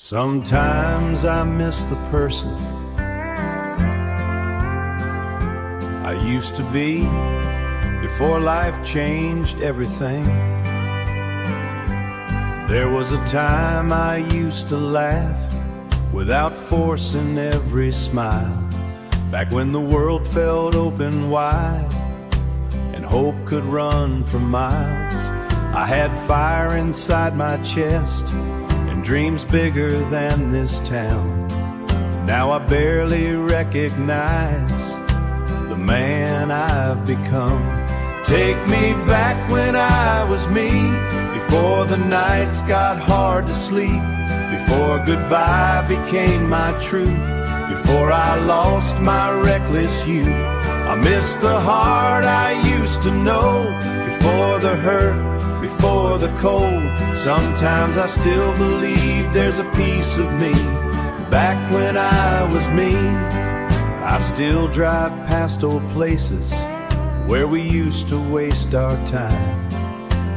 Sometimes I miss the person I used to be before life changed everything. There was a time I used to laugh without forcing every smile, back when the world felt open wide and hope could run for miles. I had fire inside my chest and dreams bigger than this town. Now I barely recognize the man I've become. Take me back when I was me, before the nights got hard to sleep, before goodbye became my truth, before I lost my reckless youth. I miss the heart I used to know, before the hurt, before the cold. Sometimes I still believe there's a piece of me back when I was me. I still drive past old places where we used to waste our time.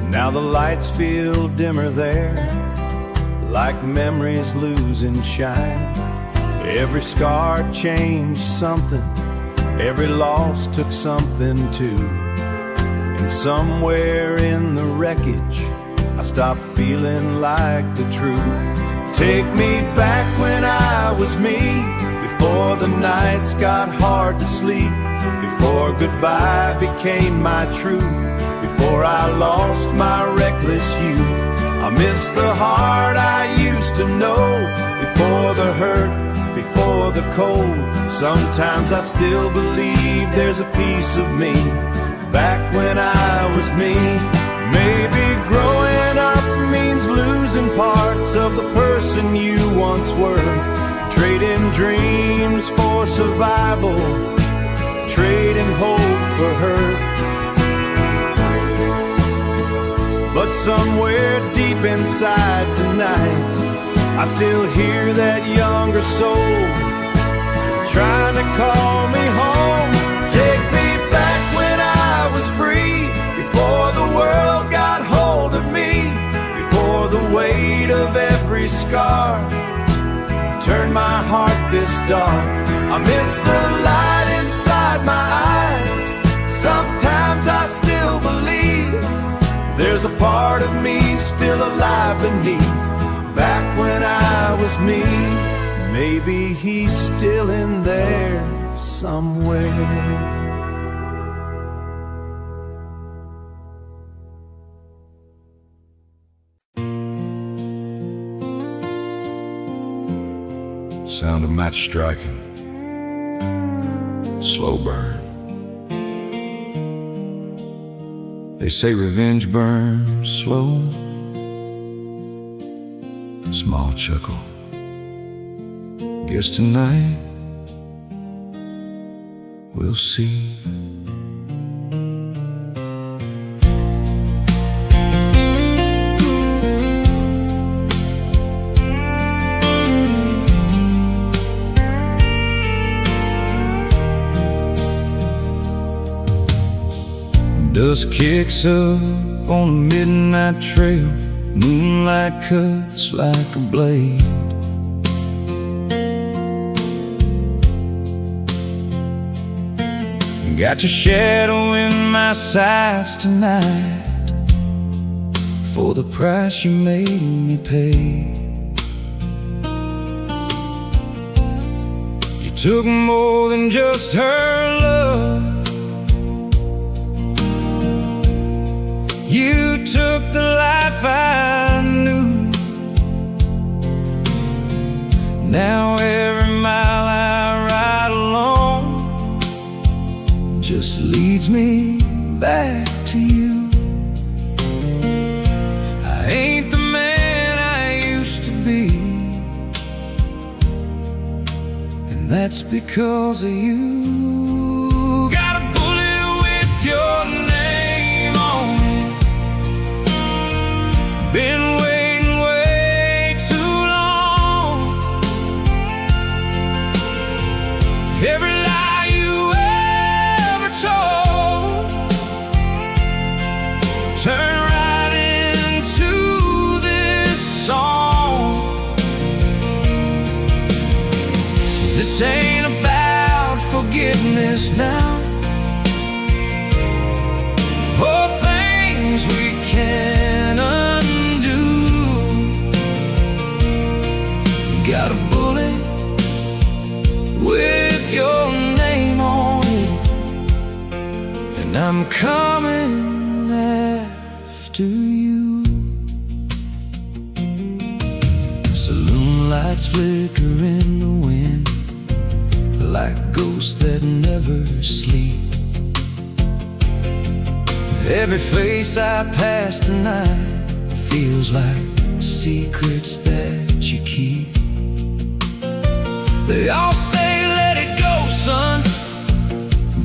Now the lights feel dimmer there, like memories losing shine. Every scar changed something, every loss took something too. And somewhere in the wreckage, I stopped feeling like the truth. Take me back when I was me, before the nights got hard to sleep, before goodbye became my truth, before I lost my reckless youth. I miss the heart I used to know, before the hurt, before the cold. Sometimes I still believe there's a piece of me back when I was me. Maybe growing up means losing parts of the person you once were, trading dreams for survival, trading hope for hurt. But somewhere deep inside tonight, I still hear that younger soul trying to call me home. Take me back when I was free, before the world got hold of me, before the weight of every scar turned my heart this dark. I miss the light inside my eyes. Sometimes I still believe there's a part of me still alive beneath, back when I was me. Maybe he's still in there somewhere. Sound of match striking, slow burn. They say revenge burns slow. Small chuckle. Guess tonight we'll see. Dust kicks up on the midnight trail, moonlight cuts like a blade. Got your shadow in my sights tonight, for the price you made me pay. You took more than just her love, you took the life I knew. Now every mile I ride alone just leads me back to you. I ain't the man I used to be, and that's because of you. Got a bullet with your name on it, been waiting way too long. Every lie you ever told turned right into this song. This ain't about forgiveness now, or things we can't undo. Got a bullet with your name on it, and I'm coming after you. Saloon lights flicker in the wind like ghosts that never sleep. Every face I pass tonight feels like secrets that you keep. They all say let it go, son,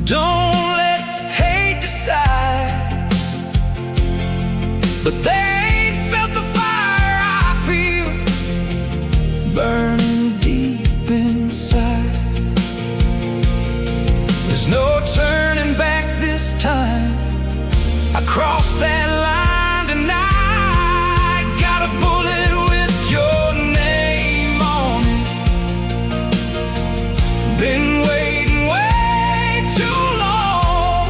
don't let hate decide. But they ain't felt the fire I feel burning deep inside. There's no turning back this time. I crossed that line tonight. Got a bullet with your name on it. Been waiting way too long.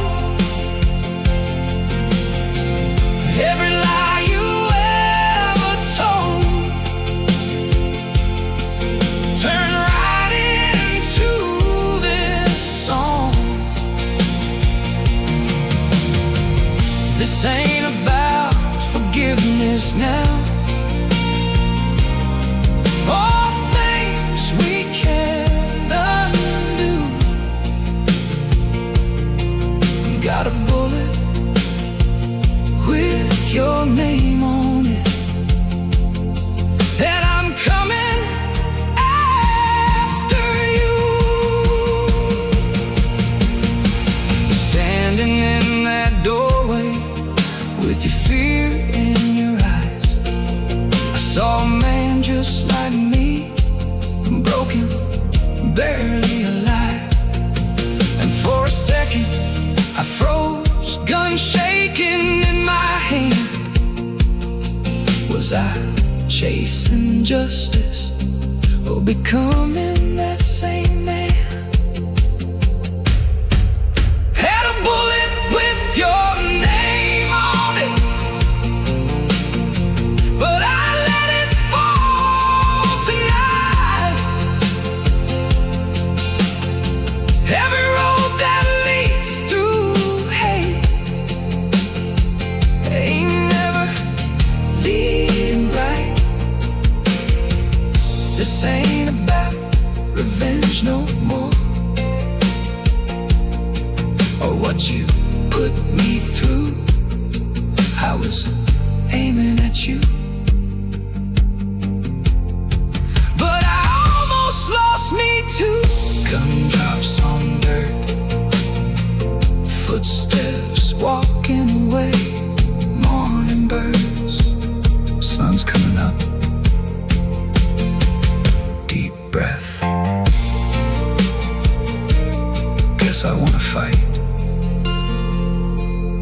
Every lie you ever told turn right into this song. This ain't about forgiveness now, all things we can't undo. Got a bullet with your name on it, and I'm coming after you. Standing in that doorway with your fear in your eyes, I saw a man just like me, broken, barely alive. And for a second I froze, gun shaking in my hand. Was I chasing justice or becoming that same man? Had a bullet with your name on it, but I let it fall tonight. Every road that leads through hate ain't never leading right. This ain't about revenge no more, or what you put me through. I was aiming at you, but I almost lost me too. Gumdrops on dirt, footsteps walking away. Morning birds, sun's coming up. Deep breath. Guess I wanna fight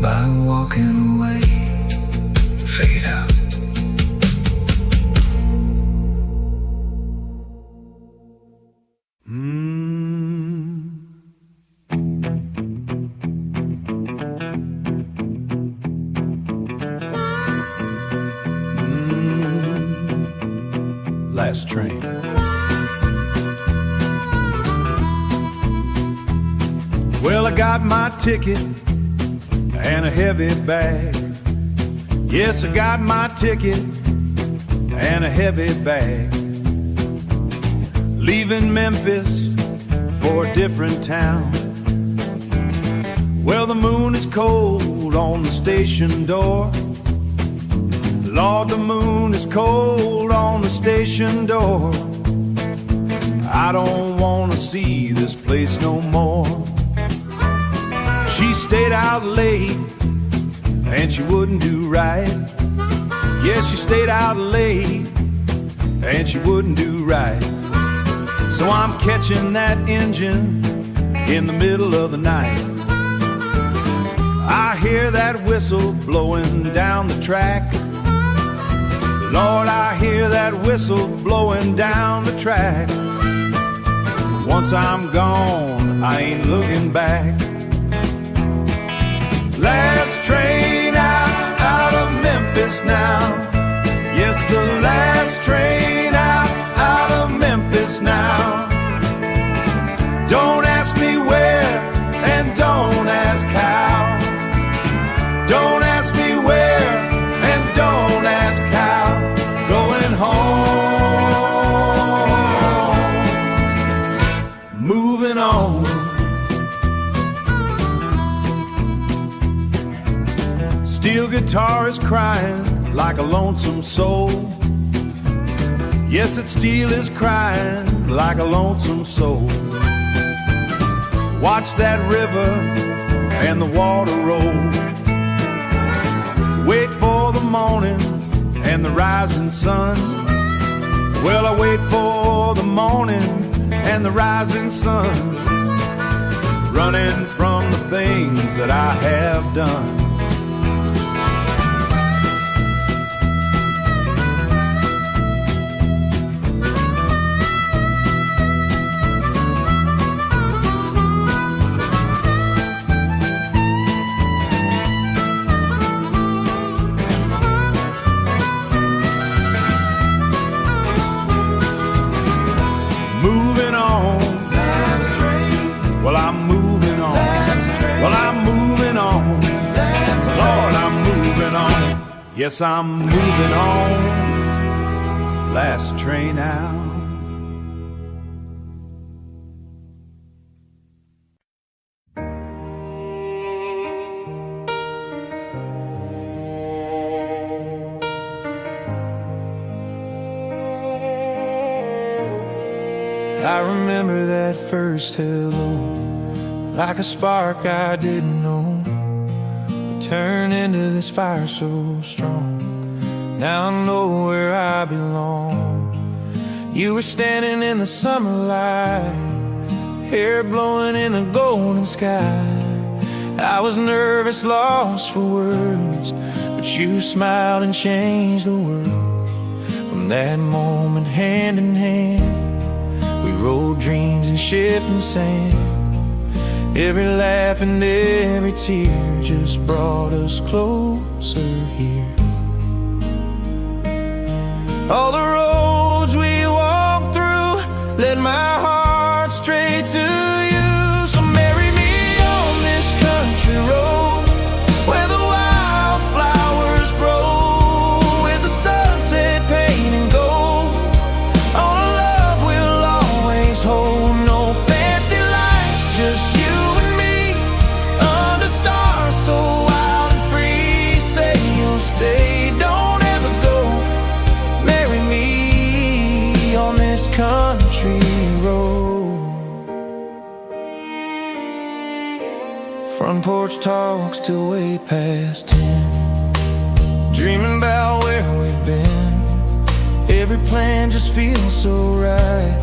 by walking away. Fade out. Last train. Well, I got my ticket and a heavy bag. Yes, I got my ticket and a heavy bag. Leaving Memphis for a different town. Well, the moon is cold on the station door. Lord, the moon is cold on the station door. I don't wanna see this place no more. She stayed out late and she wouldn't do right. Yes, she stayed out late and she wouldn't do right. So I'm catching that engine in the middle of the night. I hear that whistle blowing down the track. Lord, I hear that whistle blowing down the track. Once I'm gone, I ain't looking back. Last train out of Memphis now. Yes, the last train out of Memphis now. Don't ask me where and don't ask how. Don't ask me where and don't ask how. Going home, moving on. Steel guitar is crying like a lonesome soul. Yes, that steel is crying like a lonesome soul. Watch that river and the water roll. Wait for the morning and the rising sun. Well, I wait for the morning and the rising sun. Running from the things that I have done. Moving on. Last train. Well, I'm moving on. Last train. Well, I'm moving on. Last train. Lord, I'm moving on. Yes, I'm moving on. Last train out. I remember that first hello, like a spark I didn't know would turn into this fire so strong. Now I know where I belong. You were standing in the summer light, hair blowing in the golden sky. I was nervous, lost for words, but you smiled and changed the world. From that moment, hand in hand, we rode dreams in shifting sand. Every laugh and every tear just brought us closer here. All the roads we walked through led my heart straight to you. So marry me on this country road where the wildflowers grow, with the sunset painting gold on a love we'll always hold. No fancy lights, just you and me under stars so wild and free. Say you'll stay, don't ever go. Marry me on this country road. Front porch talks till way past 10, dreaming about where we've been. Every plan just feels so right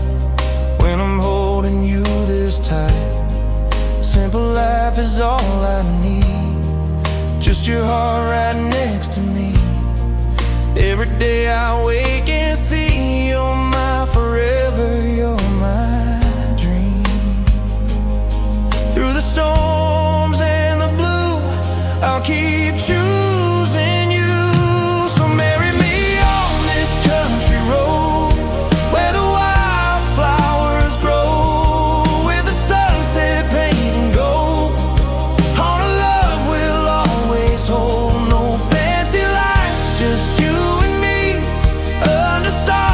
when I'm holding you this tight. Simple life is all I need, just your heart right next to me. Every day I wake and see you're my forever, you're my dream. Through the storms and the blue, I'll keep choosing you. So marry me on this country road where the wildflowers grow, with the sunset painting gold on a love we'll always hold. No fancy lights, just you and me under stars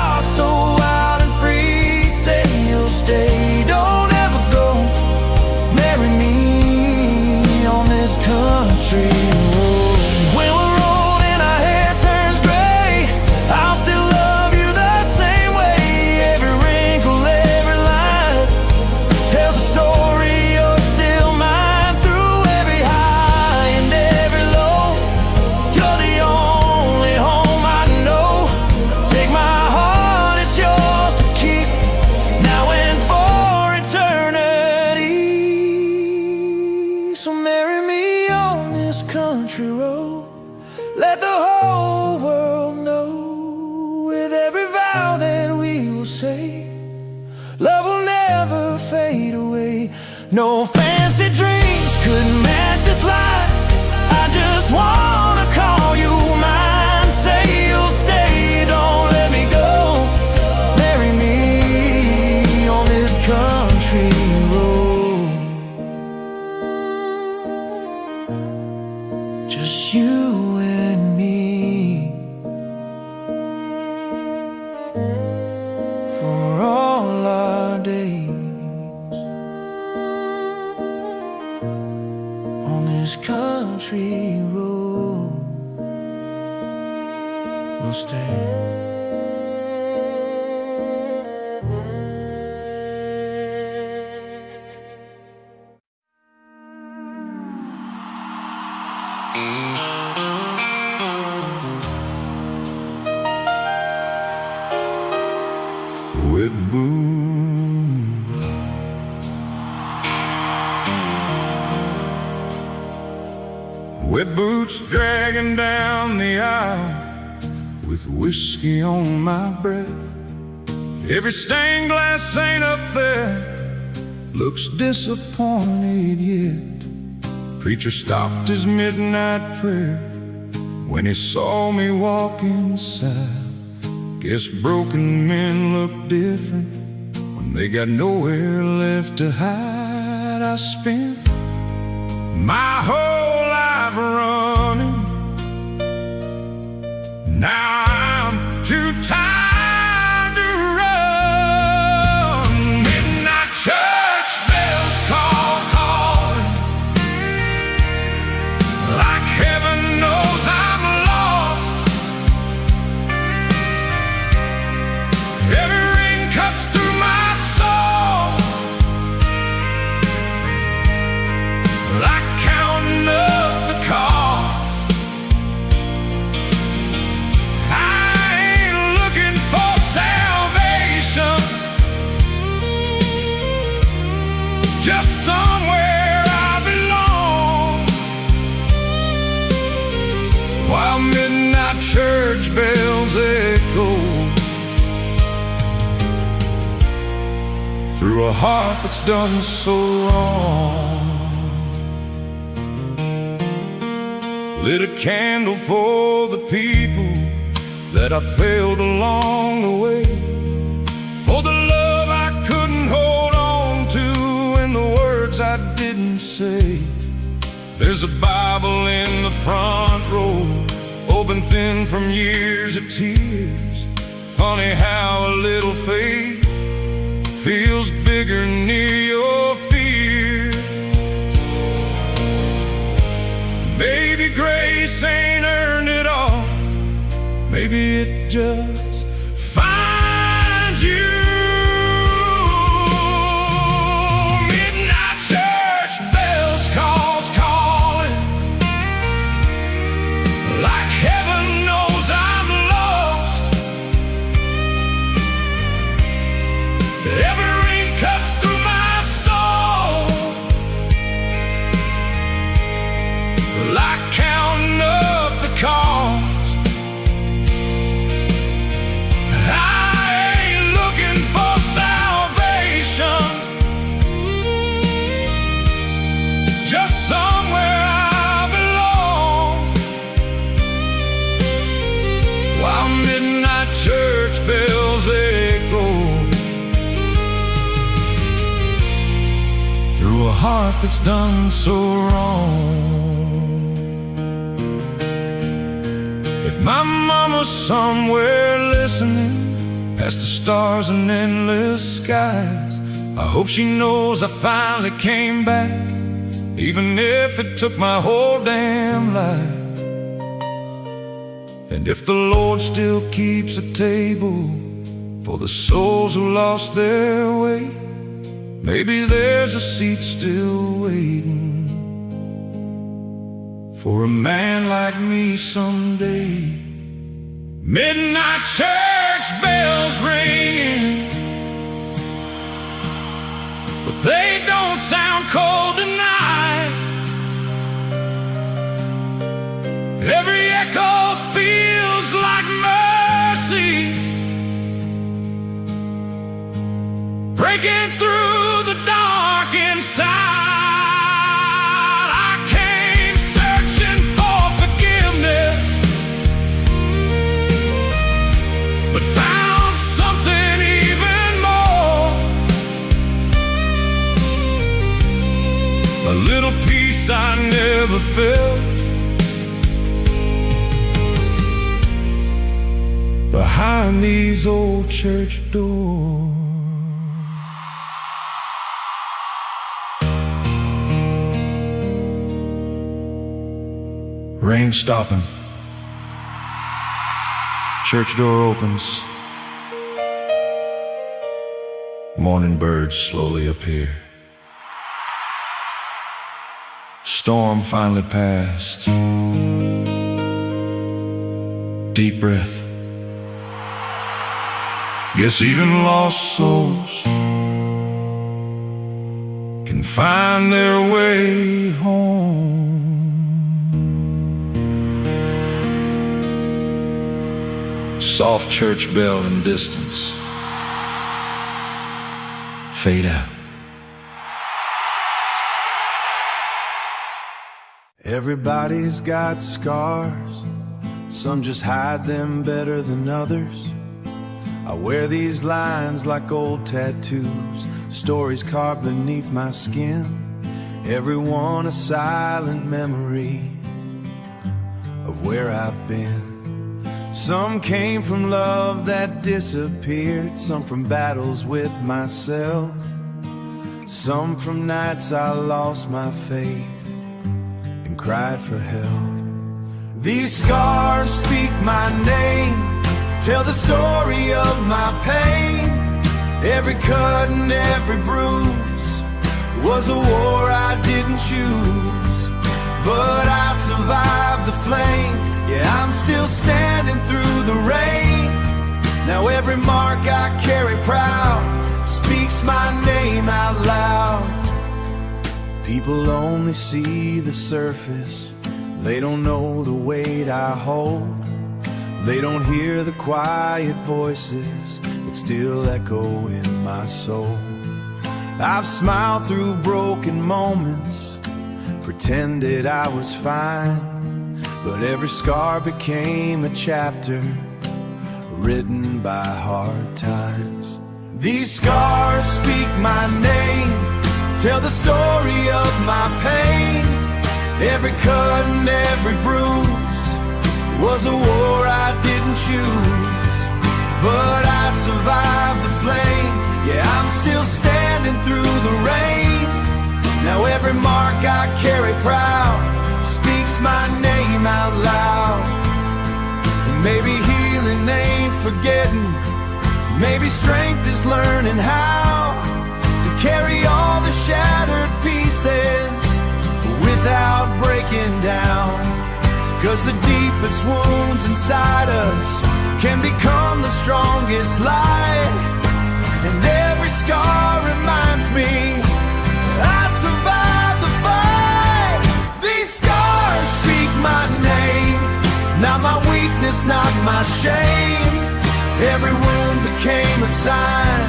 fade away. No fancy dreams could match this life. I just wanna call you mine. Say you'll stay, don't let me go. Marry me on this country road. Just you and me for all our days on this country road. We'll stay. Wet moon, wet boots dragging down the aisle with whiskey on my breath. Every stained glass saint up there looks disappointed yet. Preacher stopped his midnight prayer when he saw me walking south. Guess broken men look different when they got nowhere left to hide. I spent my whole life running. Now I'm too tired to run. Midnight church bells calling, like heaven knows I'm lost. Every ring cuts through my soul, like counting up the cost. I ain't looking for salvation, just somewhere I belong. While midnight church bells echo through a heart that's done so wrong. Lit a candle for the people that I failed along the way, for the love I couldn't hold on to and the words I didn't say. There's a Bible in the front row, open thin from years of tears. Funny how a little faith feels bigger near your fear. Maybe grace ain't earned it all. Maybe it just finds you. Midnight church bells calling, like heaven knows I'm lost. Every ring cuts through my soul, like counting up the cost. I ain't looking for salvation, just somewhere I belong. While midnight church bells echo through a heart that's done so wrong. If my mama's somewhere listening, past the stars and endless skies, I hope she knows I finally came back, even if it took my whole damn life. And if the Lord still keeps a table for the souls who lost their way, maybe there's a seat still waiting for a man like me someday. Midnight church bells ringing, but they don't sound cold tonight. Every echo feels like mercy, breaking through the peace I never felt behind these old church doors. Rain stopping, church door opens, morning birds slowly appear. Storm finally passed. Deep breath. Guess even lost souls can find their way home. Soft church bell in distance fade out. Everybody's got scars, some just hide them better than others. I wear these lines like old tattoos, stories carved beneath my skin, every one a silent memory of where I've been. Some came from love that disappeared, some from battles with myself, some from nights I lost my faith and cried for help. These scars speak my name, tell the story of my pain. Every cut and every bruise was a war I didn't choose, but I survived the flame. Yeah, I'm still standing through the rain. Now every mark I carry proud speaks my name out loud. People only see the surface, they don't know the weight I hold. They don't hear the quiet voices that still echo in my soul. I've smiled through broken moments, pretended I was fine, but every scar became a chapter written by hard times. These scars speak my name, tell the story of my pain. Every cut and every bruise was a war I didn't choose, but I survived the flame. Yeah, I'm still standing through the rain. Now every mark I carry proud speaks my name out loud. And maybe healing ain't forgetting, maybe strength is learning how to carry all the shattered pieces without breaking down. 'Cause the deepest wounds inside us can become the strongest light. And every scar reminds me I survived the fight. These scars speak my name, not my weakness, not my shame. Every wound became a sign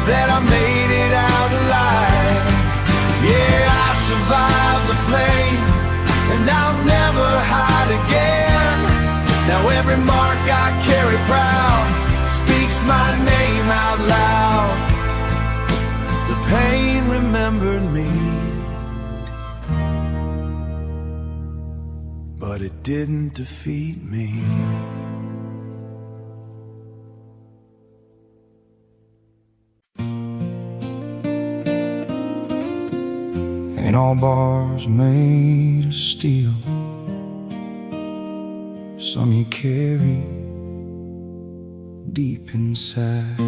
that I made it out alive. Yeah, I survived the flame, and I'll never hide again. Now every mark I carry proud speaks my name out loud. The pain remembered me, but it didn't defeat me. Ain't all bars made of steel, some you carry deep inside.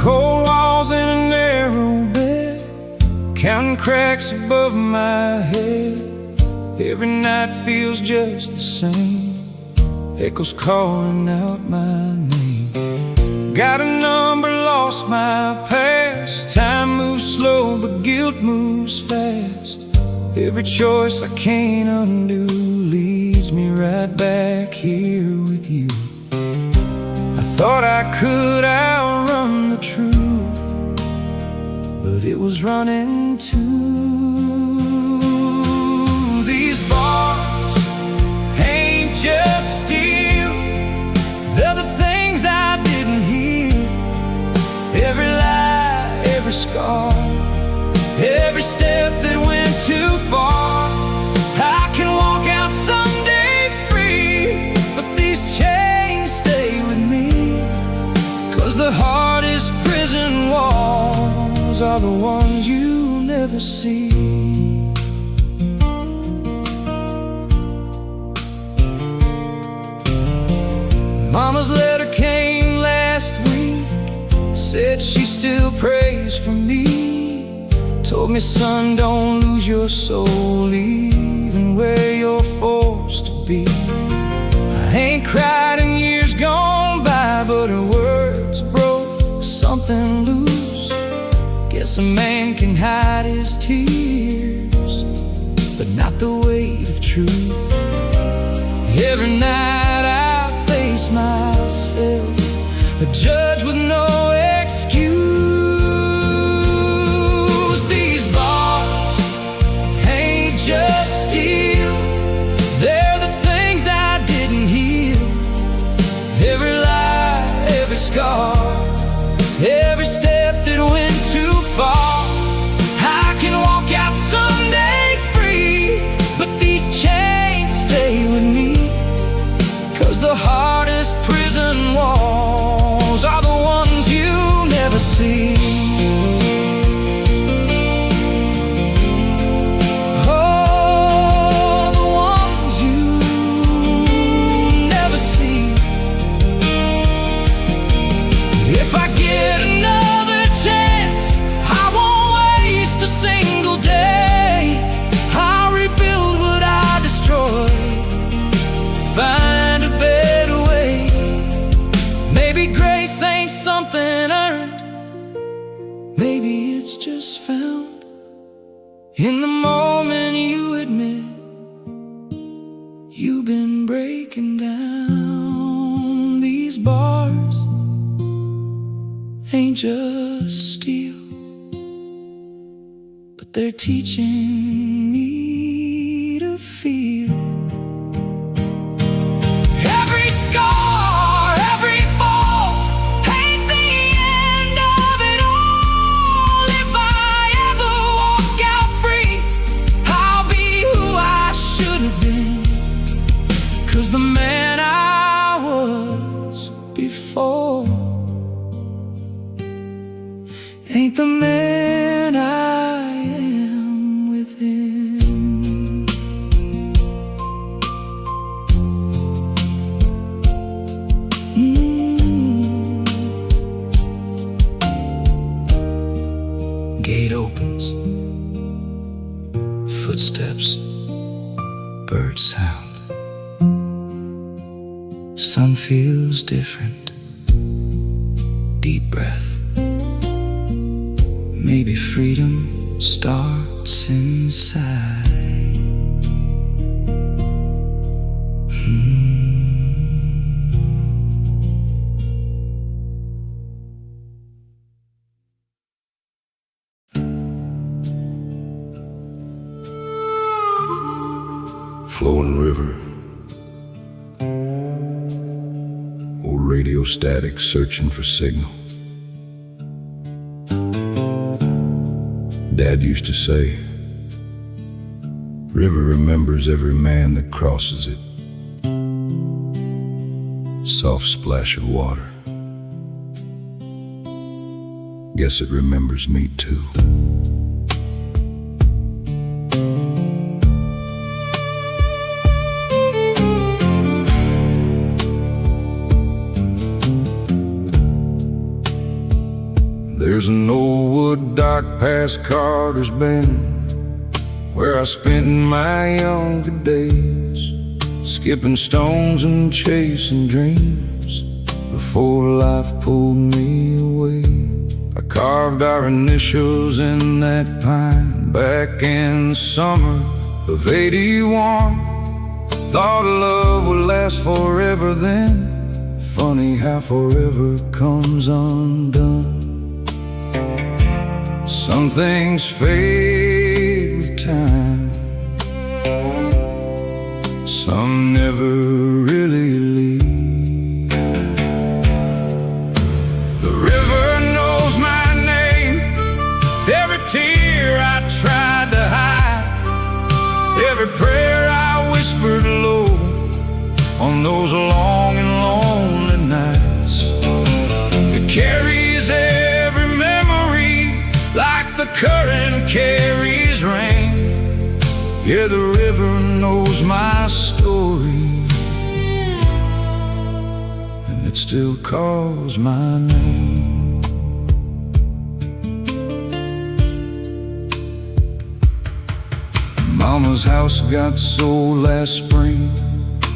Cold walls in a narrow bed, counting cracks above my head. Every night feels just the same, echoes calling out my name. Got a number, lost my past. Time moves slow, but guilt moves fast. Every choice I can't undo leads me right back here with you. I thought I could outrun the truth, but it was running too. These bars scar, every step that went too far. I can walk out someday free, but these chains stay with me, 'cause the hardest prison walls are the ones you never see. Mama's letter came last week, said she still prays for me. Told me, son, don't lose your soul, even where you're forced to be. I ain't cried in years gone by, but her words broke something loose. Guess a man can hide his tears, but not the weight of truth. Every night I face myself, a judge with no excuse. These bars ain't just steel, they're the things I didn't heal. Every lie, every scar, every step that went too far. I can walk out someday free, but these chains stay with me, 'cause the hardest prison walls are the ones you never see. Oh, the ones you never see. If I get another chance, I won't waste a single day. I'll rebuild what I destroyed, find a better way. Maybe grace ain't something earned, maybe it's just found in the moment you admit you've been breaking down. These bars ain't just steel, but they're teaching me to feel. Every scar, every fall ain't the end of it all. If I ever walk out free, I'll be who I should have been, 'cause the man I was before ain't the man I am within. Gate opens, footsteps, bird sound. Sun feels different, deep breath. Maybe freedom starts inside. Flowing river, old radio static searching for signal. Dad used to say, river remembers every man that crosses it. Soft splash of water, guess it remembers me too. There's an old wood dock past Carter's Bend, where I spent my younger days, skipping stones and chasing dreams, before life pulled me away. I carved our initials in that pine back in the summer of '81. Thought love would last forever then. Funny how forever comes undone. Some things fade with time, some never really leave. The river knows my name, every prayer I whispered low on those long and lonely nights. It carries every memory like the current carries rain. Yeah, the river knows my story, and it still calls my name. Mama's house got sold last spring,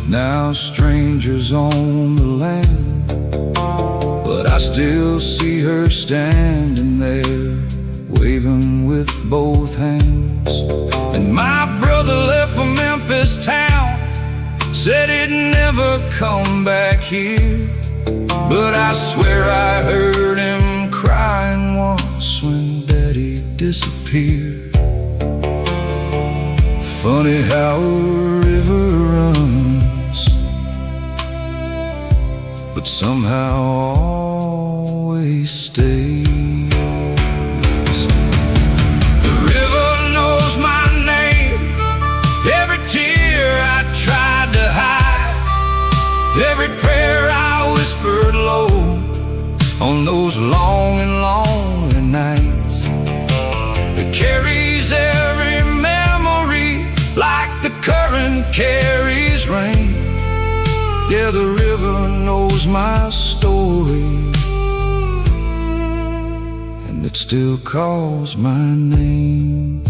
now strangers on the land, but I still see her standing there, waving with both hands. And my brother left for Memphis town, said he'd never come back here, but I swear I heard him crying once when Daddy disappeared. Funny how a river runs, but somehow always stays. The river knows my name, every tear I tried to hide, every prayer I whispered low on those long and lonely nights. It carries every memory like the current carries rain. Yeah, the river knows my story, and it still calls my name.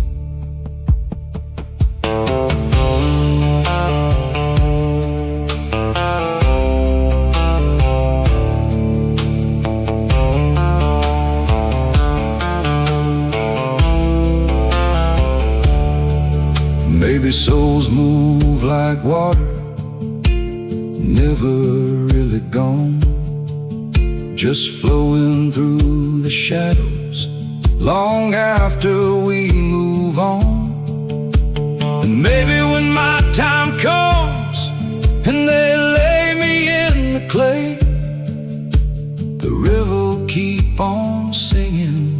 Maybe souls move like water, never really gone, just flowing through the shadows long after we move on. And maybe when my time comes and they lay me in the clay, the river will keep on singing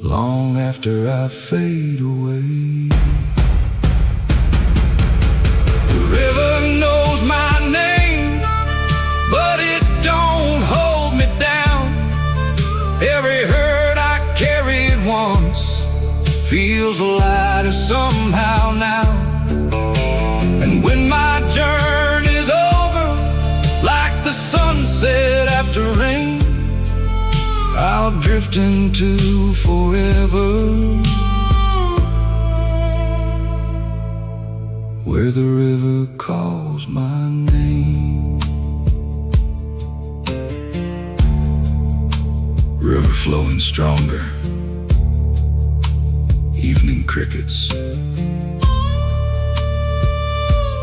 long after I fade away. The river knows my name, but it don't hold me down. Every hurt I carried once feels lighter somehow now. And when my journey's over, like the sunset after rain, I'll drift into forever, where the river calls my name. River flowing stronger, evening crickets,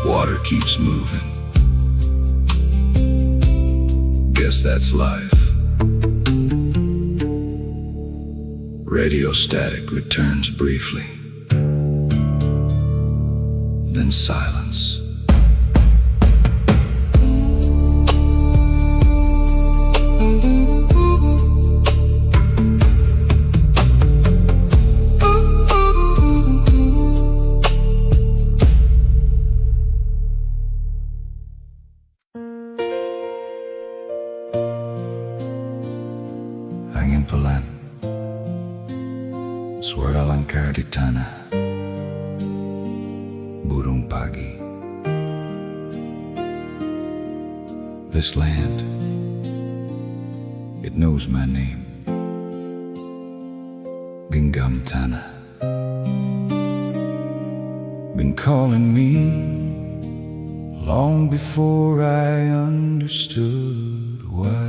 water keeps moving. Guess that's life. Radio static returns briefly, then silence. Angin pelan, suara langkah di tanah, burung pagi. This land, it knows my name, genggam tanah. Been calling me long before I understood why.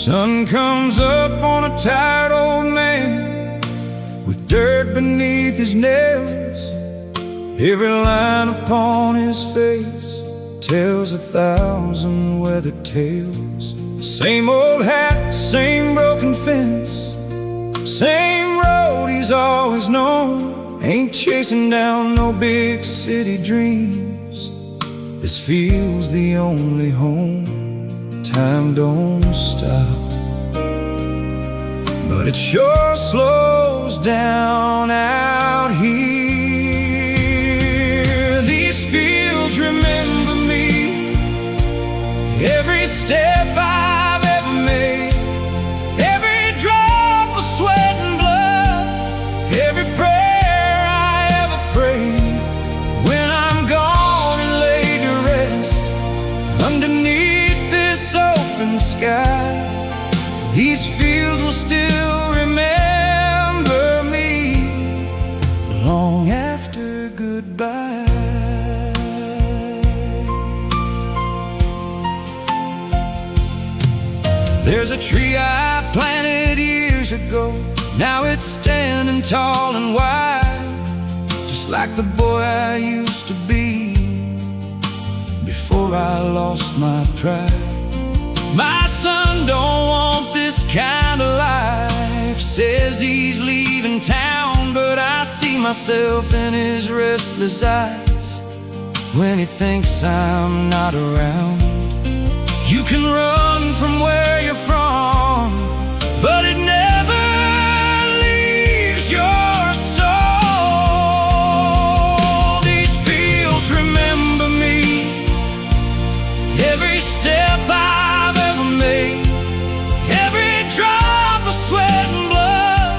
Sun comes up on a tired old man with dirt beneath his nails. Every line upon his face tells 1,000 weathered tales. Same old hat, same broken fence, same road he's always known. Ain't chasing down no big city dreams. This feels the only home. Time don't stop, but it sure slows down out here. These fields remember me, every step I've ever made, every drop of sweat and blood, every prayer I ever prayed. When I'm gone and laid to rest underneath this open sky, these fields will still remember me long after goodbye. There's a tree I planted years ago. Now it's standing tall and wide, just like the boy I used to be before I lost my pride. My son don't want this kind of life, says he's leaving town, but I see myself in his restless eyes when he thinks I'm not around. You can run from where you're from, but it never leaves your soul. These fields remember me, every step I've ever made, every drop of sweat and blood,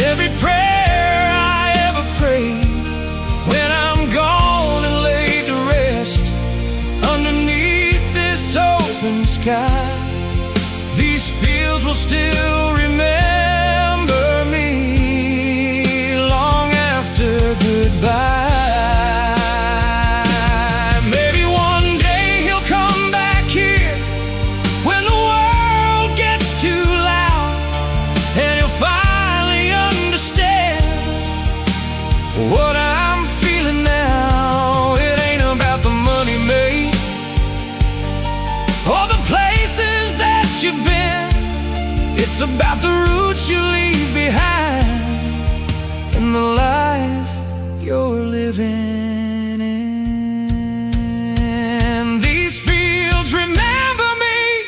every prayer I ever prayed. When I'm gone and laid to rest underneath this open sky, these fields will still remember me long after goodbye. Maybe one day he'll come back here when the world gets too loud, and he'll finally understand what I'm feeling now. It ain't about the money made or the places that you've been. It's about the roots you leave behind and the life you're living in. These fields remember me,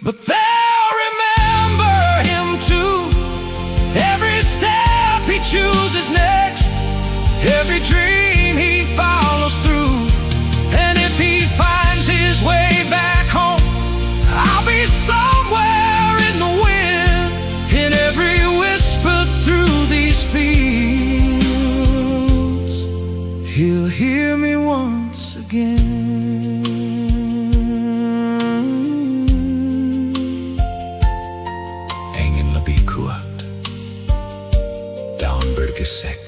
but they'll remember him too. Every step he chooses next, every dream he follows through. And if he finds his way back home, I'll be somewhere in the wind, in every whisper through these fields. He'll hear me once again. Ingen labi kuat, down bergesek.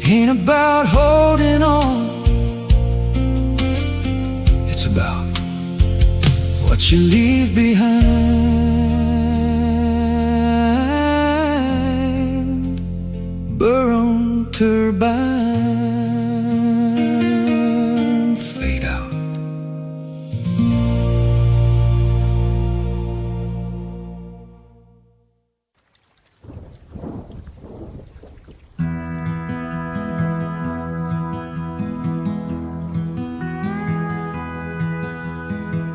Ain't about holding on, it's about what you leave behind. Burn turbine, fade out.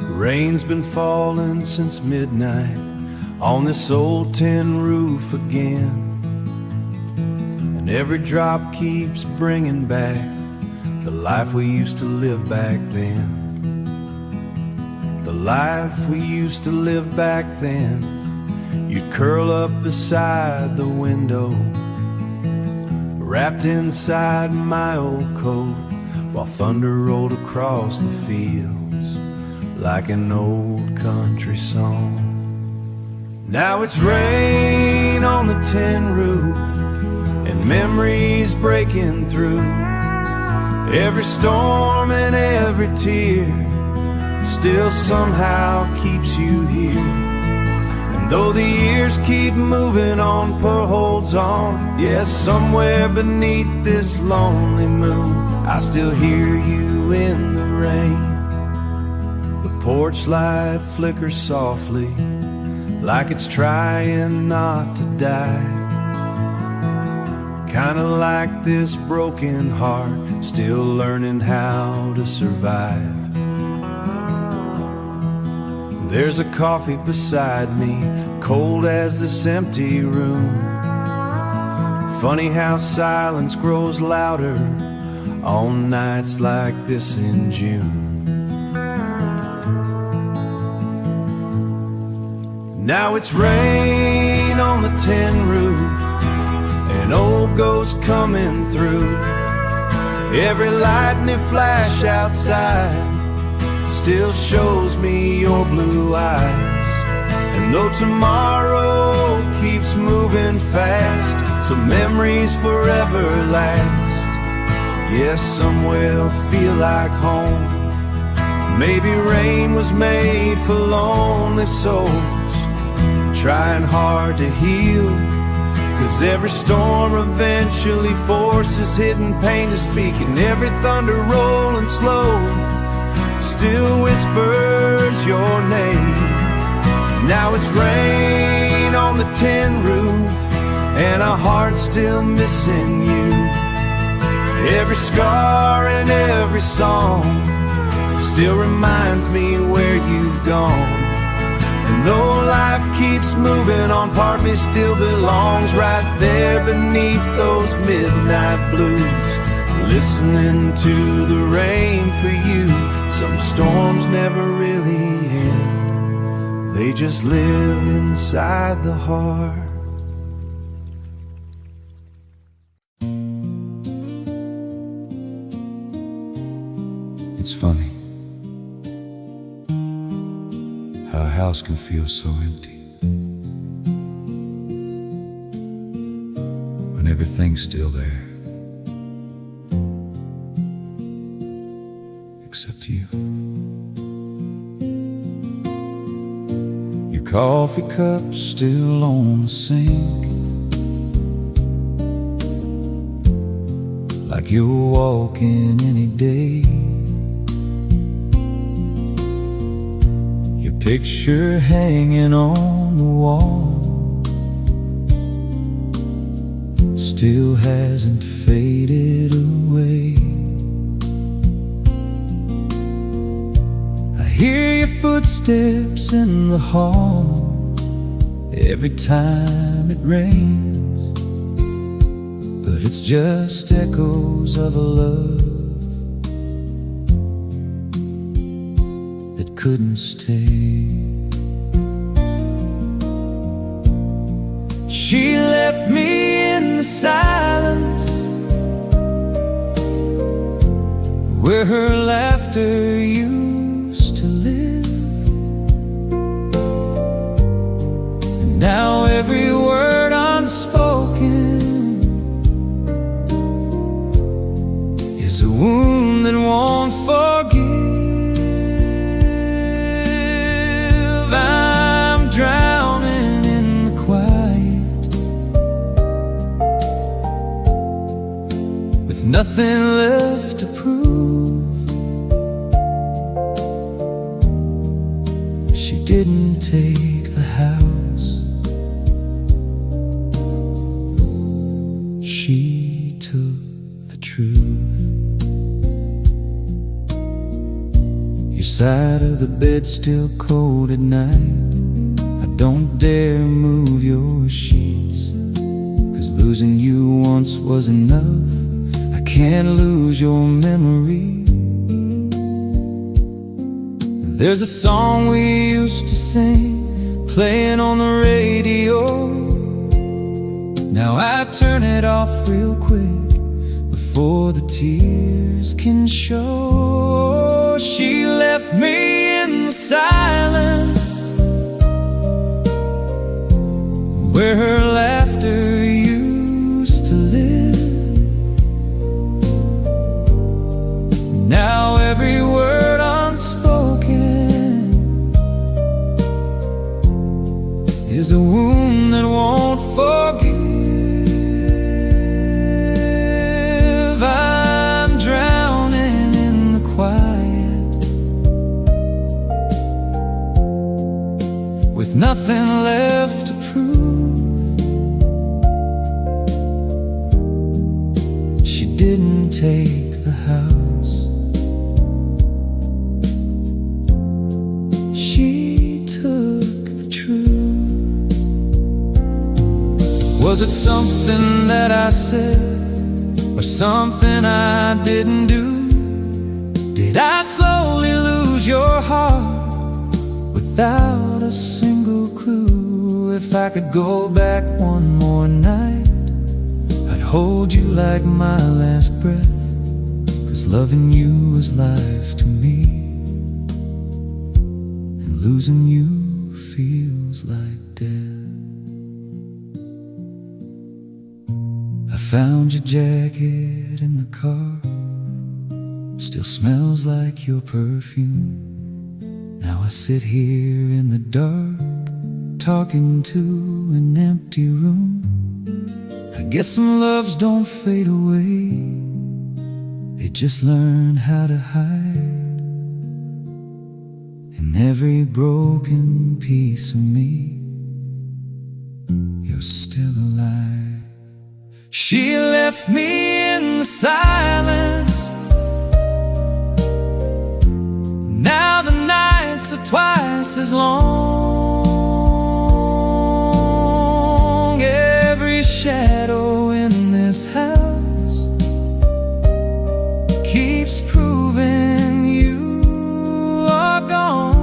Rain's been falling since midnight on this old tin roof again, and every drop keeps bringing back the life we used to live back then. The life we used to live back then. You'd curl up beside the window, wrapped inside my old coat, while thunder rolled across the fields like an old country song. Now it's rain on the tin roof and memories breaking through. Every storm and every tear still somehow keeps you here. And though the years keep moving on, Pearl holds on. Yes, somewhere beneath this lonely moon, I still hear you in the rain. The porch light flickers softly like it's trying not to die. Kinda like this broken heart, still learning how to survive. There's a coffee beside me, cold as this empty room. Funny how silence grows louder on nights like this in June. Now it's rain on the tin roof, an old ghost coming through. Every lightning flash outside still shows me your blue eyes. And though tomorrow keeps moving fast, some memories forever last. Yes, some will feel like home. Maybe rain was made for lonely souls, trying hard to heal. 'Cause every storm eventually forces hidden pain to speak, and every thunder rolling slow still whispers your name. Now it's rain on the tin roof, and our heart's still missing you. Every scar and every song still reminds me where you've gone. And though life keeps moving on, part of me still belongs right there beneath those midnight blues, listening to the rain for you. Some storms never really end, they just live inside the heart. It's funny how a house can feel so empty when everything's still there except you. Your coffee cup's still on the sink, like you're walking any day. Picture hanging on the wall still hasn't faded away. I hear your footsteps in the hall every time it rains, but it's just echoes of a love that couldn't stay. She left me in the silence where her laughter used to live, and now every word unspoken is a wound that won't forgive. I'm drowning in the quiet, with nothing left to prove. She didn't take the house, she took the truth. Your side of the bed still cold at night, I don't dare move your sheets, 'cause losing you once was enough. I can't lose your memory. There's a song we used to sing, playing on the radio. Now I turn it off real quick before the tears can show. She left me in the silence where her laughter used to live. Now every word unspoken is a wound that won't forgive. I'm drowning in the quiet, with nothing left to prove. She didn't take the house, she took the truth. Was it something that I said, or something I didn't do? Did I slowly lose your heart without a single clue? If I could go back one more night, I'd hold you like my last breath, 'cause loving you was life to me, and losing you feels like death. I found your jacket in the car, still smells like your perfume. Now I sit here in the dark, talking to an empty room. I guess some loves don't fade away, they just learn how to hide. In every broken piece of me, you're still alive. She left me in the silence. Now the nights are twice as long. Every shadow in this house keeps proving you are gone.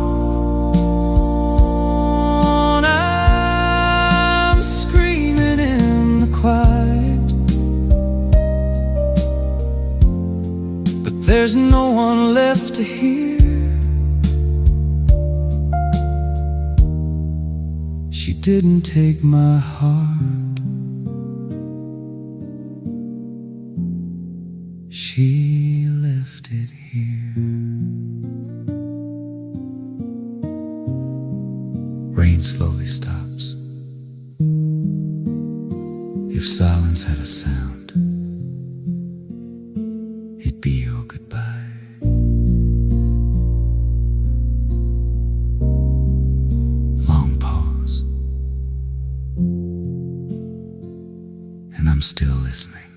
I'm screaming in the quiet, but there's no one left to hear. She didn't take my heart, she left it here. Rain slowly stops. If silence had a sound, it'd be your goodbye. Long pause, and I'm still listening.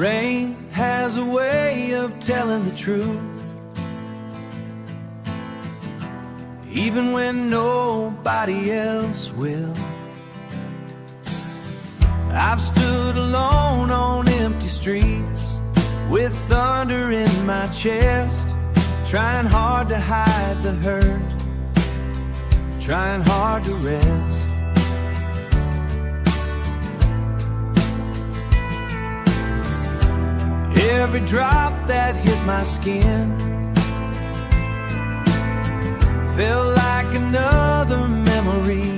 Rain has a way of telling the truth, even when nobody else will. I've stood alone on empty streets with thunder in my chest, trying hard to hide the hurt, trying hard to rest. Every drop that hit my skin felt like another memory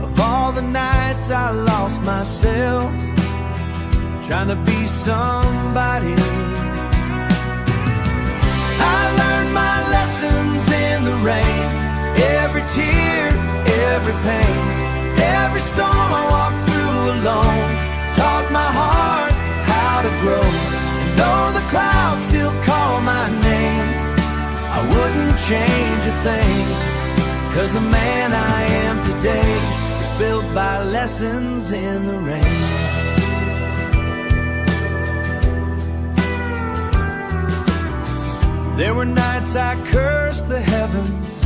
of all the nights I lost myself, trying to be somebody. I learned my lessons in the rain, every tear, every pain, every storm I walked through alone, taught my heart how to grow. Though the clouds still call my name, I wouldn't change a thing, 'cause the man I am today is built by lessons in the rain. There were nights I cursed the heavens,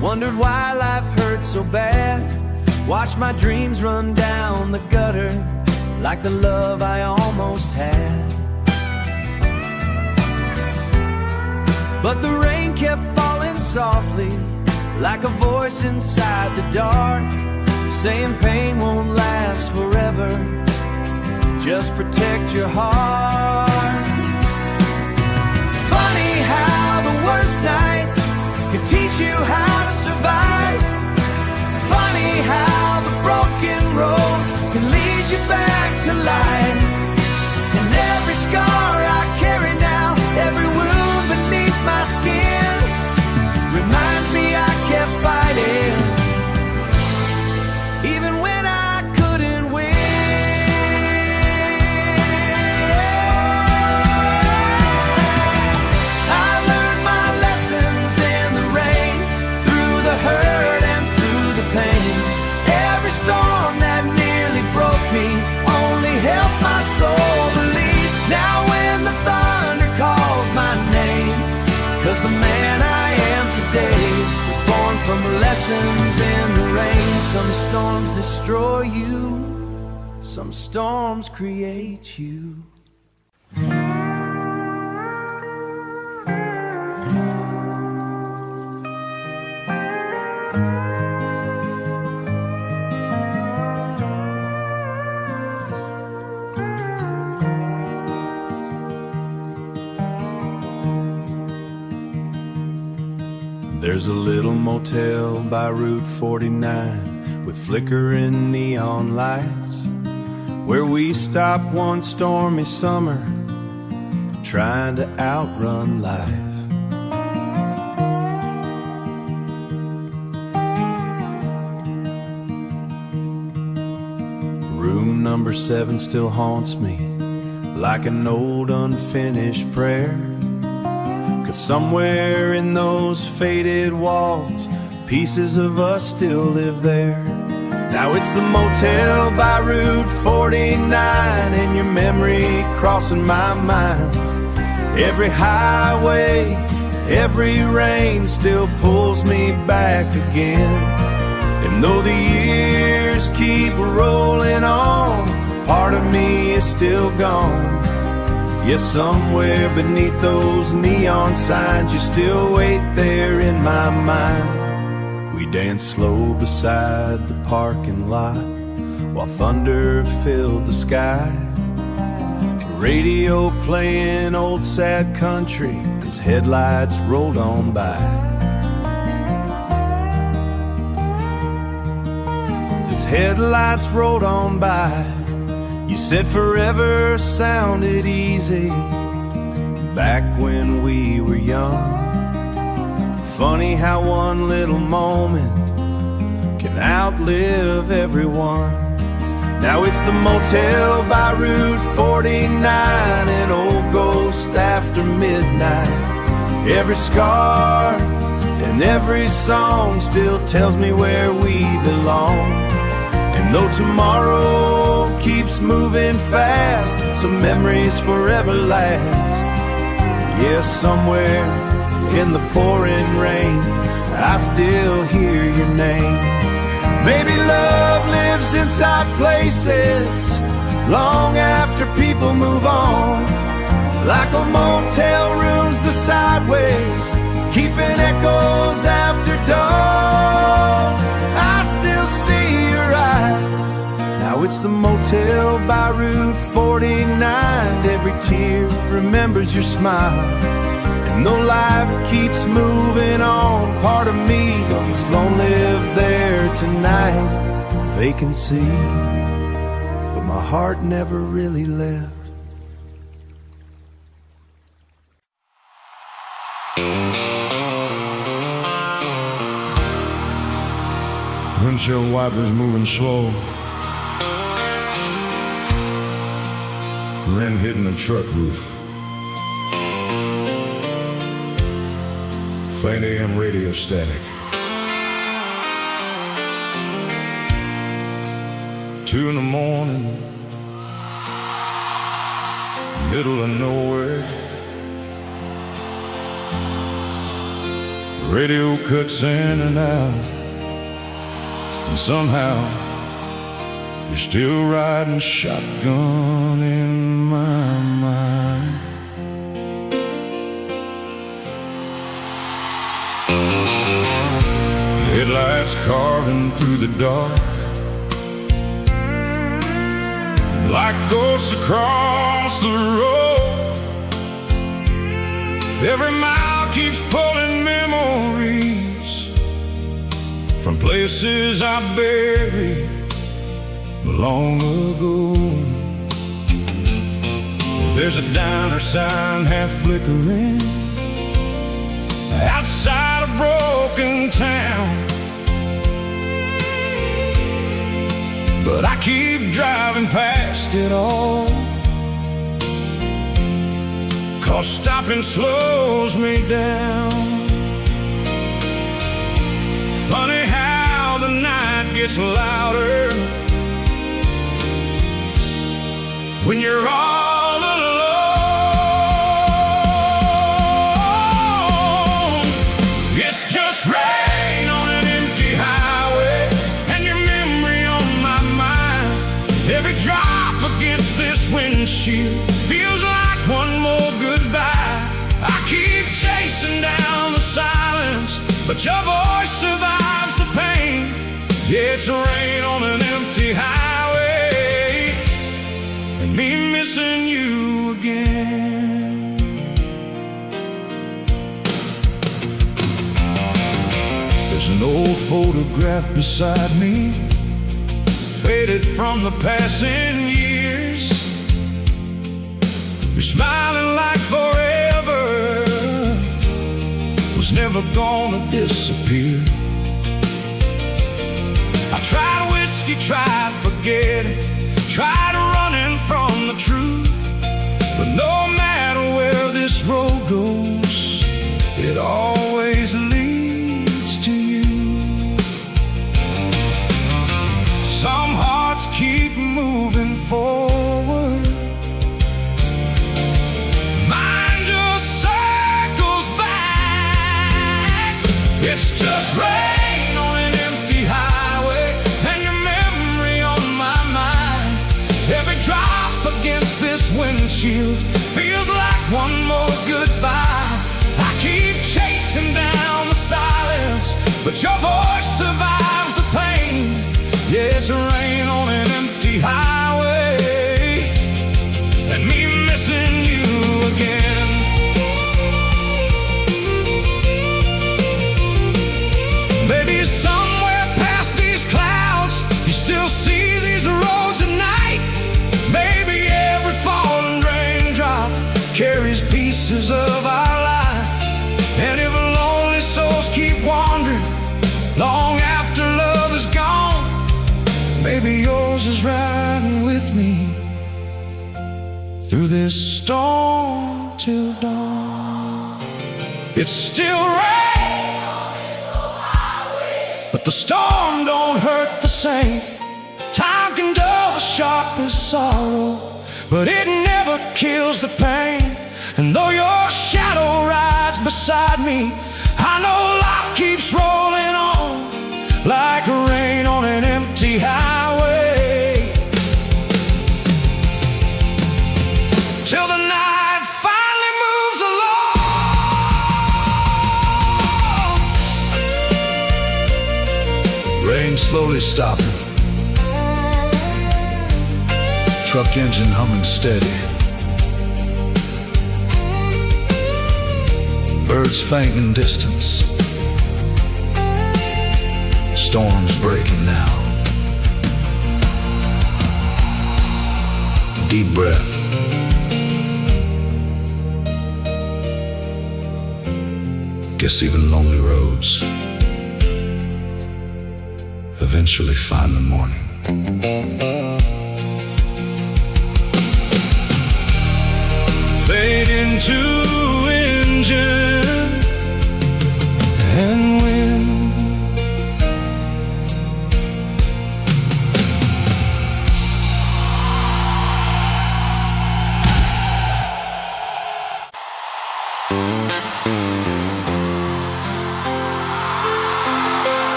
wondered why life hurt so bad, watched my dreams run down the gutter like the love I almost had. But the rain kept falling softly, like a voice inside the dark, saying pain won't last forever, just protect your heart. Funny how the worst nights can teach you how to survive. Funny how the broken roads can lead you back to life. And every scar I carry now, every wound beneath my skin, reminds me I kept fighting lessons in the rain. Some storms destroy you, some storms create you. There's a little motel by Route 49 with flickering neon lights, where we stopped one stormy summer trying to outrun life. Room number 7 still haunts me like an old unfinished prayer, 'cause somewhere in those faded walls, pieces of us still live there. Now it's the motel by Route 49, and your memory crossing my mind. Every highway, every rain still pulls me back again. And though the years keep rolling on, part of me is still gone. Yes, somewhere beneath those neon signs, you still wait there in my mind. We dance slow beside the parking lot while thunder filled the sky. Radio playing old sad country as headlights rolled on by. As headlights rolled on by, you said forever sounded easy back when we were young. Funny how one little moment can outlive everyone. Now it's the motel by Route 49, an old ghost after midnight. Every scar and every song still tells me where we belong. And though tomorrow keeps moving fast, some memories forever last. Yes, somewhere in the pouring rain, I still hear your name. Maybe love lives inside places long after people move on, like a motel rooms the sideways, keeping echoes after dawn. I still see your eyes. Now it's the motel by Route 49. Every tear remembers your smile. And though life keeps moving on, part of me goes gonna live there tonight. Vacancy, but my heart never really left. Windshield wipers moving slow, rain hitting the truck roof, faint AM radio static. 2 in the morning, middle of nowhere. Radio cuts in and out, and somehow you're still riding shotgun in my mind. Headlights carving through the dark like ghosts across the road. Every mile keeps pulling memories from places I buried long ago. There's a diner sign half flickering outside a broken town, but I keep driving past it all, 'cause stopping slows me down. Funny how the night gets louder when you're all alone. It's just rain on an empty windshield feels like one more goodbye. I keep chasing down the silence, but your voice survives the pain. Yeah, it's rain on an empty highway, and me missing you again. There's an old photograph beside me, faded from the passing years. You're smiling like forever was never gonna disappear. I tried whiskey, tried forgetting, tried running from the truth, but no matter where this road goes, it always leads to you. Some hearts keep moving forward, mine just circles back. It's just rain on an empty highway, and your memory on my mind. Every drop against this windshield feels like one more goodbye. I keep chasing down the silence, but your voice survives the pain. Yeah, it's rain on an empty highway, and me missing you again. Maybe somewhere past these clouds, you still see these roads at night. Maybe every falling raindrop carries pieces of our life. And if lonely souls keep wandering long after love is gone, maybe yours is riding with me through this storm till dawn. It's still rain, but the storm don't hurt the same. Time can dull the sharpest sorrow, but it never kills the pain. And though your shadow rides beside me, I know life keeps rolling on like rain on an empty highway, till the night finally moves along. Rain slowly stopping, truck engine humming steady, birds faint in distance, storm's breaking now. Deep breath. Guess even lonely roads eventually find the morning. Fade into engine and wind.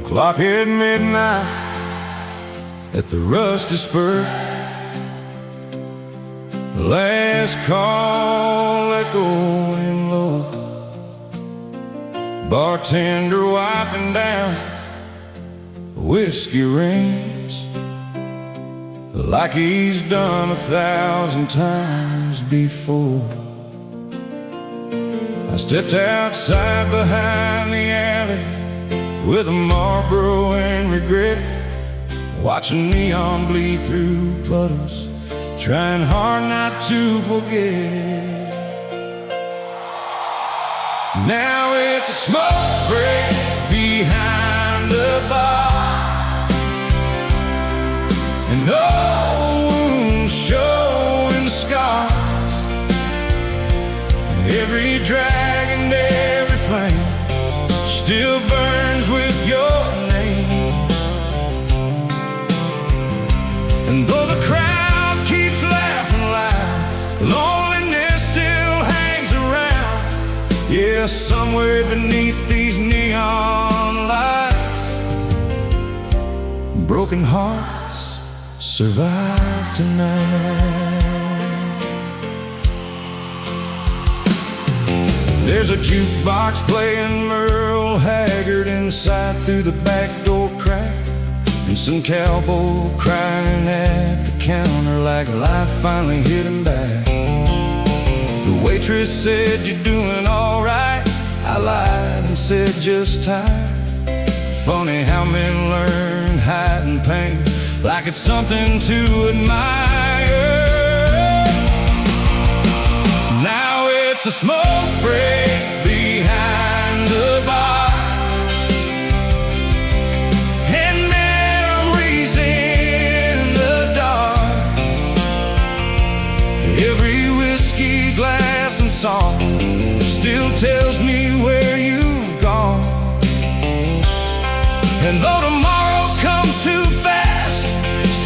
Clock hit midnight at the rusty spur. Last call echoing low. Bartender wiping down whiskey rings like he's done 1,000 times before. I stepped outside behind the alley with a Marlboro and regret, watching neon bleed through puddles, trying hard not to forget. Now it's a smoke break behind the bar, and old wounds showing scars. Every drag and every flame still burns with your name. Yeah, somewhere beneath these neon lights, broken hearts survive tonight. there's a jukebox playing Merle Haggard inside through the back door crack, and some cowboy crying at the counter like life finally hit him back. The waitress said, "You're doing all right." I lied and said, "Just tired." Funny how men learn hiding pain like it's something to admire. Now it's a smoke break behind the bar, and memories in the dark. Every whiskey glass and song still tells me where you've gone. And though tomorrow comes too fast,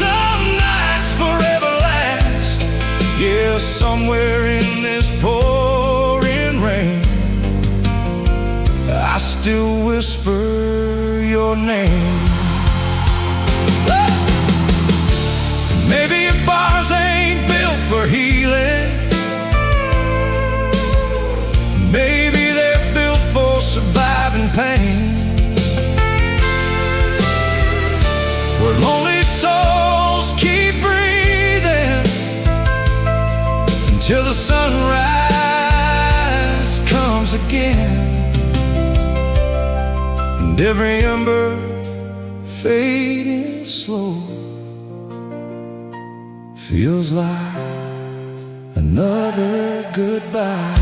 some nights forever last. Yeah, somewhere in this pouring rain, I still whisper your name. Maybe your bars ain't built for healing, maybe they're built for surviving pain, where lonely souls keep breathing until the sunrise comes again, and every ember fading slow feels like another goodbye.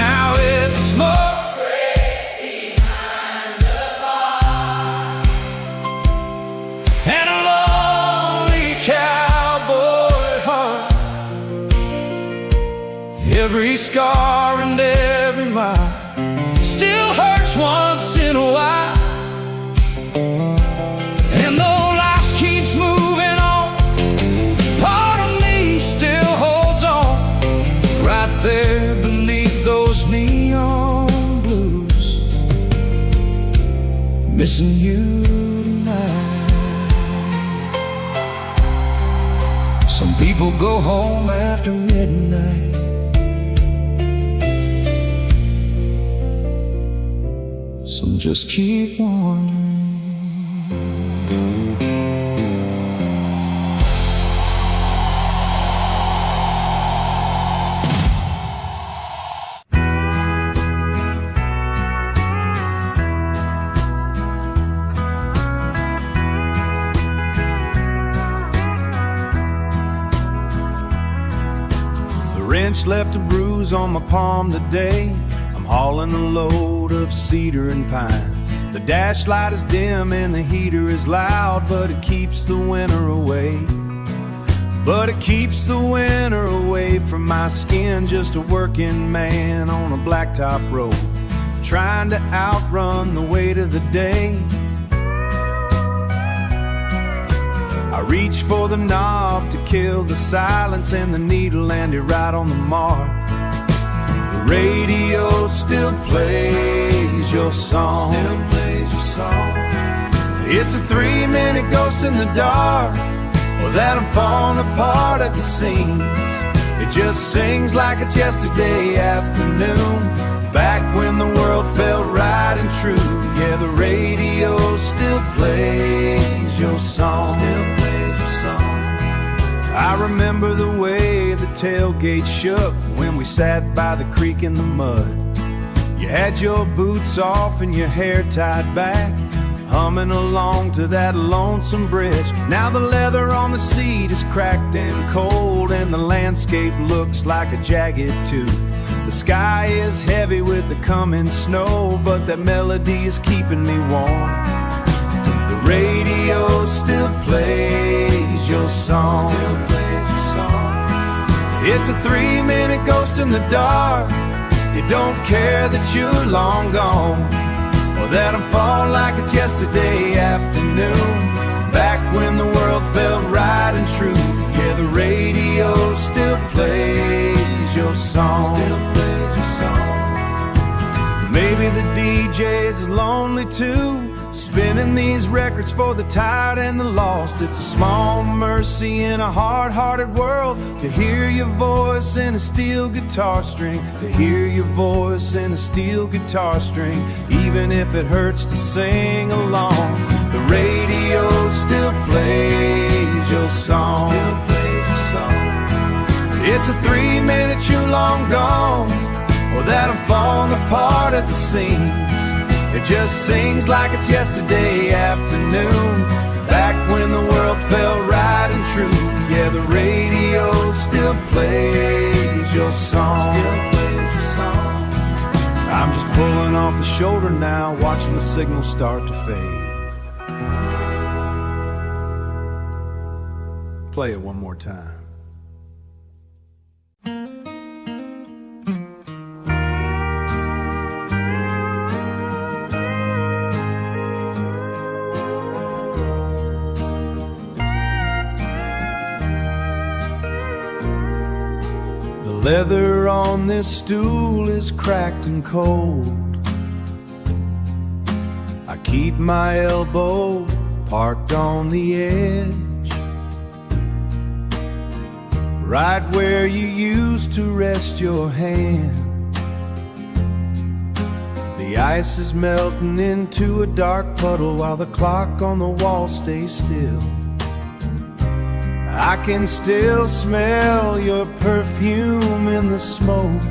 Now it's smoke break behind the bar, and a lonely cowboy heart. Every scar and every mile still hurts once in a while. And though life keeps moving on, part of me still holds on, right there beneath those neon blues, missing you tonight. Some people go home after midnight, some just keep wandering. The wrench left a bruise on my palm today. I'm hauling a load of cedar and pine. The dash light is dim and the heater is loud, but it keeps the winter away. But it keeps the winter away from my skin. Just a working man on a blacktop road, trying to outrun the weight of the day. I reach for the knob to kill the silence, and the needle landed right on the mark. The radio still plays your song. Still plays your song. It's a 3-minute ghost in the dark, or that I'm falling apart at the seams. It just sings like it's yesterday afternoon, back when the world felt right and true. Yeah, the radio still plays your song. Still plays your song. I remember the way the tailgate shook when we sat by the creek in the mud. You had your boots off and your hair tied back, humming along to that lonesome bridge. Now the leather on the seat is cracked and cold, and the landscape looks like a jagged tooth. The sky is heavy with the coming snow, but that melody is keeping me warm. The radio still plays your song. Still plays your song. It's a 3-minute ghost in the dark. You don't care that you're long gone, or that I'm falling like it's yesterday afternoon, back when the world felt right and true. Yeah, the radio still plays your song. Still plays your song. DJs is lonely too, spinning these records for the tired and the lost. It's a small mercy in a hard-hearted world to hear your voice in a steel guitar string, to hear your voice in a steel guitar string, even if it hurts to sing along. The radio still plays your song. It's a 3-minute you long gone, or that I'm falling apart at the seams. It just sings like it's yesterday afternoon, back when the world felt right and true. Yeah, the radio still plays your song. I'm just pulling off the shoulder now, watching the signal start to fade. Play it one more time. Leather on this stool is cracked and cold. I keep my elbow parked on the edge, right where you used to rest your hand. The ice is melting into a dark puddle while the clock on the wall stays still. I can still smell your perfume in the smoke.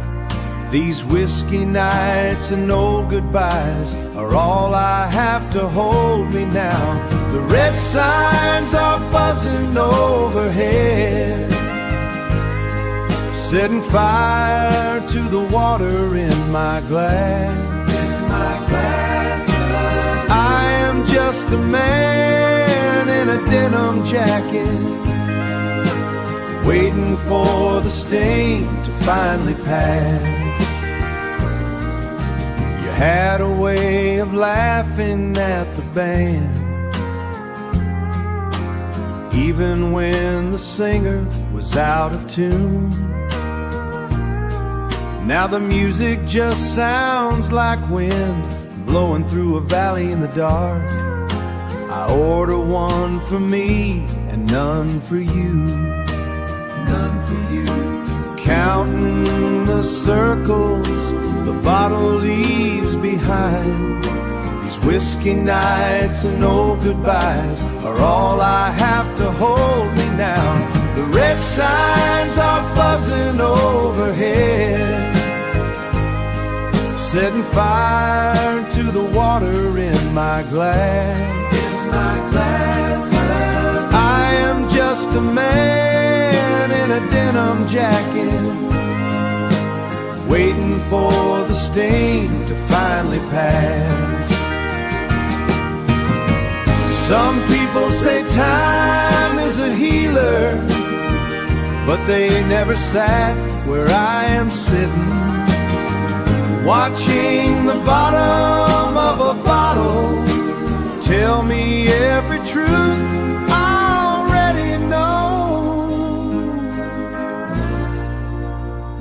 These whiskey nights and old goodbyes are all I have to hold me now. The red signs are buzzing overhead, setting fire to the water in my glass. I am just a man in a denim jacket, waiting for the stain to finally pass. You had a way of laughing at the band, even when the singer was out of tune. Now the music just sounds like wind blowing through a valley in the dark. I order one for me and none for you. Counting the circles the bottle leaves behind. These whiskey nights and old goodbyes are all I have to hold me now. The red signs are buzzing overhead, setting fire to the water in my glass. I am just a man in a denim jacket, waiting for the stain to finally pass. Some people say time is a healer, but they never sat where I am sitting, watching the bottom of a bottle tell me every truth I already know.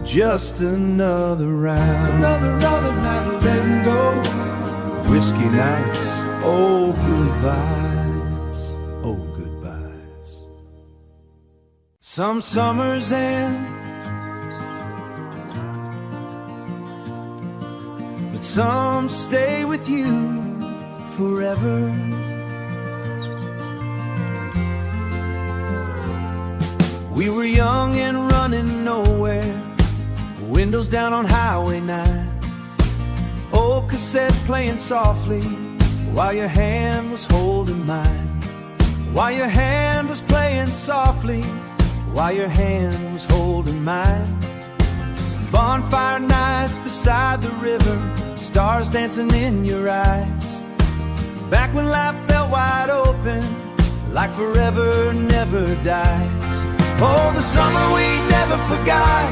Just another round, another night of letting go. Whiskey nights, oh goodbyes, oh goodbyes. Some summers end, but some stay with you forever. We were young and running nowhere, windows down on Highway 9, old cassette playing softly while your hand was holding mine. While your hand was playing softly, while your hand was holding mine. Bonfire nights beside the river, stars dancing in your eyes. Back when life felt wide open, like forever never dies. Oh, the summer we never forgot,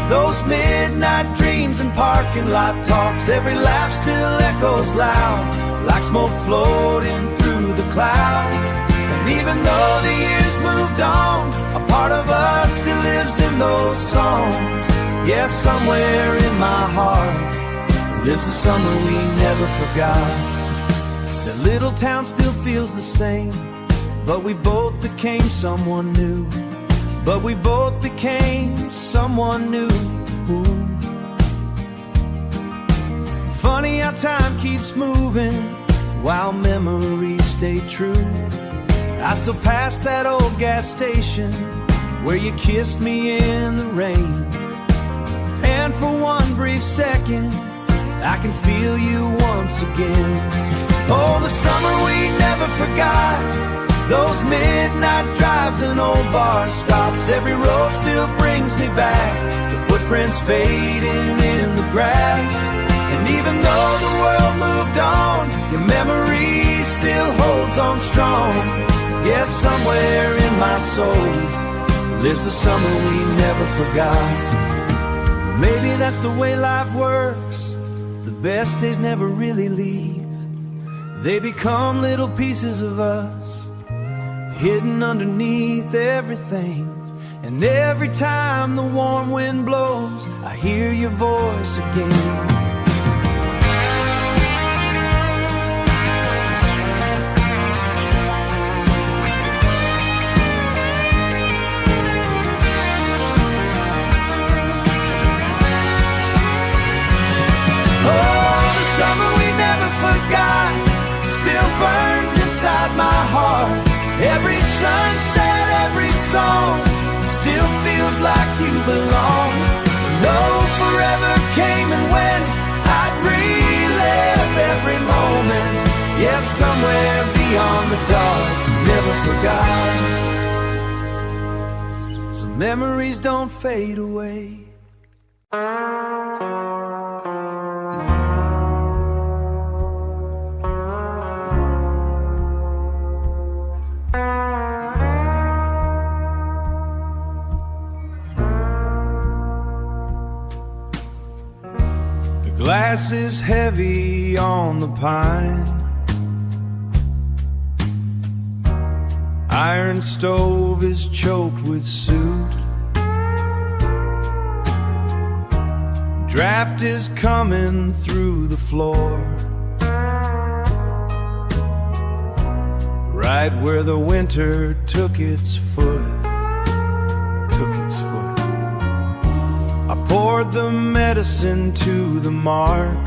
those midnight dreams and parking lot talks. Every laugh still echoes loud, like smoke floating through the clouds. And even though the years moved on, a part of us still lives in those songs. Yes, somewhere in my heart, lives the summer we never forgot. That little town still feels the same, but we both became someone new. But we both became someone new. Funny how time keeps moving while memories stay true. I still pass that old gas station where you kissed me in the rain, and for one brief second I can feel you once again. Oh, the summer we never forgot, those midnight drives and old bar stops. Every road still brings me back to footprints fading in the grass. And even though the world moved on, your memory still holds on strong. Yes, somewhere in my soul lives the summer we never forgot. Maybe that's the way life works. The best days never really leave. They become little pieces of us, hidden underneath everything. And every time the warm wind blows, I hear your voice again. Oh, the summer we never forgot still burns inside my heart. Every sunset, every song still feels like you belong. Though forever came and went, I'd relive every moment. Yes, somewhere beyond the dark, never forgot. Some memories don't fade away. Glass is heavy on the pine, iron stove is choked with soot. Draft is coming through the floor, right where the winter took its foot. I poured the medicine to the mark,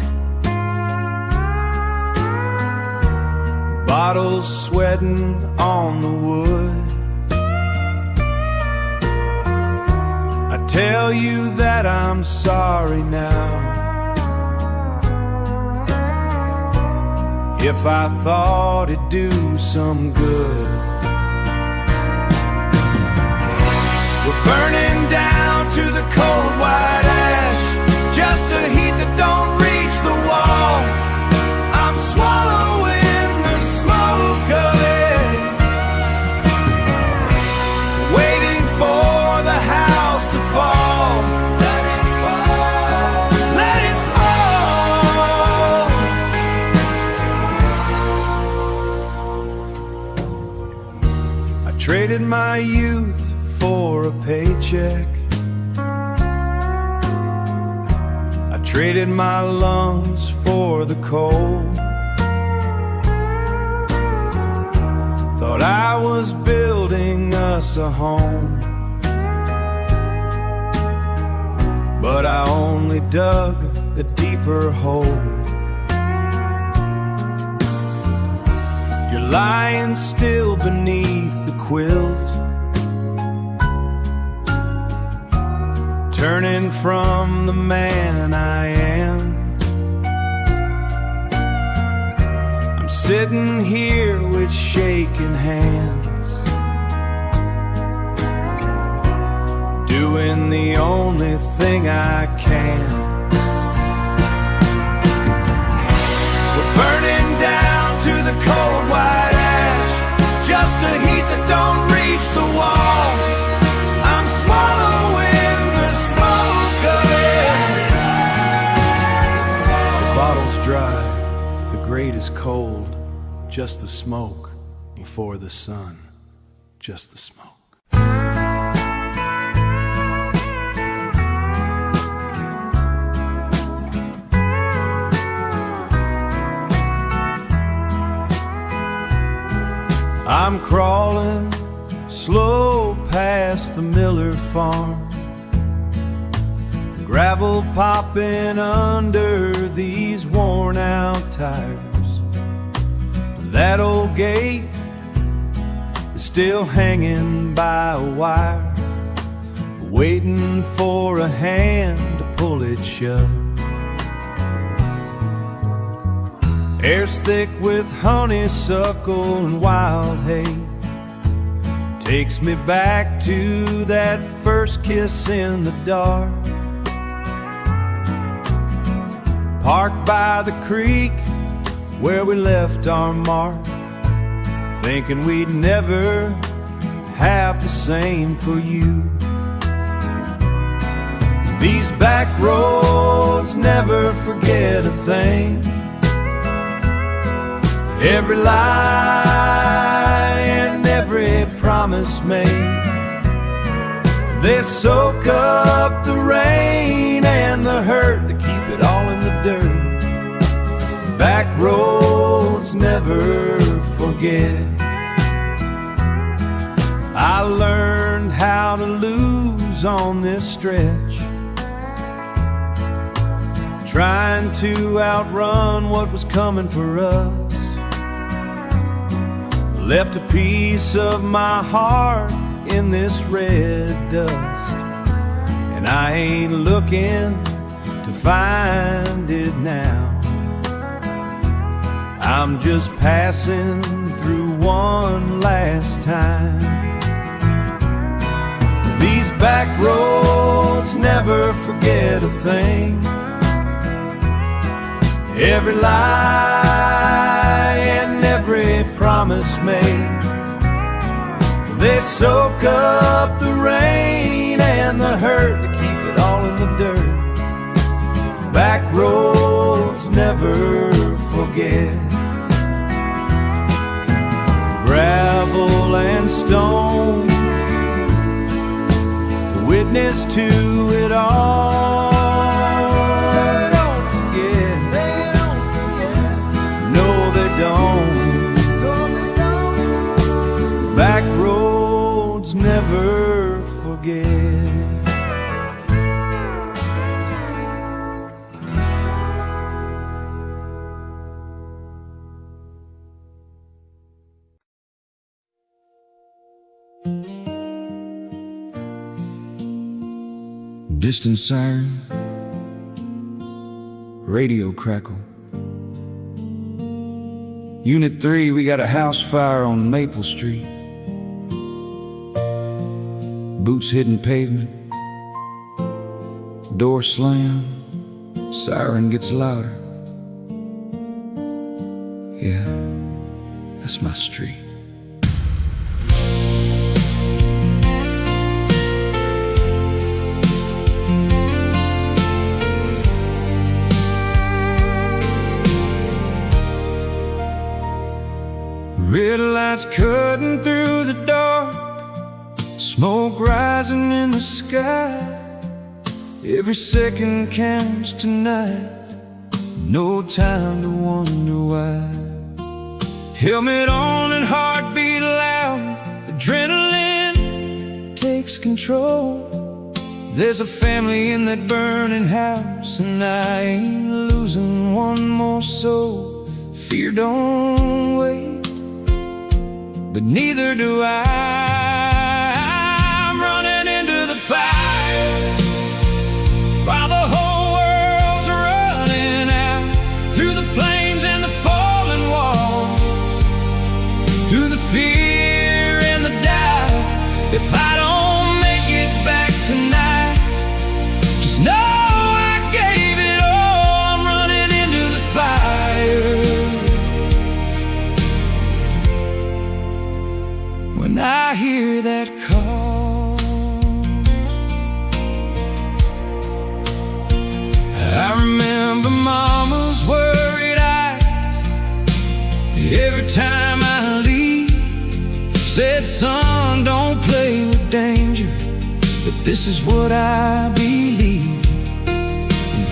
bottles sweating on the wood. I tell you that I'm sorry now, if I thought it'd do some good. We're burning down to the cold white ash, just a heat that don't reach the wall. I'm swallowing the smoke of it, waiting for the house to fall. Let it fall, let it fall. I traded my youth for a paycheck, I traded my lungs for the cold. Thought I was building us a home, but I only dug a deeper hole. You're lying still beneath the quilt, turning from the man I am. I'm sitting here with shaking hands, doing the only thing I can. We're burning down to the cold white ash, just a heat that don't reach the wall. I'm swallowing the smoke of it. The bottle's dry, the grate is cold, just the smoke before the sun, just the smoke. I'm crawling slow past the Miller farm, gravel popping under these worn out tires. That old gate is still hanging by a wire, waiting for a hand to pull it shut. Air's thick with honeysuckle and wild hay, takes me back to that first kiss in the dark. Parked by the creek where we left our mark, thinking we'd never have the same for you. These back roads never forget a thing. Every lie and every promise made, they soak up the rain and the hurt, they keep it all in the dirt. Back roads never forget. I learned how to lose on this stretch, trying to outrun what was coming for us. Left a piece of my heart in this red dust, and I ain't looking to find it now. I'm just passing through one last time. These back roads never forget a thing. Every lie and every promise made, they soak up the rain and the hurt, they keep it all in the dirt. Back roads never forget. Gravel and stone, witness to it all. Back roads never forget. Distant siren, radio crackle. Unit 3, we got a house fire on Maple Street. Boots hitting pavement, door slam, siren gets louder. Yeah, that's my street. Red lights cutting through the dark, smoke rising in the sky. Every second counts tonight, no time to wonder why. Helmet on and heartbeat loud, adrenaline takes control. There's a family in that burning house, and I ain't losing one more soul. Fear don't wait, but neither do I. I'm running into the fire while the whole world's running out, through the flames and the fallen walls, through the fear and the doubt. If I don't make it back tonight, just know I gave it all. I'm running into the fire. When I hear that call, I remember Mama's worried eyes every time I leave. Said, son, don't play with danger, but this is what I believe.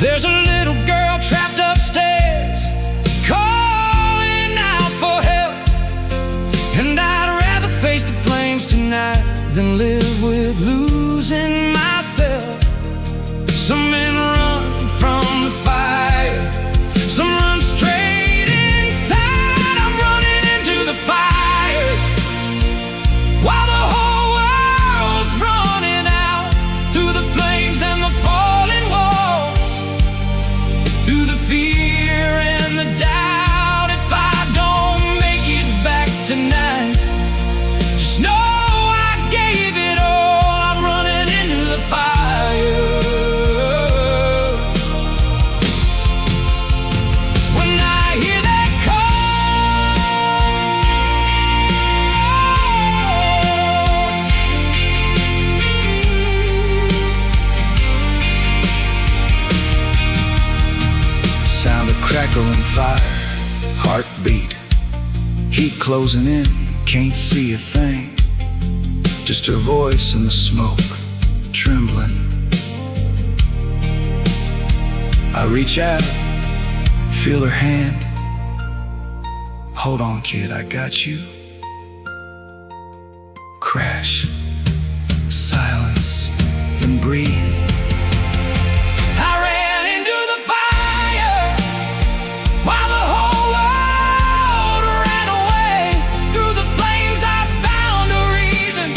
There's a little girl trapped upstairs, calling out for help, and I'd rather Some men run from the fire, some run straight inside. I'm running into the fire while the whole world's running out, through the flames and the falling walls, through the fear and the doubt. If I don't make it back tonight, just know I gave it all. I'm running into the fire. When I hear that call, sound of crackling fire, heartbeat, heat closing in, can't see a thing, just her voice in the smoke, trembling. I reach out, feel her hand. Hold on, kid, I got you. Crash, silence, then breathe. I ran into the fire while the whole world ran away. Through the flames I found a reason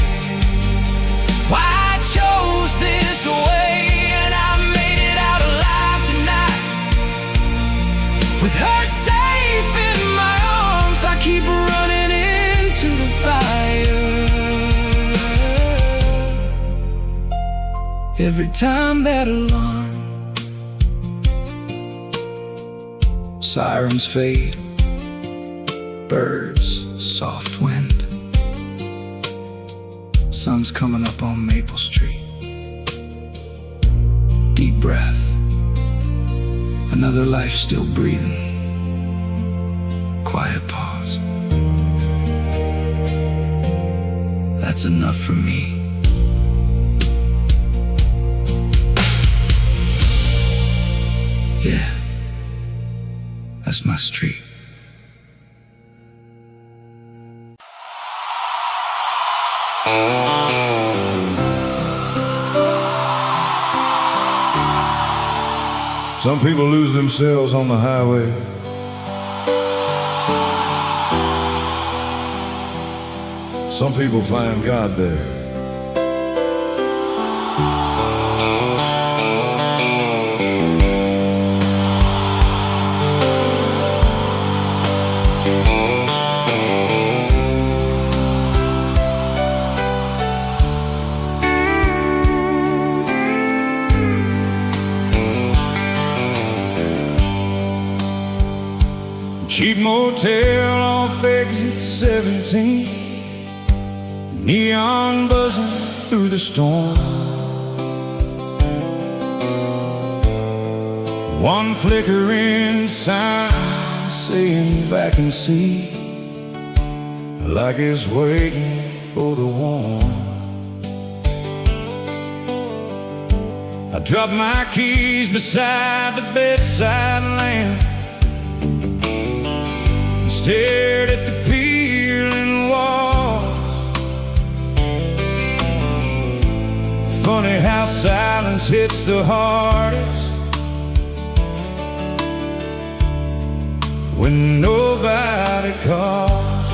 why I chose this way, and I made it out alive tonight. With her safe in my arms, I keep running into the fire. Every time that alarm, sirens fade, birds, soft wind, sun's coming up on Maple Street. Deep breath, another life still breathing. Quiet pause. That's enough for me. Yeah, that's my street. Some people lose themselves on the highway. Some people find God there. Cheap motel off exit 17, neon buzzing through the storm. One flickering sign saying vacancy, like it's waiting for the warm. I dropped my keys beside the bedside lamp, stared at the peeling walls. Funny how silence hits the hardest when nobody calls.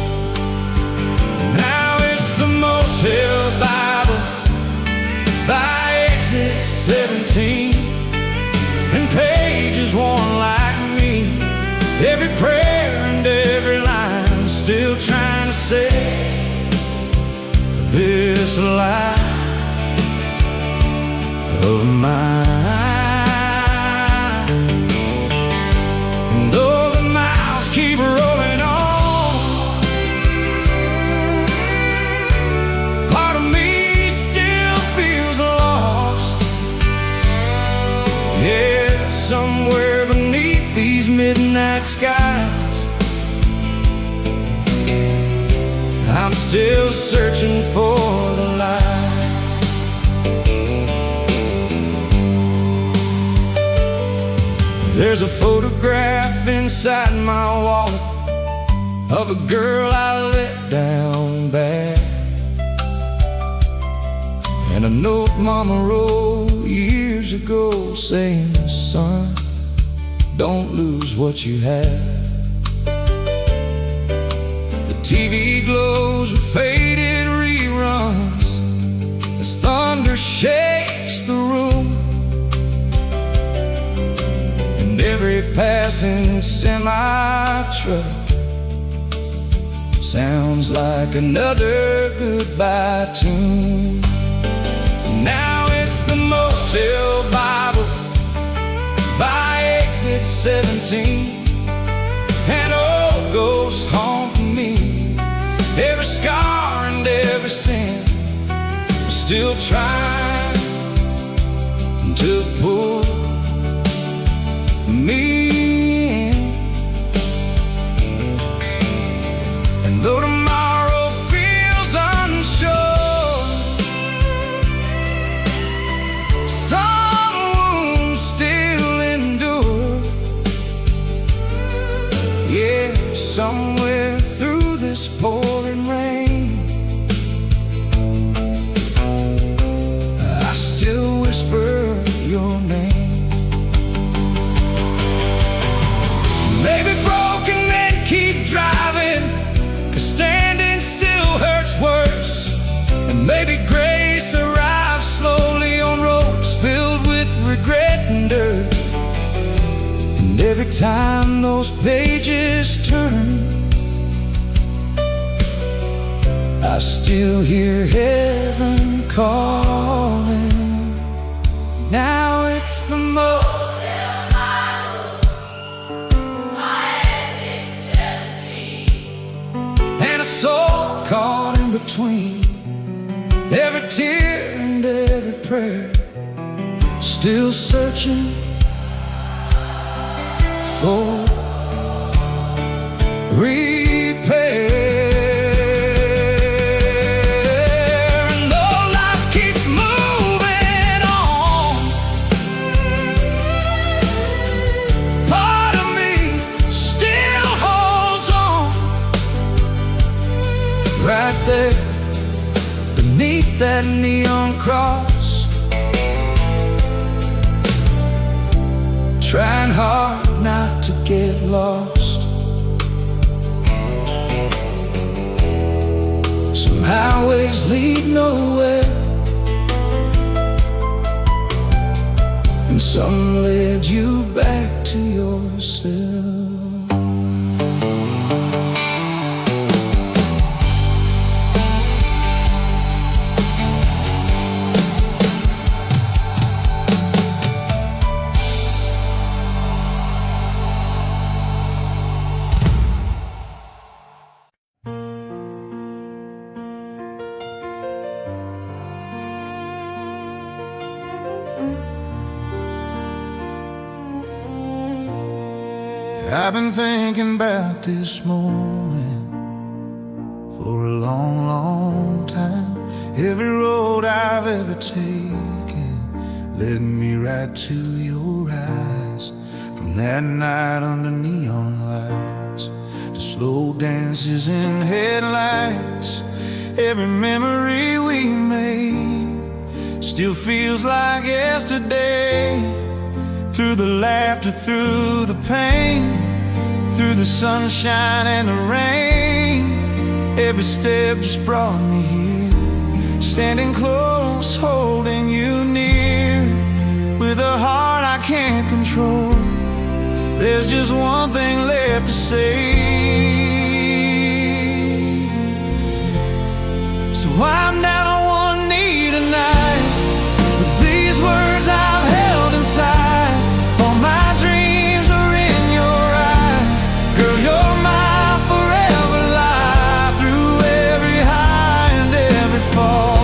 Now it's the Motel Bible by exit 17, and pages worn like me. Every prayer and every line still trying to say this life of mine. And though the miles keep rolling on, part of me still feels lost. Yeah, somewhere beneath these midnight skies, I'm still searching for the light. There's a photograph inside my wallet of a girl I let down bad, and a note Mama wrote years years ago saying, son, don't lose what you have. The TV glows with faded reruns as thunder shakes the room, and every passing semi-truck sounds like another goodbye tune. Now it's the Motel Bible by exit 17, and old ghosts haunt me. Every scar and every sin still trying to pull me in. And though tomorrow feels unsure, some wounds still endure. Yeah, somewhere through this pouring rain, I still whisper your name. Maybe broken men keep driving, 'cause standing still hurts worse. And maybe grace arrives slowly on roads filled with regret and dirt. And every time those pages turn, I still hear heaven calling. Now it's the Motel Bible by exit 17, and a soul caught in between every tear and every prayer, still searching for repair. And though life keeps moving on, part of me still holds on. Right there beneath that neon cross, trying hard not to get lost. Some highways lead nowhere, and some led you back to yourself. I've been thinking about this moment for a long, long time. Every road I've ever taken led me right to your eyes. From that night under neon lights to slow dances in headlights, every memory we made still feels like yesterday. Through the laughter, through the pain, through the sunshine and the rain, every step just brought me here, standing close, holding you near. With a heart I can't control, there's just one thing left to say. So I'm down on one knee tonight, with these words I've held inside. All my dreams are in your eyes. Girl, you're my forever life. Through every high and every fall,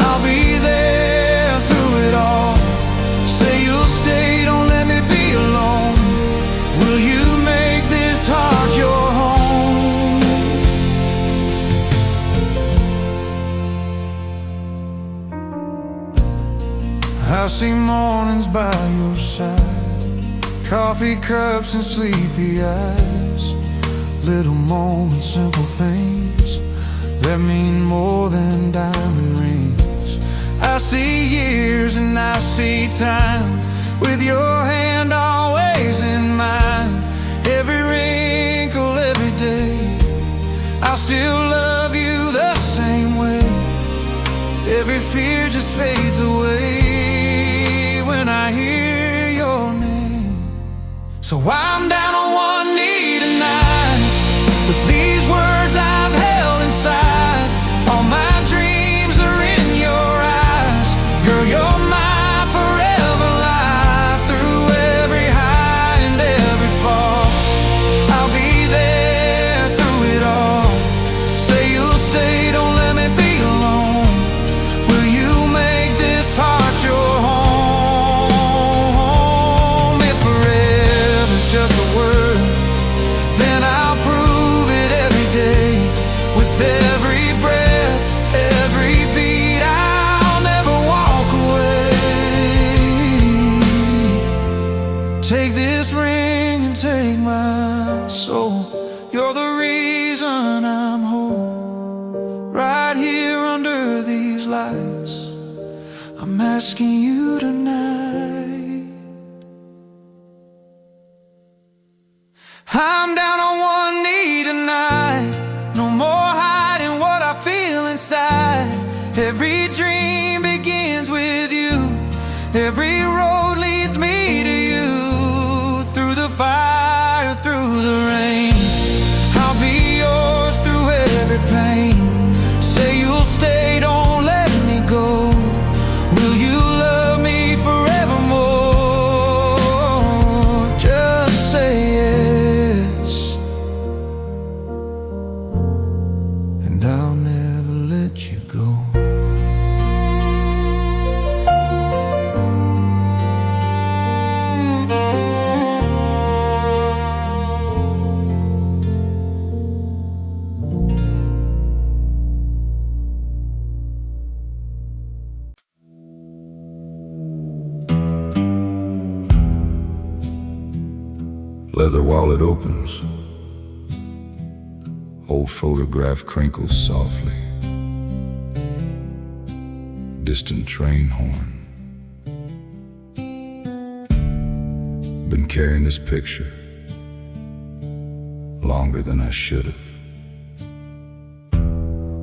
I'll be there through it all. Say you'll stay, don't let me be alone. Will you make this heart your home? I see mornings by your side, coffee cups and sleepy eyes, little moments, simple things that mean more than diamond rings. I see years and I see time, with your hand always in mine. Every wrinkle, every day, I'll still love you the same way. Every fear just fades away when I hear your name. So I'm down on one knee tonight, with these words I've held inside. All my dreams are in your eyes. Girl, you're my forever life. Through every high and every fall, I'll be there through it all. Say you'll stay, don't let me be alone. Will you make this heart your home? If forever's just a word, then I'll prove it every day. With every breath, every beat, I'll never walk away. Take this ring and take my soul. You're the reason I'm whole. Right here under these lights, I'm asking you tonight. I'm down on one knee tonight. No more hiding what I feel inside. Every dream begins with you. Every road leads me to you. Through the fire, through the rain, I'll be yours through every pain. Say you'll stay, don't let me go. Will you love me forevermore? Just say yes, and I'll never let you go. Leather wallet opens, old photograph crinkles softly. Distant train horn. Been carrying this picture longer than I should have.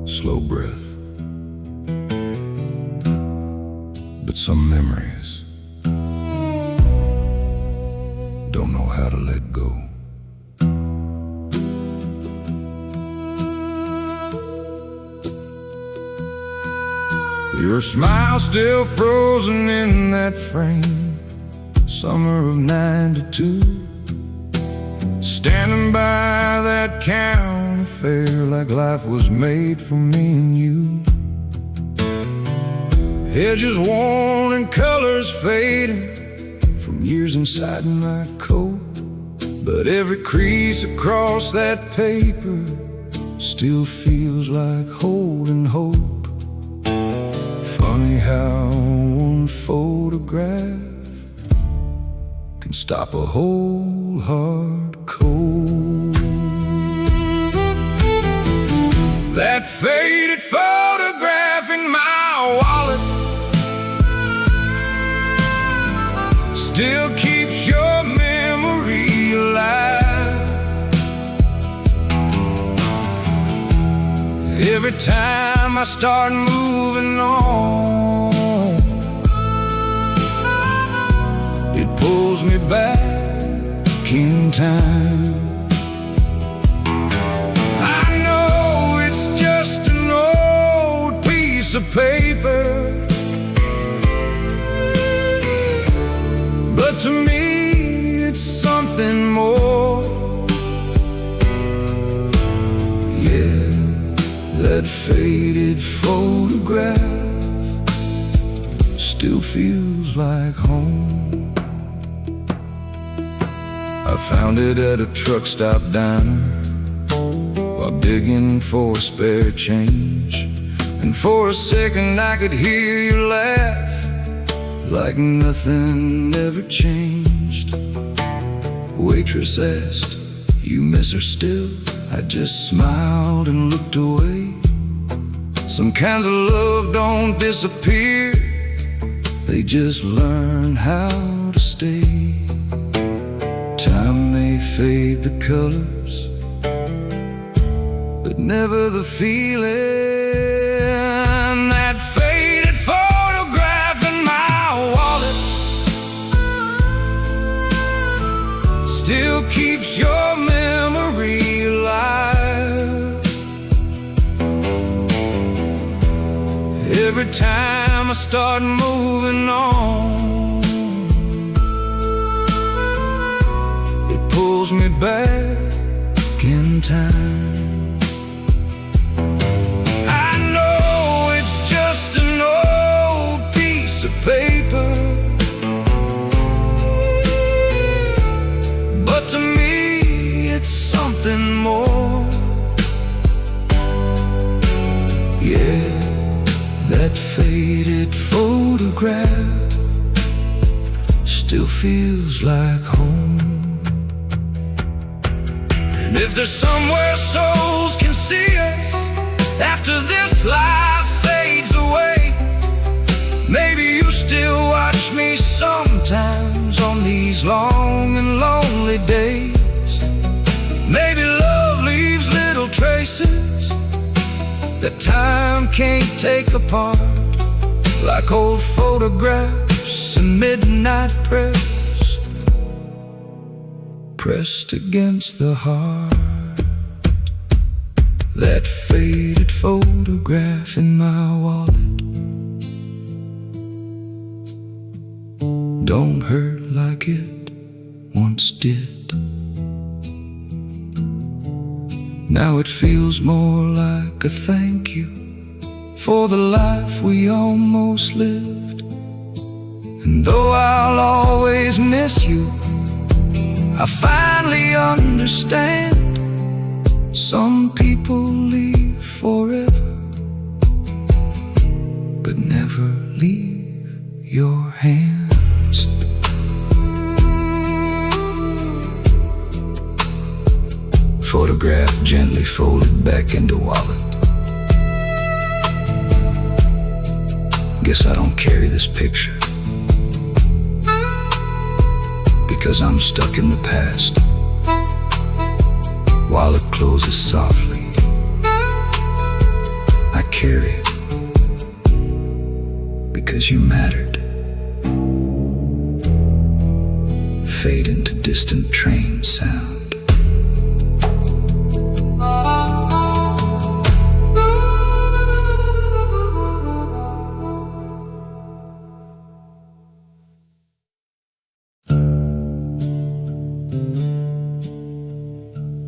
Slow breath, but some memories don't know how to let go. Your smile still frozen in that frame, summer of '92. Standing by that county fair like life was made for me and you. Edges worn and colors fading from years inside my coat, but every crease across that paper still feels like holding hope. Funny how one photograph can stop a whole heart cold. That faded photograph in my wallet still keeps your memory alive. Every time I start moving on, it pulls me back in time. I know it's just an old piece of paper, but to me it's something more. Yeah, that faded photograph still feels like home. I found it at a truck stop diner while digging for a spare change, and for a second I could hear you laugh like nothing ever changed. Waitress asked, "You miss her still?" I just smiled and looked away. Some kinds of love don't disappear, they just learn how to stay. Time may fade the colors, but never the feeling. That faded photograph in my wallet still keeps your memory alive. Every time I start moving on, it pulls me back in time. I know it's just an old piece of paper, but to me it's something more. Yeah, that faded photograph still feels like home. And if there's somewhere souls can see us after this life fades away, maybe you still watch me sometimes on these long and lonely days. Maybe love leaves little traces that time can't take apart, like old photographs and midnight prayers pressed against the heart. That faded photograph in my wallet don't hurt like it once did. Now it feels more like a thank you for the life we almost lived. And though I'll always miss you, I finally understand. Some people leave forever, but never leave your hands. Photograph gently folded back into wallet. Guess I don't carry this picture, because I'm stuck in the past. Wallet closes softly. I carry it because you mattered. Fade into distant train sound.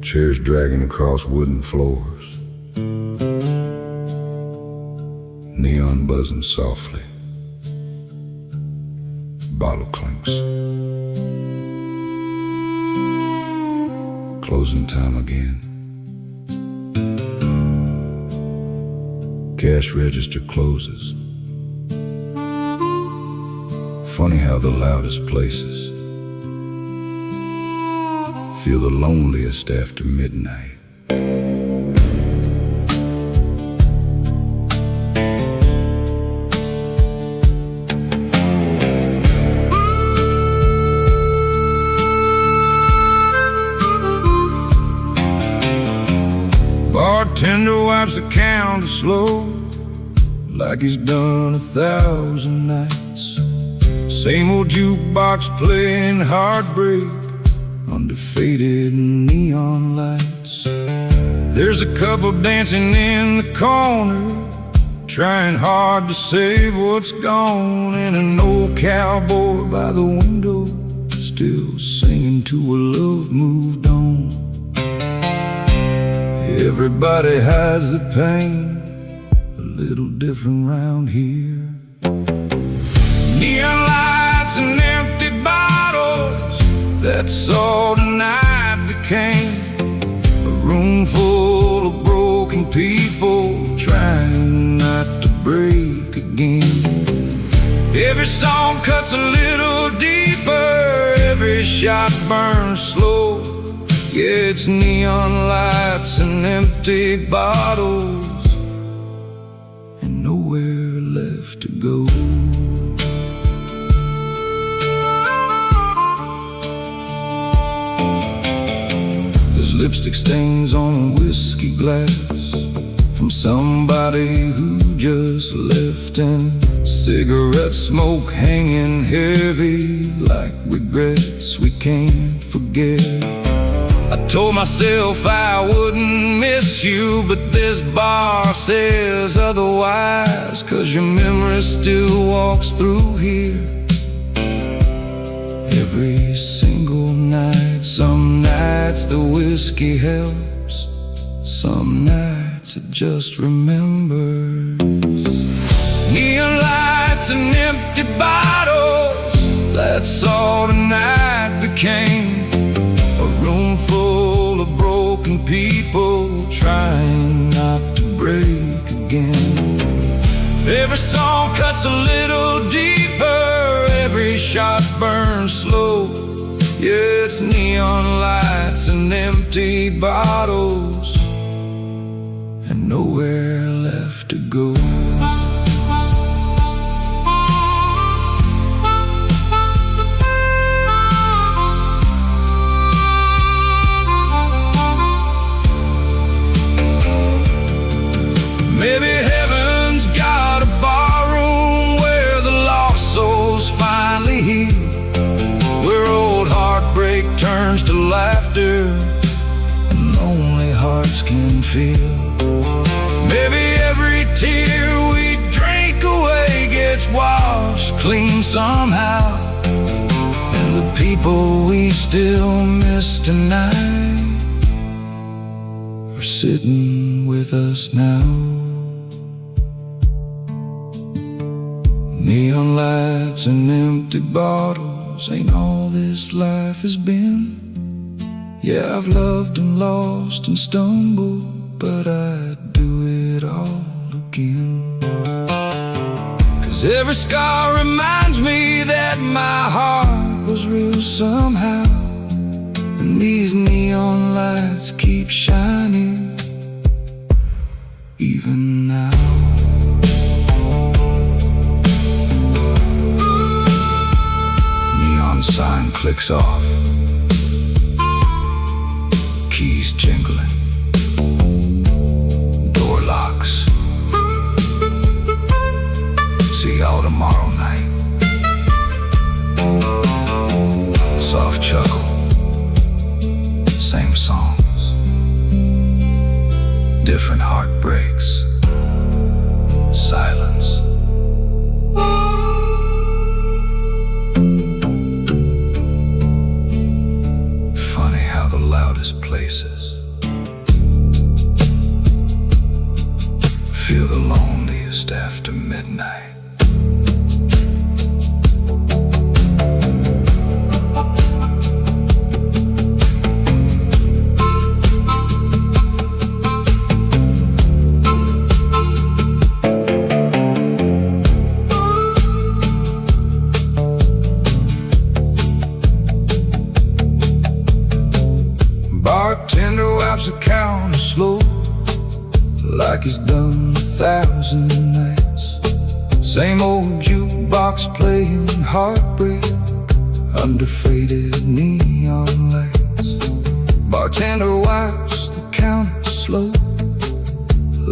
Chairs dragging across wooden floors, neon buzzing softly, bottle clinks. Closing time again. Cash register closes. Funny how the loudest places feel the loneliest after midnight. Bartender wipes the counter slow, like he's done 1,000 nights. Same old jukebox playing heartbreak under faded neon lights. There's a couple dancing in the corner, trying hard to save what's gone. And an old cowboy by the window, still singing to a love moved on. Everybody hides the pain, a little different round here. Neon lights and empty bottles, that's all the night became. A room full of broken people, trying not to break again. Every song cuts a little deeper, every shot burns slow. Yeah, it's neon lights and empty bottles, and nowhere left to go. lipstick stains on a whiskey glass from somebody who just left, and cigarette smoke hanging heavy like regrets we can't forget. I told myself I wouldn't miss you, but this bar says otherwise, 'cause your memory still walks through here every single night. Some nights the whiskey helps, some nights it just remembers. Neon lights and empty bottles, that's all the night became. A room full of broken people trying not to break again. Every song cuts a little deeper, every shot burns slow. Yeah, it's neon lights and empty bottles, and nowhere left to go. Maybe heaven's got a barroom where the lost souls finally heal, where old heartbreak turns to laughter and lonely hearts can feel. Maybe every tear we drink away gets washed clean somehow, and the people we still miss tonight are sitting with us now. Neon lights and empty bottles ain't all this life has been. Yeah, I've loved and lost and stumbled, but I'd do it all again. 'Cause every scar reminds me that my heart was real somehow, and these neon lights keep shining even now. Sign clicks off, keys jingling, door locks. See y'all tomorrow night. Soft chuckle, same songs, different heartbreaks, silence. Loudest places feel the loneliest after midnight. Bartender wipes the counter slow, like he's done 1,000 nights. Same old jukebox playing heartbreak under faded neon lights. Bartender wipes the counter slow,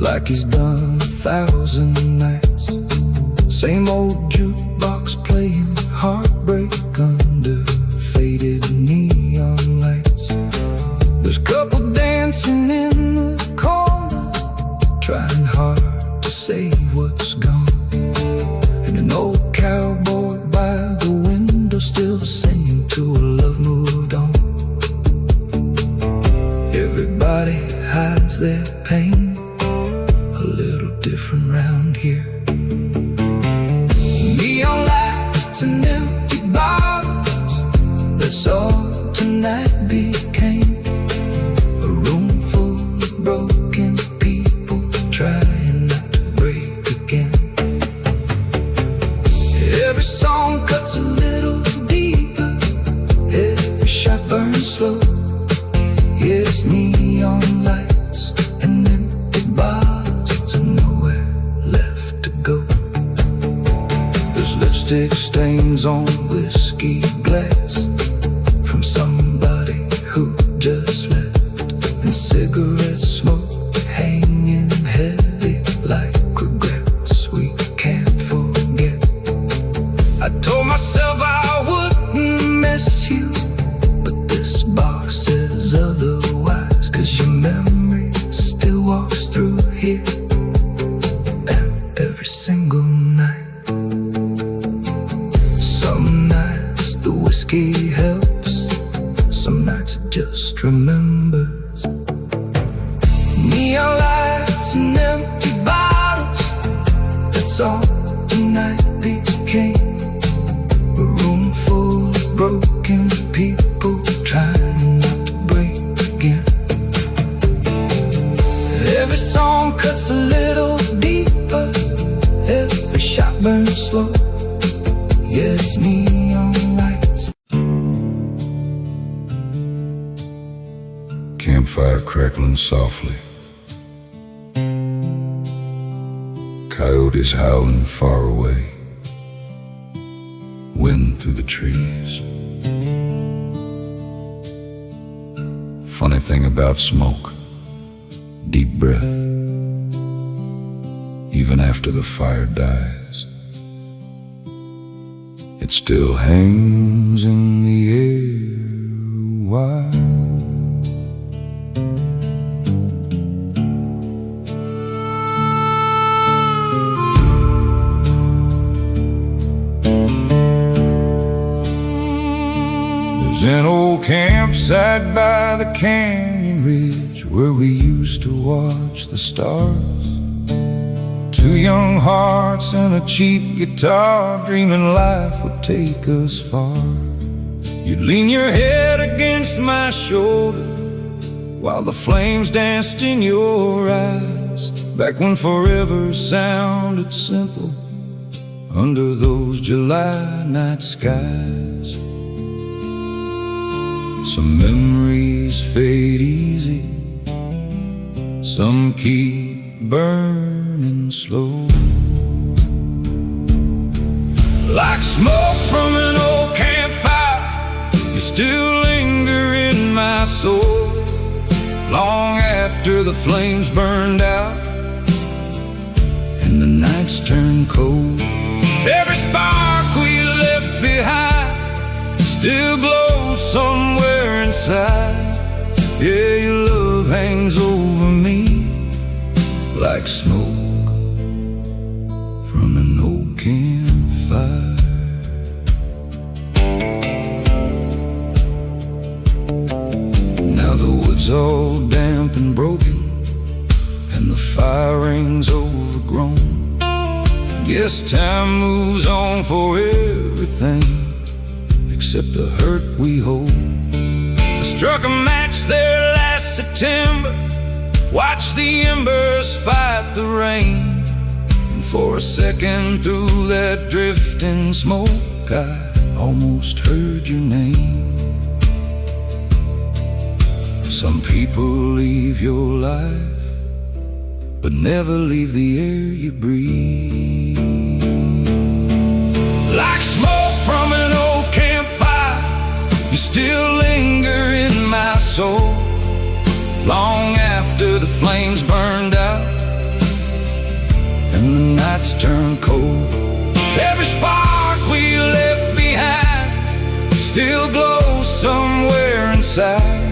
like he's done 1,000 nights. Same old jukebox playing heartbreak under faded neon lights. There's a couple dancing in the corner, trying hard to save what's gone, and an old cowboy by the window still singing to a love moved on. Everybody hides their pain, a little different round here. Neon lights and empty bottles, that's all tonight became. Broken people trying not to break again. Every song cuts a little deeper, every shot burns slow. Yeah, it's neon lights and empty bottles and nowhere left to go. There's lipstick stains on whiskey glass from somebody who just remembers. Neon lights and empty bottles, that's all the night became. A room full of broken people trying not to break again. Every song cuts a little deeper, every shot burns slow. Yeah, it's neon lights. Campfire crackling softly, coyotes howling far away, wind through the trees. Funny thing about smoke, deep breath, even after the fire dies, it still hangs in the air. Why? There's an old campsite by the canyon ridge where we used to watch the stars. Two young hearts and a cheap guitar, dreaming life would take us far. You'd lean your head against my shoulder while the flames danced in your eyes. Back when forever sounded simple under those July night skies. Some memories fade easy, some keep burning slow. Like smoke from an old campfire, you still linger in my soul. Long after the flames burned out and the nights turned cold, every spark we left behind still glows somewhere inside. Yeah, your love hangs over me like smoke from an old campfire. Now the wood's all damp and broken, and the fire ring's overgrown. Guess time moves on for everything except the hurt we hold. I struck a match there last September, watched the embers fight the rain, and for a second through that drifting smoke I almost heard your name. Some people leave your life, but never leave the air you breathe. Like smoke from an old campfire, you still linger in my soul. Long after the flames burned out and the nights turned cold, every spark we left behind still glows somewhere inside.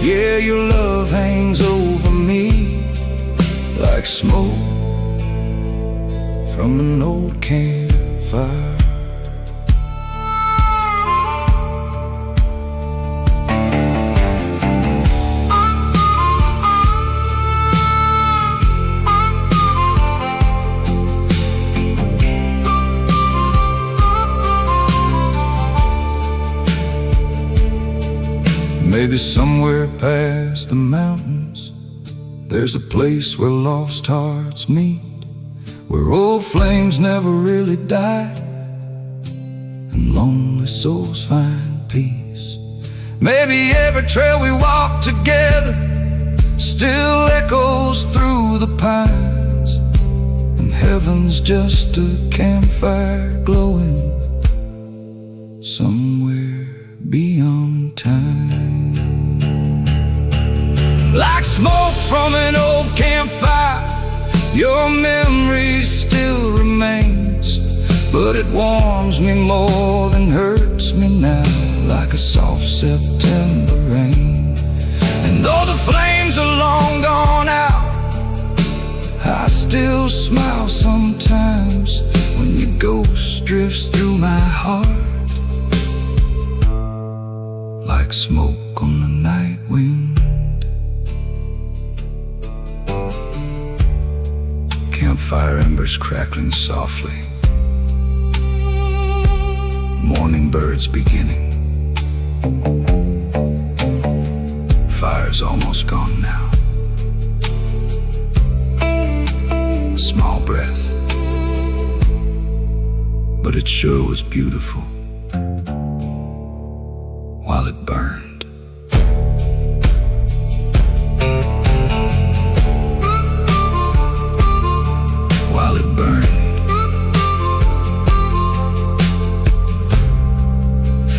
Yeah, your love hangs over me like smoke from an old campfire. Maybe somewhere past the mountains there's a place where lost hearts meet, where old flames never really die and lonely souls find peace. Maybe every trail we walk together still echoes through the pines, and heaven's just a campfire glowing somewhere beyond time. Like smoke from an old campfire, your memory still remains, but it warms me more than hurts me now, like a soft September rain. And though the flames are long gone out, I still smile sometimes when your ghost drifts through my heart like like smoke on the night wind. Campfire embers crackling softly, morning birds beginning. Fire's almost gone now. Small breath, but it sure was beautiful while it burned. While it burned.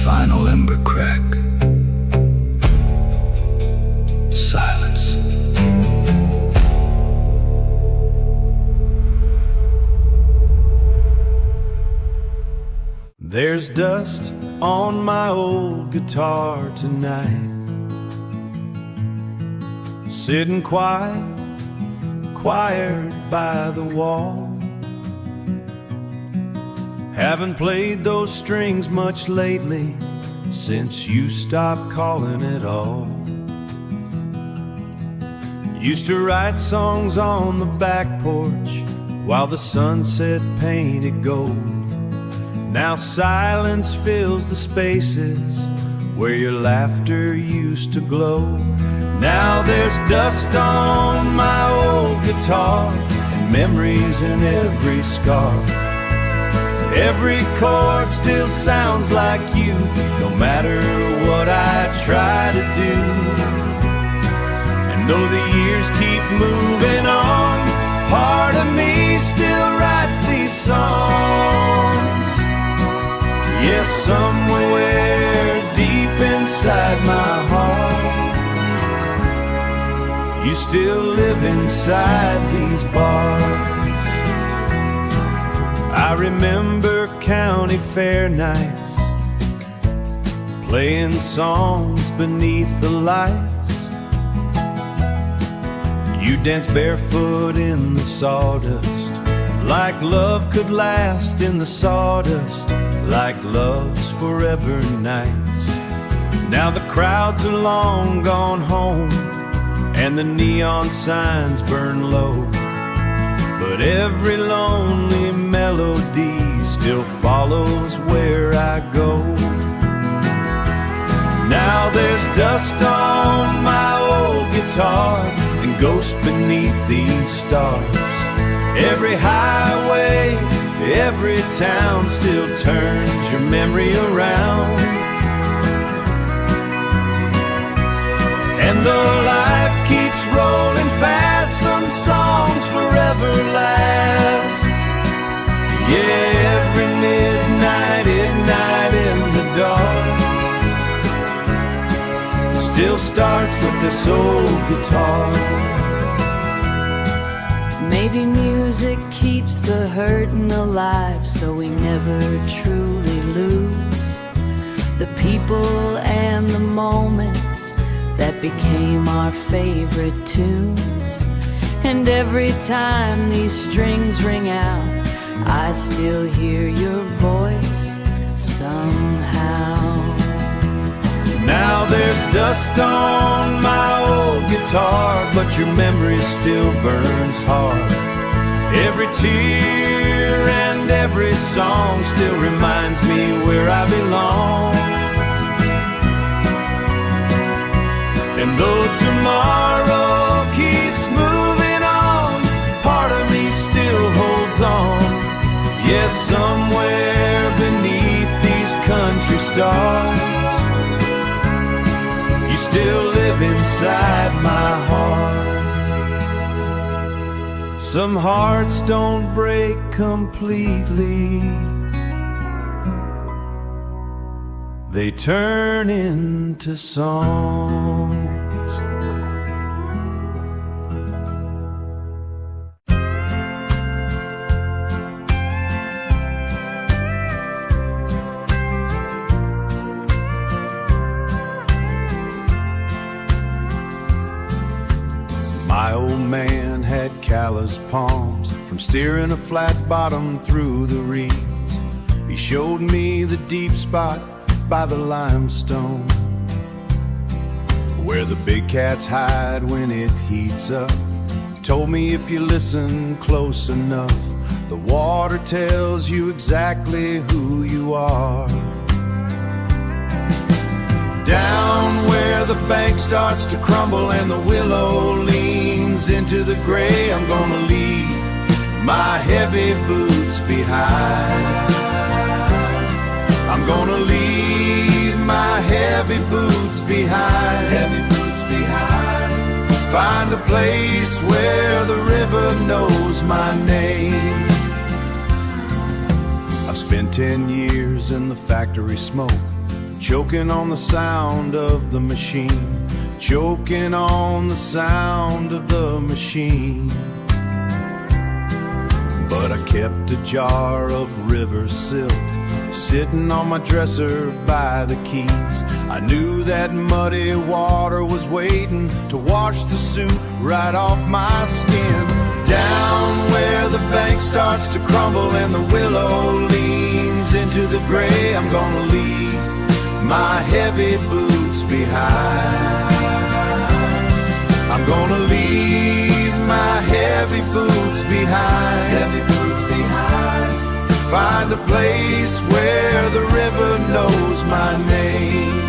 Final ember crack. Silence. There's dust on my old guitar tonight, sitting quiet by the wall. Haven't played those strings much lately, since you stopped calling at all. Used to write songs on the back porch while the sunset painted gold. Now silence fills the spaces where your laughter used to glow. Now there's dust on my old guitar and memories in every scar. Every chord still sounds like you, no matter what I try to do. And though the years keep moving on, part of me still writes these songs. Yes, somewhere deep inside my heart, you still live inside these bars. I remember county fair nights, playing songs beneath the lights. You danced barefoot in the sawdust, like love could last in the sawdust, like love's forever nights. Now the crowds are long gone home, and the neon signs burn low, but every lonely melody still follows where I go. Now there's dust on my old guitar and ghosts beneath these stars. Every highway, every town still turns your memory around. And though life keeps rolling fast, some songs forever last. Yeah, every midnight in the dark still starts with this old guitar. Maybe music keeps the hurting alive, so we never truly lose the people and the moments that became our favorite tunes. And every time these strings ring out, I still hear your voice somehow. Now there's dust on my old guitar, but your memory still burns hard. Every tear and every song still reminds me where I belong. And though tomorrow keeps moving on, part of me still holds on. Yes, somewhere beneath these country stars, you still live inside my heart. Some hearts don't break completely, they turn into songs. My old man had callous palms from steering a flat bottom through the reeds. He showed me the deep spot by the limestone where the big cats hide when it heats up. Told me if you listen close enough, the water tells you exactly who you are. Down where the bank starts to crumble and the willow leans into the gray, I'm gonna leave my heavy boots behind. I'm gonna leave my heavy boots behind. Heavy boots behind. Find a place where the river knows my name. I spent 10 years in the factory smoke, choking on the sound of the machine, choking on the sound of the machine. But I kept a jar of river silt sitting on my dresser by the keys. I knew that muddy water was waiting to wash the soot right off my skin. Down where the bank starts to crumble and the willow leans into the gray, I'm gonna leave my heavy boots behind. I'm gonna leave my heavy boots behind. Heavy boots behind. Find a place where the river knows my name.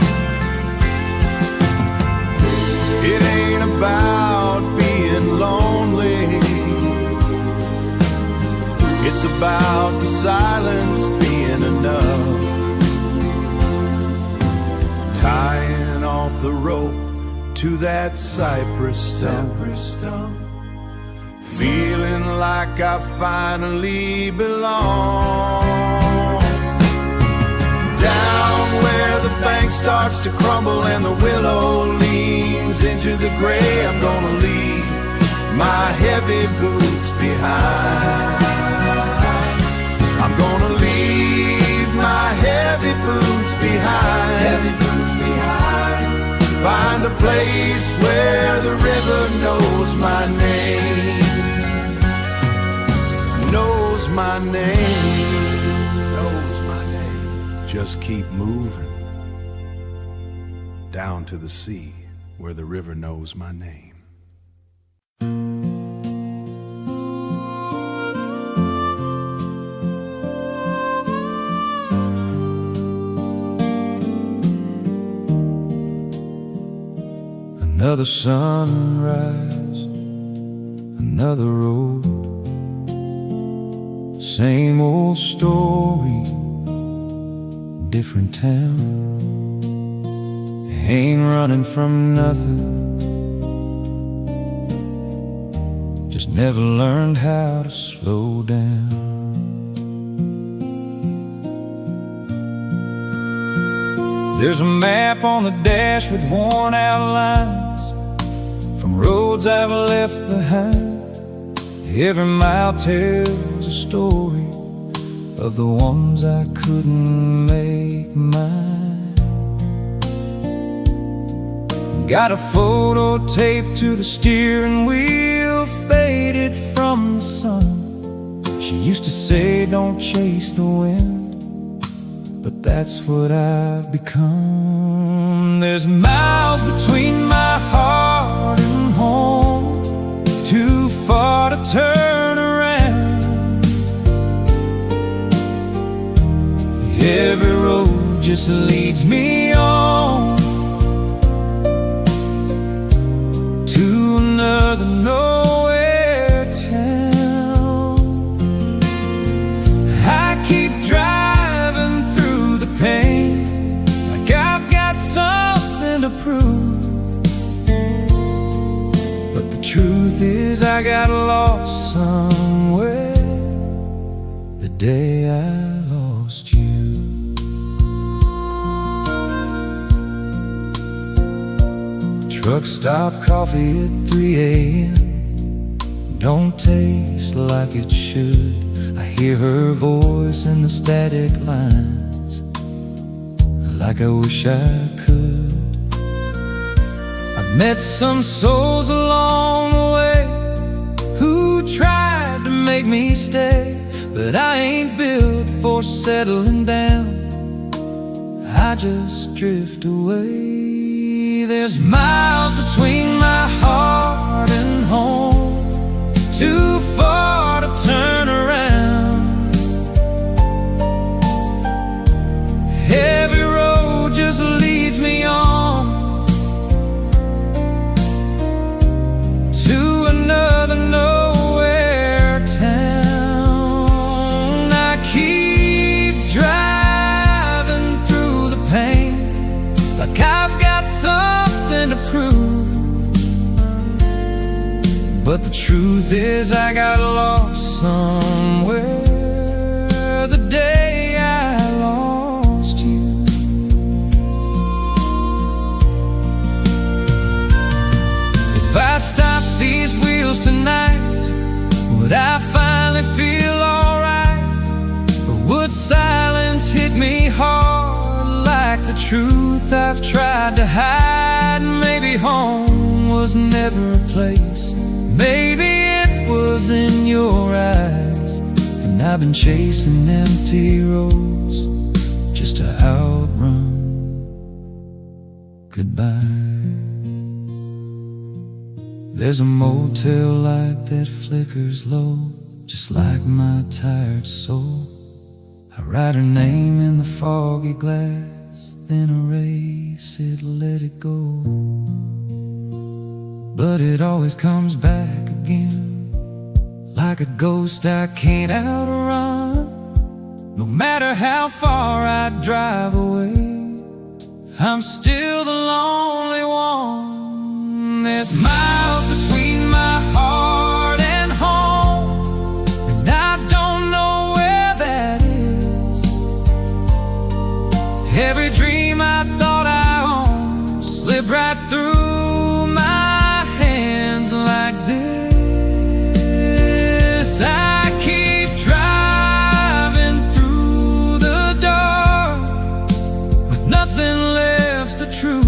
It ain't about being lonely, it's about the silence being enough. Tying off the rope to that cypress stump, feeling like I finally belong. Down where the bank starts to crumble and the willow leans into the gray, I'm gonna leave my heavy boots behind. I'm gonna leave my heavy boots behind. Heavy boots behind. Find a place where the river knows my name. Knows my name. Knows my name. Just keep moving down to the sea where the river knows my name. Another sunrise, another road, same old story, different town. Ain't running from nothing, just never learned how to slow down. There's a map on the dash with worn out lines from roads I've left behind. Every mile tells a story of the ones I couldn't make mine. Got a photo taped to the steering wheel, faded from the sun. She used to say, don't chase the wind, but that's what I've become. There's miles between my heart and home, too far to turn around. Every road just leads me on to another nowhere town. I keep driving through the pain, like I've got something to prove. But the truth is I got lost somewhere the day I lost you. Truck stop coffee at 3 a.m. don't taste like it should. I hear her voice in the static lines, like I wish I could. I've met some souls along the way who tried to make me stay, but I ain't built for settling down. I just drift away. There's miles between my heart and home, too far to turn around. Every road just leads me on to another nowhere town. I keep driving through the pain like I've got something to prove, but the truth is I got lost somewhere the day I lost you. If I stop these wheels tonight, would I finally feel alright? Or would silence hit me hard like the truth I've tried to hide? Maybe home was never a place, maybe it was in your eyes, and I've been chasing empty roads just to outrun goodbye. There's a motel light that flickers low, just like my tired soul. I write her name in the foggy glass, then erase it, let it go. But it always comes back again, like a ghost I can't outrun. No matter how far I drive away, I'm still the lonely one. There's miles between my heart and home, and I don't know where that is. Every dream I thought I owned slipped right through my hands like this. I keep driving through the dark with nothing left to true.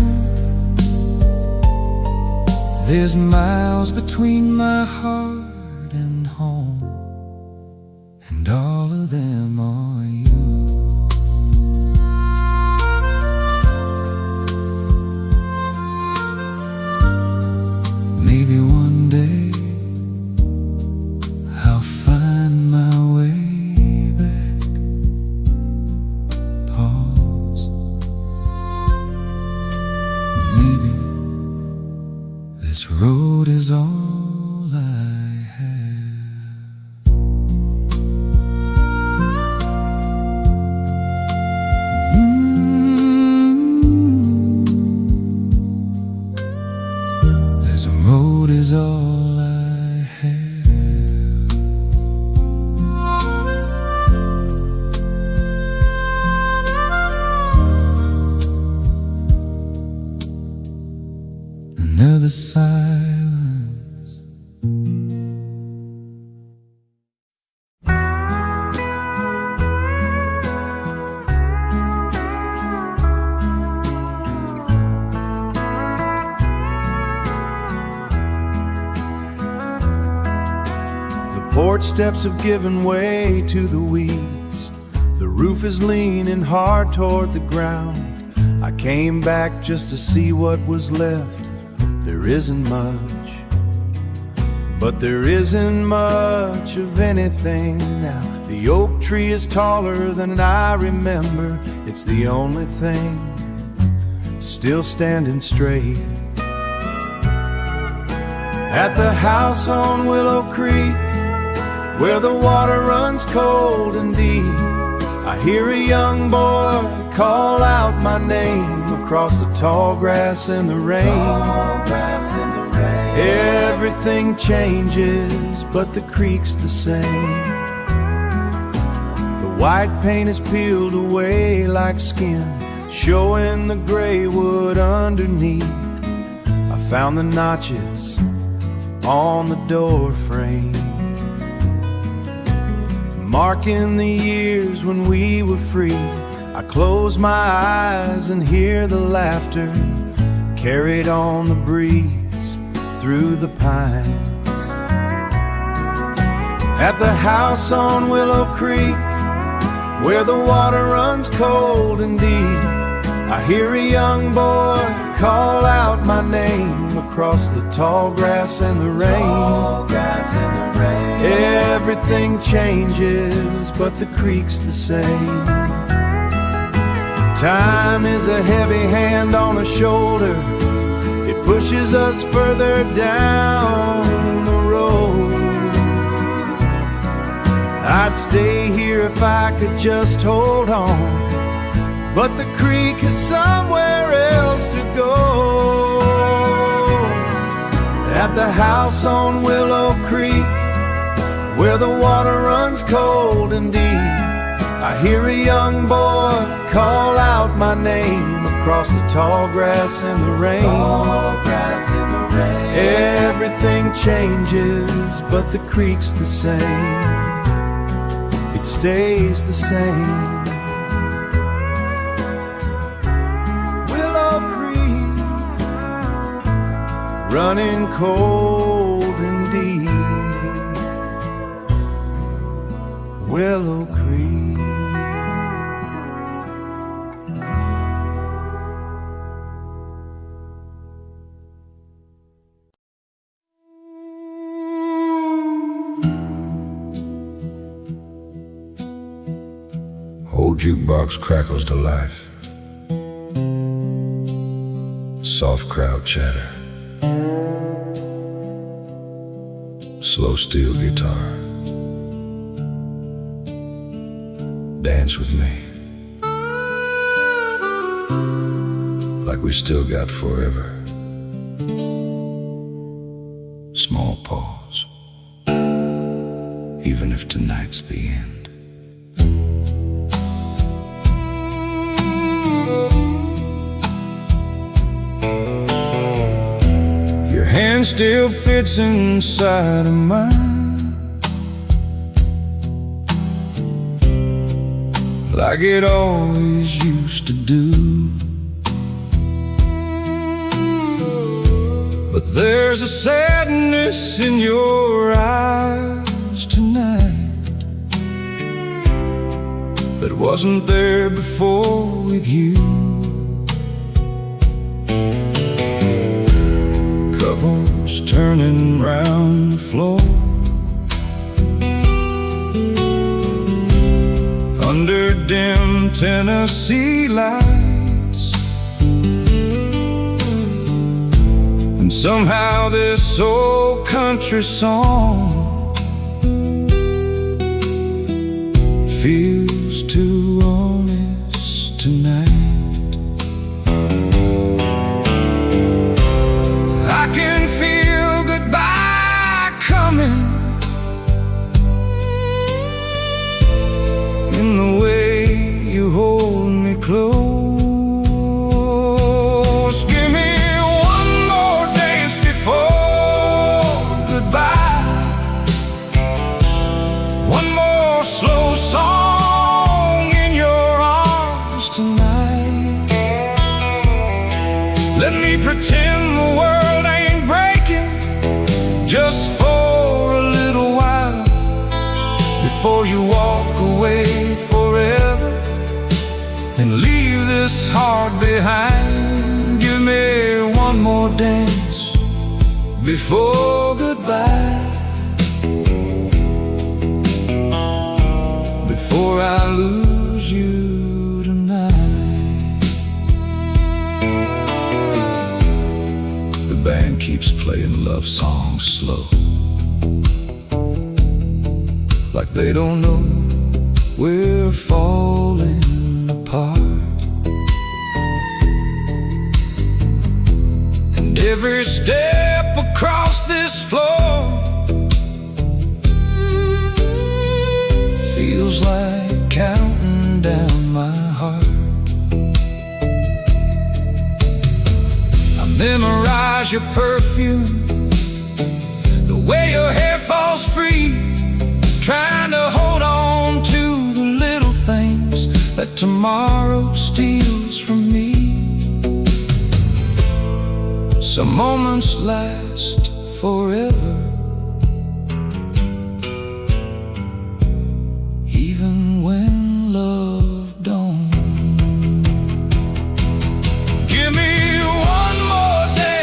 There's miles between my heart and home, and all of them are you. Maybe one day I'll find my way back. Pause. Maybe this road is all I have. This road is all I have. Another silence. The porch steps have given way to the weeds. The roof is leaning hard toward the ground. I came back just to see what was left. There isn't much, but there isn't much of anything now. The oak tree is taller than I remember. It's the only thing still standing straight. At the house on Willow Creek, where the water runs cold and deep, I hear a young boy call out my name across the tall grass in the rain. Everything changes, but the creek's the same. The white paint is peeled away like skin, showing the gray wood underneath. I found the notches on the door frame, marking the years when we were free. I close my eyes and hear the laughter carried on the breeze through the pines. At the house on Willow Creek, where the water runs cold and deep, I hear a young boy call out out my name across the tall grass and the rain. Everything changes, but the creek's the same. Time is a heavy hand on a shoulder. It pushes us further down the road. I'd stay here if I could just hold on, but the creek is somewhere else to go. At the house on Willow Creek, where the water runs cold and deep, I hear a young boy call out my name across the tall grass in the rain. Everything changes, but the creek's the same. It stays the same. Willow Creek, running cold and deep. Willow Creek. Old jukebox crackles to life. Soft crowd chatter. Slow steel guitar. Dance with me, like we still got forever. Small pause, even if tonight's the end. Your hand still fits inside of mine, like it always used to do. But there's a sadness in your eyes tonight that wasn't there before with you. Couples turning round the floor, under dim Tennessee lights, and somehow this old country song feels too honest tonight. I can feel goodbye coming in the way you hold me close. Give me one more dance before goodbye, one more slow song in your arms tonight. Let me pretend the world ain't breaking, just for a little while, before you walk away forever and leave this heart behind. Give me one more dance before goodbye, before I lose you tonight. The band keeps playing love songs slow, like they don't know we're falling apart. And every step across this floor feels like counting down my heart. I memorize your perfume, the way your hair falls free, trying to hold on to the little things that tomorrow steals from me. Some moments last forever, even when love don't. Give me one more day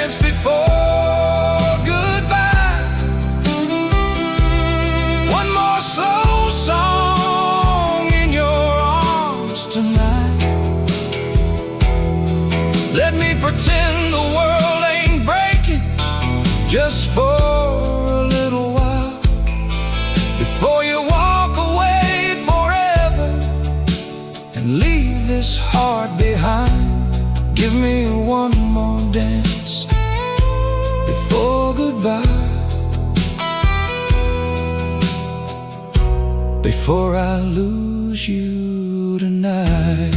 pretend the world ain't breaking just for a little while before you walk away forever and leave this heart behind. Give me one more dance before goodbye, before I lose you tonight.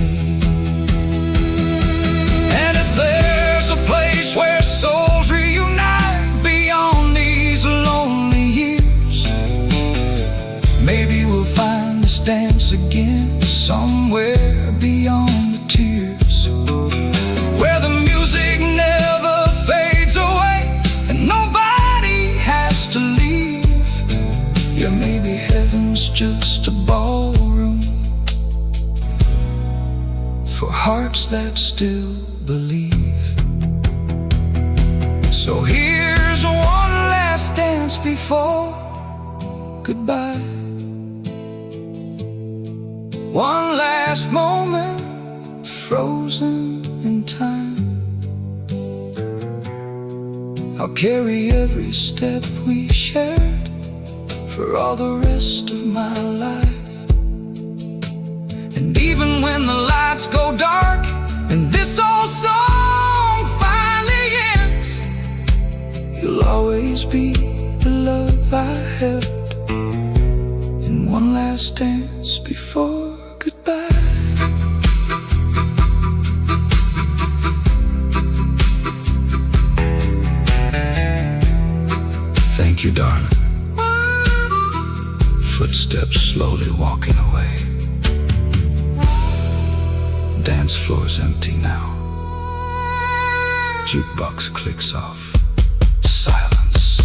And if there's a place where souls reunite beyond these lonely years, maybe we'll find this dance again somewhere beyond the tears, where the music never fades away and nobody has to leave. Yeah, maybe heaven's just a ballroom for hearts that still believe. So here's one last dance before goodbye, one last moment frozen in time. I'll carry every step we shared for all the rest of my life. And even when the lights go dark and this old song finally ends, you'll always be the love I held in one last dance before goodbye. Thank you, darling. Footsteps slowly walking away. Dance floor's empty now. Jukebox clicks off. Silence.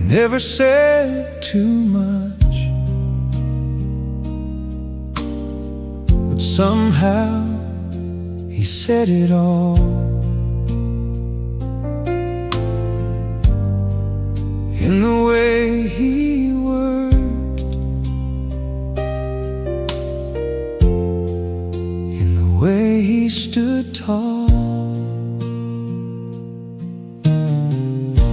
Never said too much, but somehow he said it all. In the way he worked, in the way he stood tall.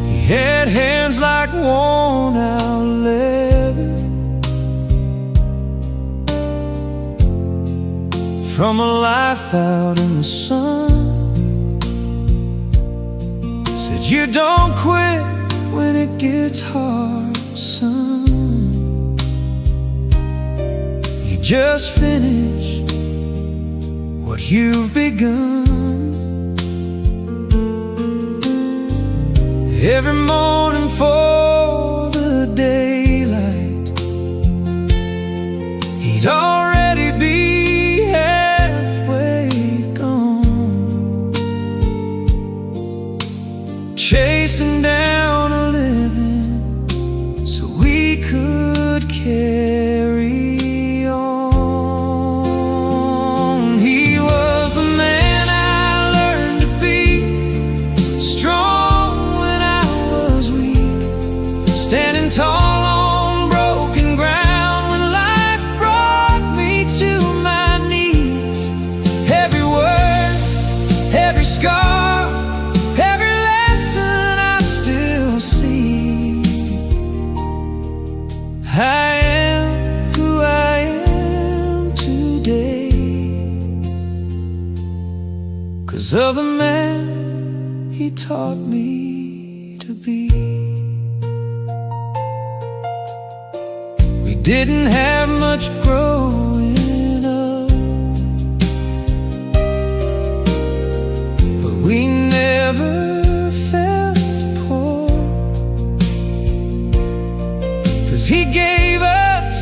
He had hands like worn out leather from a life out in the sun. Said you don't quit when it gets hard, son. You just finish what you've begun. Every morning for the daylight, he'd already be halfway gone, chasing down a living so we could carry on. He was the man I learned to be, strong when I was weak, standing tall on broken ground when life brought me to my knees. Every word, every scar, every lesson I still see. I am who I am today 'cause of the man he taught me to be. We didn't have much growing up, but we never felt poor, 'cause he gave us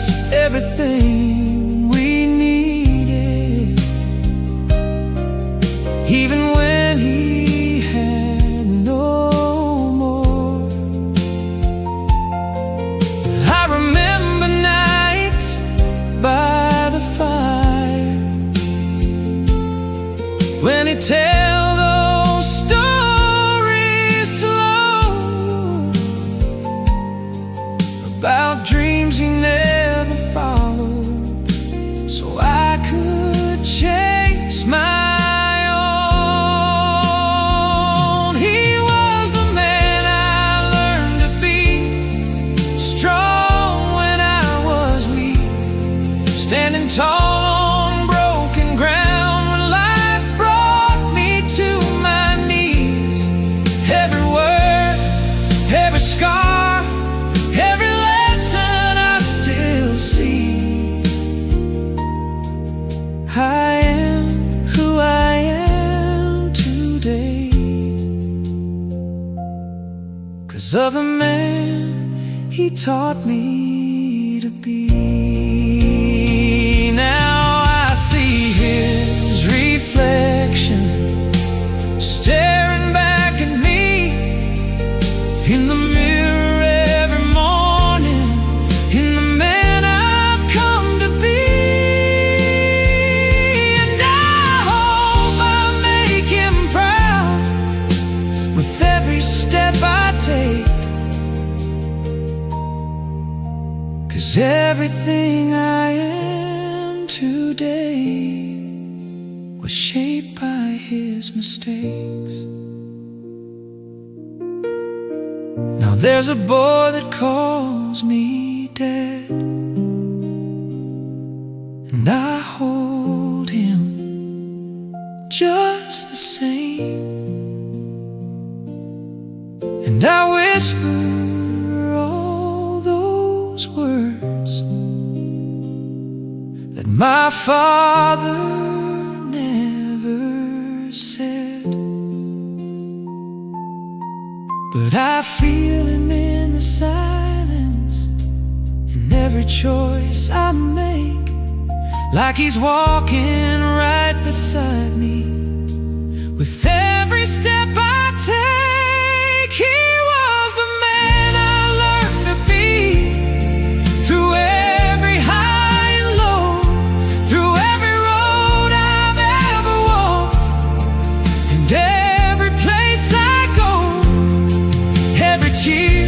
everything we needed. even when he had no more. I remember nights by the fire when he'd tell those stories slow about dreams he never followed, so I could chase my own. He was the man I learned to be, strong when I was weak, standing tall on broken ground when life brought me to my knees. Every word, every scar, every lesson I still see. I am who I am today 'cause of the man he taught me to be. Now I see his reflection staring back at me in the mirror every morning, in the man I've come to be. And I hope I make him proud with every step I take, 'cause everything I am today was shaped by his mistakes. Now there's a boy that calls me dad, and I hold him just the same, and I whisper all those words that my father never said. But I feel him in the silence, in every choice I make, like he's walking right beside me with every step I take. He was the man I learned to be, through every high and low, through every road I've ever walked, and every place I go, every tear,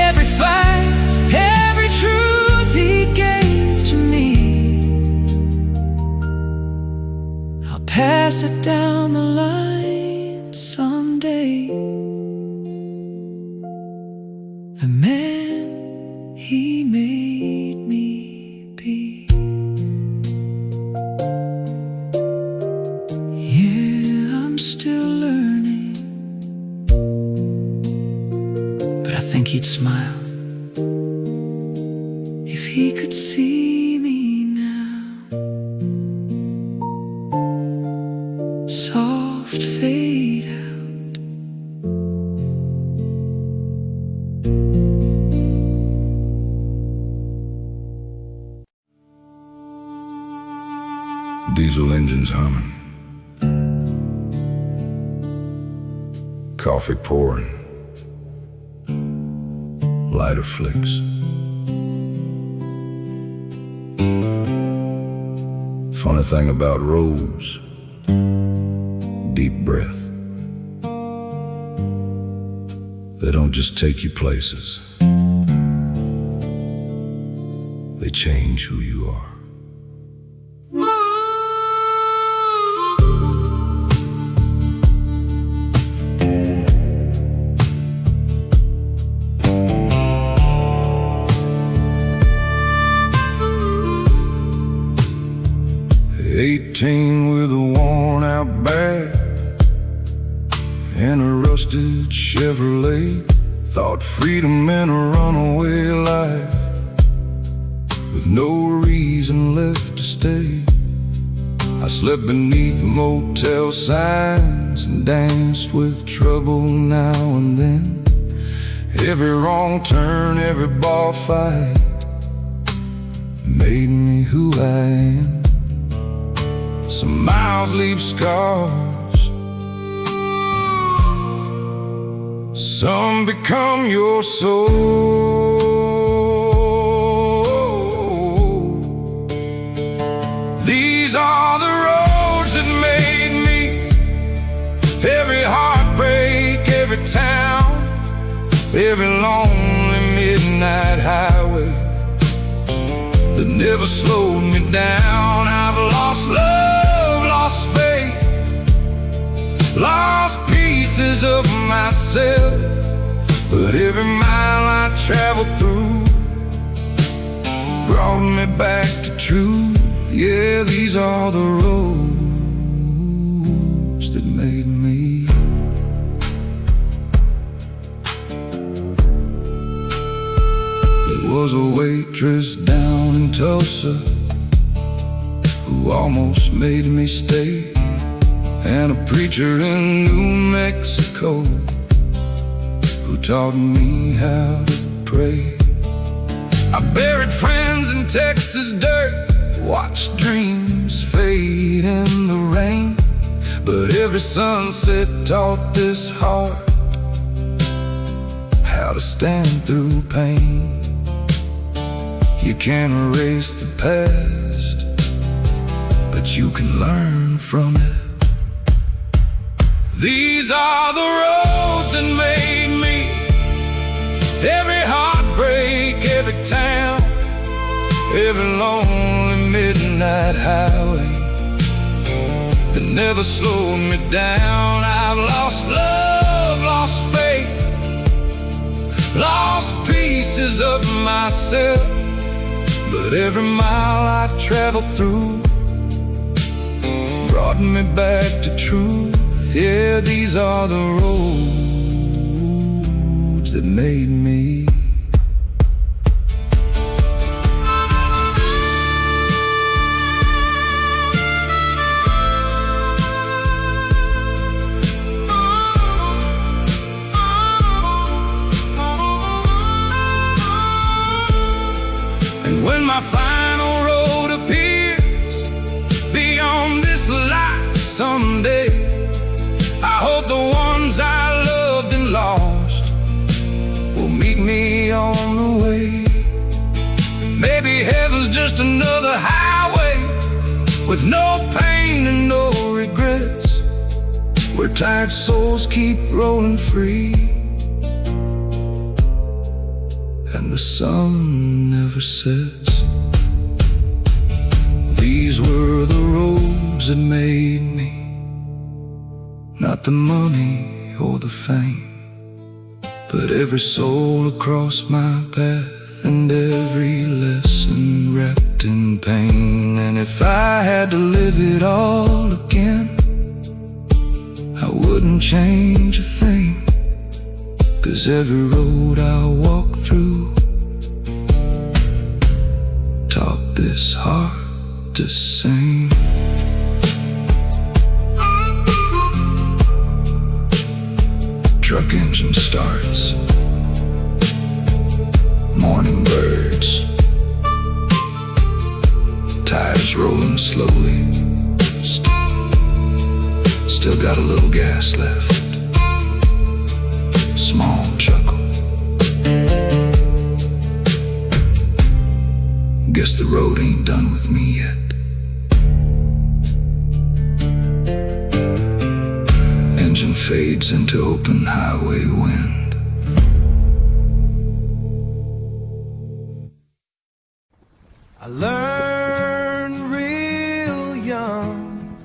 every fight, every truth he gave to me. I'll pass it down the line someday. The man he made me be. Yeah, I'm still learning, but I think he'd smile if he could see me now. Soft fade out. Diesel engines humming, coffee pouring, lighter flicks. Funny thing about roads, deep breath. They don't just take you places, they change who you are. 18 with a worn-out back and a rusted Chevrolet. Thought freedom meant a runaway life with no reason left to stay. I slept beneath motel signs and danced with trouble now and then. Every wrong turn, every bar fight made me who I am. Some miles leave scars, some become your soul. These are the roads that made me. Every heartbreak, every town, every lonely midnight highway that never slowed me down. I've lost love, lost faith, lost pieces of myself, but every mile I traveled through brought me back to truth. Yeah, these are the roads that made me. There was a waitress down in Tulsa who almost made me stay, and a preacher in New Mexico who taught me how to pray. I buried friends in Texas dirt, watched dreams fade in the rain, but every sunset taught this heart how to stand through pain. You can't erase the past, but you can learn from it. These are the roads that made me. Every heartbreak, every town, every lonely midnight highway that never slowed me down. I've lost love, lost faith, lost pieces of myself, but every mile I traveled through brought me back to truth. Yeah, these are the roads that made me. And when my final road appears beyond this life someday, I hope the ones I loved and lost will meet me on the way. Maybe heaven's just another highway with no pain and no regrets, where tired souls keep rolling free and the sun never sets. These were the roads that made me, not the money or the fame, but every soul across my path and every lesson wrapped in pain. And if I had to live it all again, I wouldn't change a thing, 'cause every road I walk through taught this heart to sing. Truck engine starts, morning birds, tires rolling slowly, still got a little gas left, small chuckle. Guess the road ain't done with me yet. Engine fades into open highway wind. I learned real young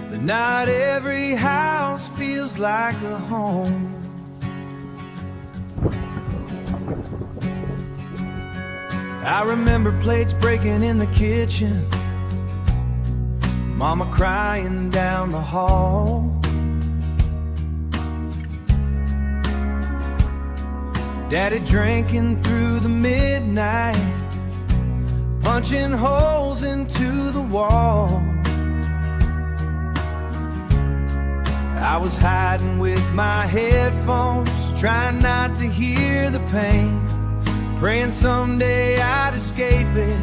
that not every house feels like a home. I remember plates breaking in the kitchen, Mama crying down the hall. Daddy drinking through the midnight, punching holes into the wall. I was hiding with my headphones, trying not to hear the pain, praying someday I'd escape it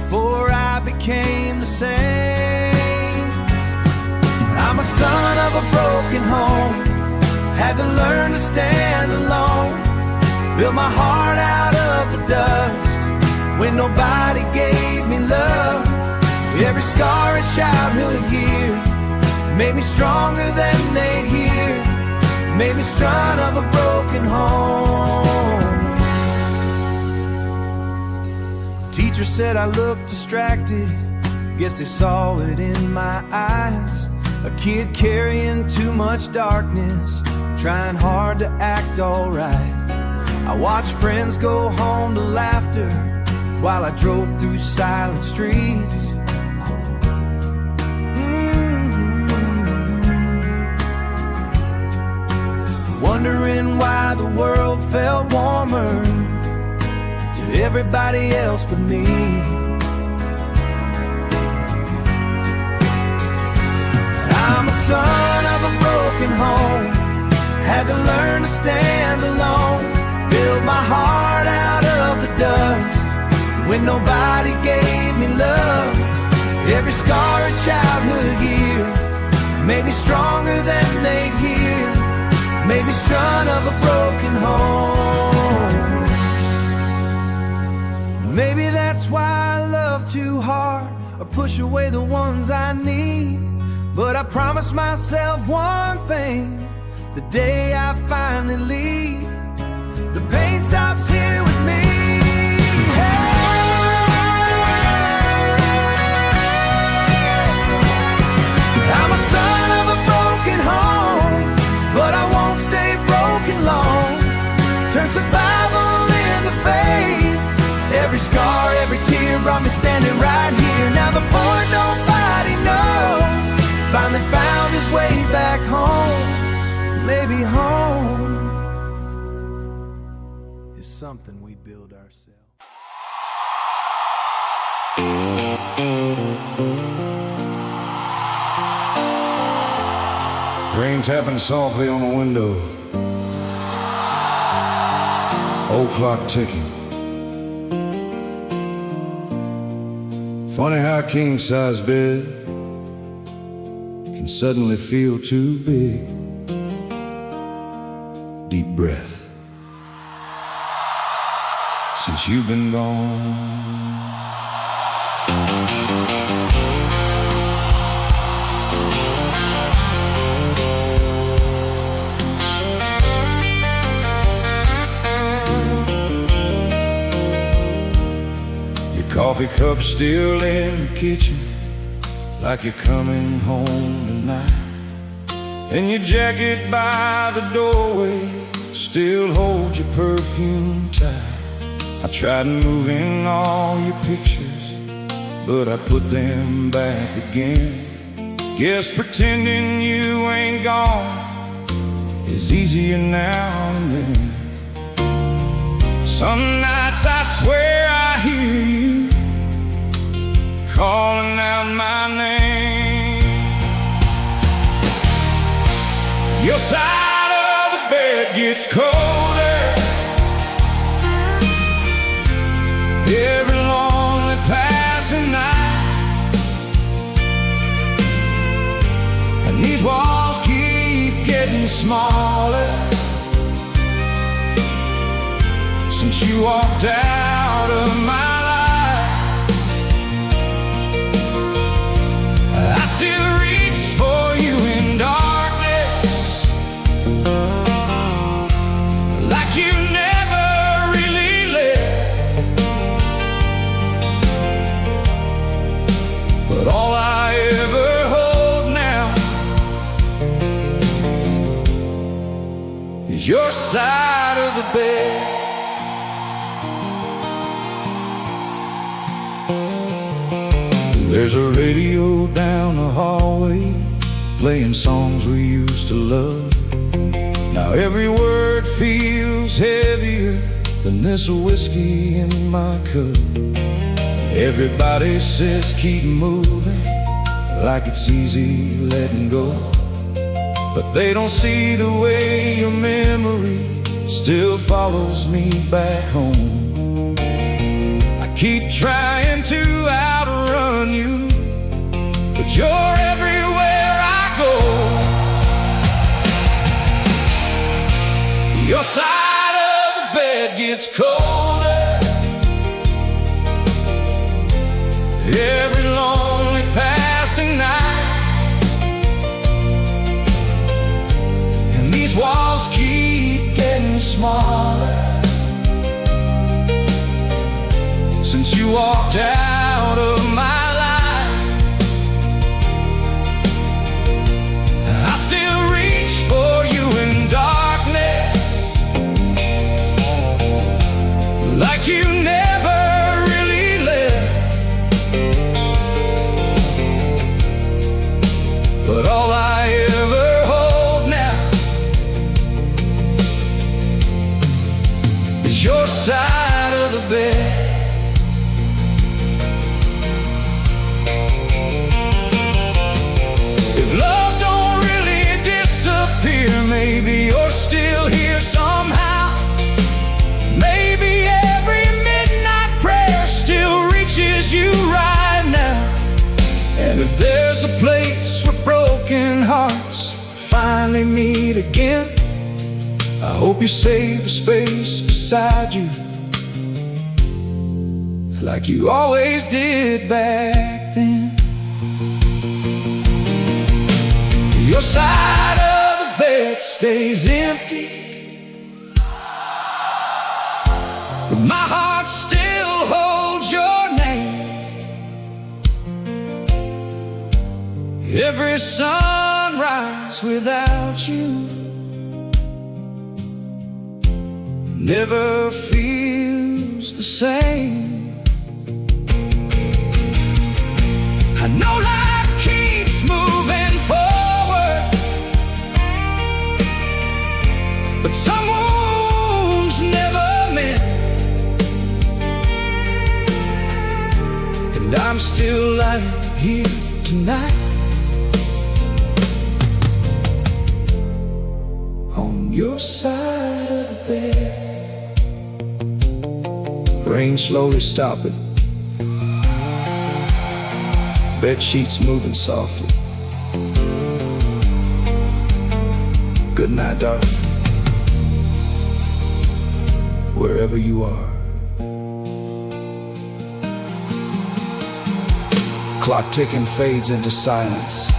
before I became the same. I'm a son of a broken home, had to learn to stand alone, built my heart out of the dust when nobody gave me love. Every scar a childhood year made me stronger than they'd hear, made me son of a broken home. Teacher said I looked distracted, guess they saw it in my eyes. A kid carrying too much darkness, trying hard to act alright. I watched friends go home to laughter while I drove through silent streets. Wondering why the world felt warmer to everybody else but me. I'm a son of a broken home, had to learn to stand alone, build my heart out of the dust when nobody gave me love. Every scar a childhood year made me stronger than they'd hear, made me son of a broken home. Maybe that's why I love too hard, or push away the ones I need. But I promised myself one thing, the day I finally leave, the pain stops here with me. Hey. I'm a son of a broken home, but I won't stay broken long. Turn survival into faith. Every scar, every tear brought me standing right here. Now the boy nobody knows finally found his way back home. Maybe home is something we build ourselves. Rain tapping softly on the window, old clock ticking. Funny how a king-size bed can suddenly feel too big. Deep breath. Since you've been gone, coffee cup still in the kitchen, like you're coming home tonight. And your jacket by the doorway still holds your perfume tight. I tried moving all your pictures, but I put them back again. Guess pretending you ain't gone is easier now and then. Some nights I swear I hear you calling out my name. Your side of the bed gets colder every lonely passing night, and these walls keep getting smaller since you walked out of my life. I still reach for you in darkness, like you never really left. But all I ever hold now is your side of the bed. There's a radio down the hallway playing songs we used to love. Now every word feels heavier than this whiskey in my cup. Everybody says keep moving, like it's easy letting go, but they don't see the way your memory still follows me back home. I keep trying to outrun you, but you're everywhere I go. Your side of the bed gets colder every lonely passing night, and these walls keep getting smaller since you walked out of my life. I still reach for you in darkness, like you never really lived. But all I ever hold now is your side of the bed. Maybe you're still here somehow. Maybe every midnight prayer still reaches you right now. And if there's a place where broken hearts finally meet again, I hope you save a space beside you, like you always did back then. Your side of the bed stays empty, but my heart still holds your name. Every sunrise without you never feels the same. I know life keeps moving forward, but some wounds never mend, and I'm still lying here tonight on your side of the bed. Rain slowly stopping, bed sheets moving softly. Good night, darling, wherever you are. Clock ticking fades into silence.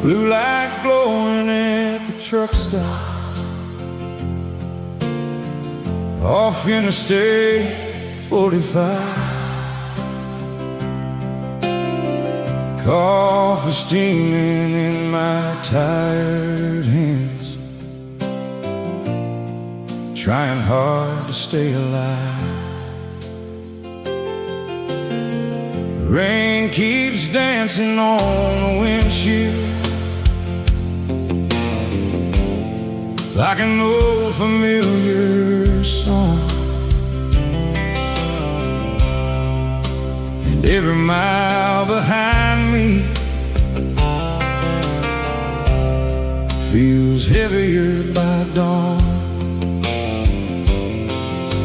Blue light glowing at the truck stop off Interstate 45. Coffee steaming in my tired hands, trying hard to stay alive. Rain keeps dancing on the windshield like an old familiar song, and every mile behind me feels heavier by dawn.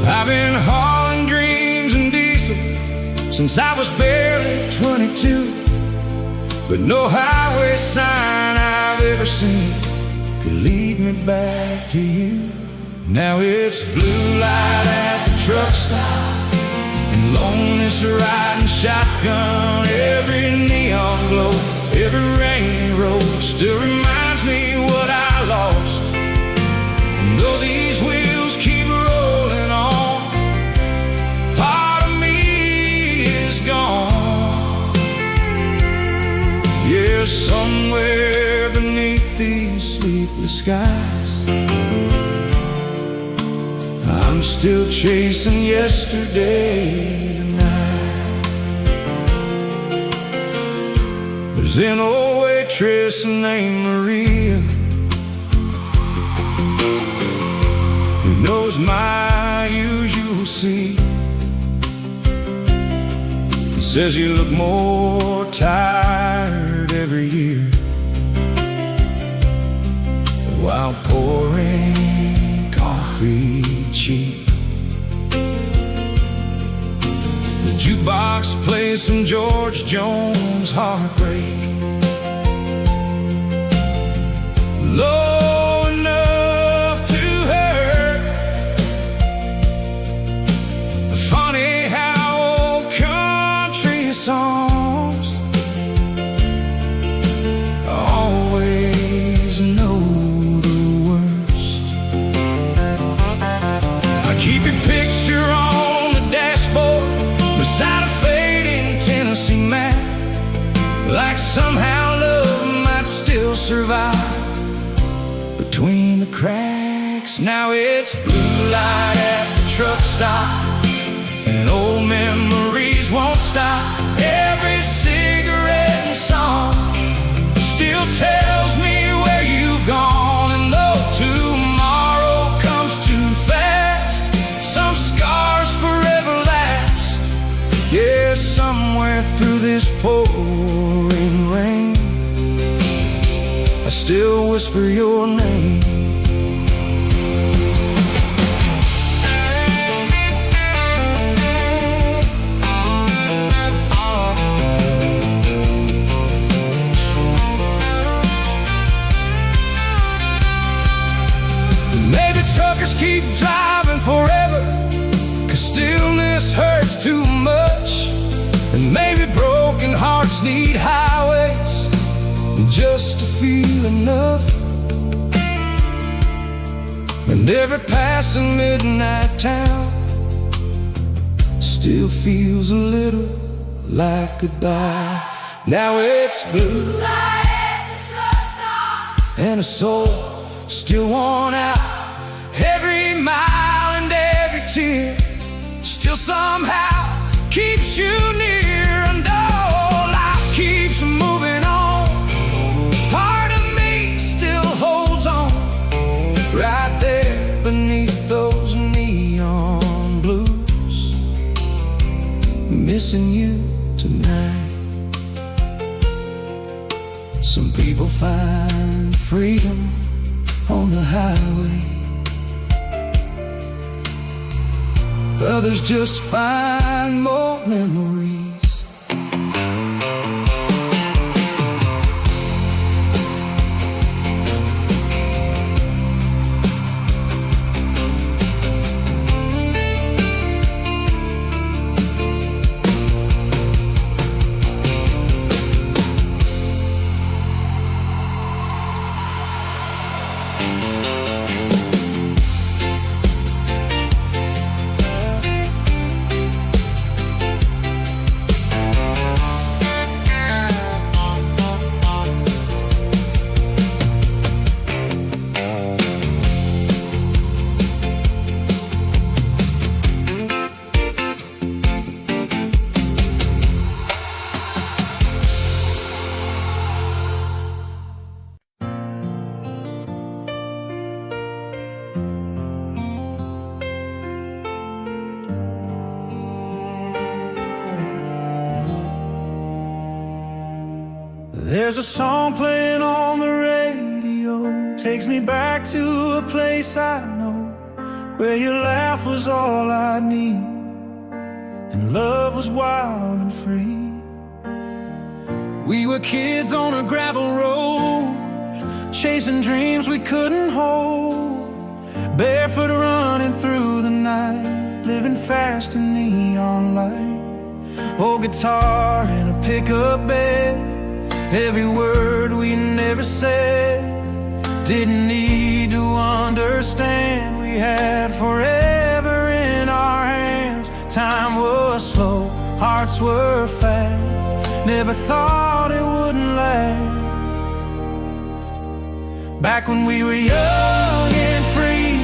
I've been hauling dreams and diesel since I was barely 22, but no highway sign I've ever seen could lead me back to you. Now it's blue light at the truck stop and loneliness riding shotgun. Every neon glow, every rainy road still reminds me what I lost. And though these wheels keep rolling somewhere beneath these sleepless skies, I'm still chasing yesterday tonight. There's an old waitress named Maria who knows my usual seat. Says you look more tired every year while pouring coffee cheap. The jukebox plays some George Jones heartbreak, low enough to hurt. Funny how old country songs always know the worst. I keep your picture on the dashboard beside a fading Tennessee map, like somehow love might still survive between the cracks. Now it's blue light at the truck stop, and old memories won't stop. Every cigarette and song still tells me where you've gone. And though tomorrow comes too fast, some scars forever last. Yeah, somewhere through this pouring rain, I still whisper your name. Maybe truckers keep driving forever 'cause stillness hurts too much. And maybe broken hearts need highways just to feel enough. And every passing midnight town still feels a little like goodbye. Now it's blue and a soul still worn out. Every mile and every tear still somehow keeps you near. And oh, life keeps moving on. Part of me still holds on right there beneath those neon blues, missing you tonight. Some people find freedom on the highway, others just find more memories. There's a song playing on the radio, takes me back to a place I know, where your laugh was all I need, and love was wild and free. We were kids on a gravel road, Chasing dreams we couldn't hold, barefoot running through the night, living fast in neon light. Old guitar and a pickup bed, every word we never said, didn't need to understand. We had forever in our hands. Time was slow, hearts were fast, never thought it wouldn't last. Back when we were young and free,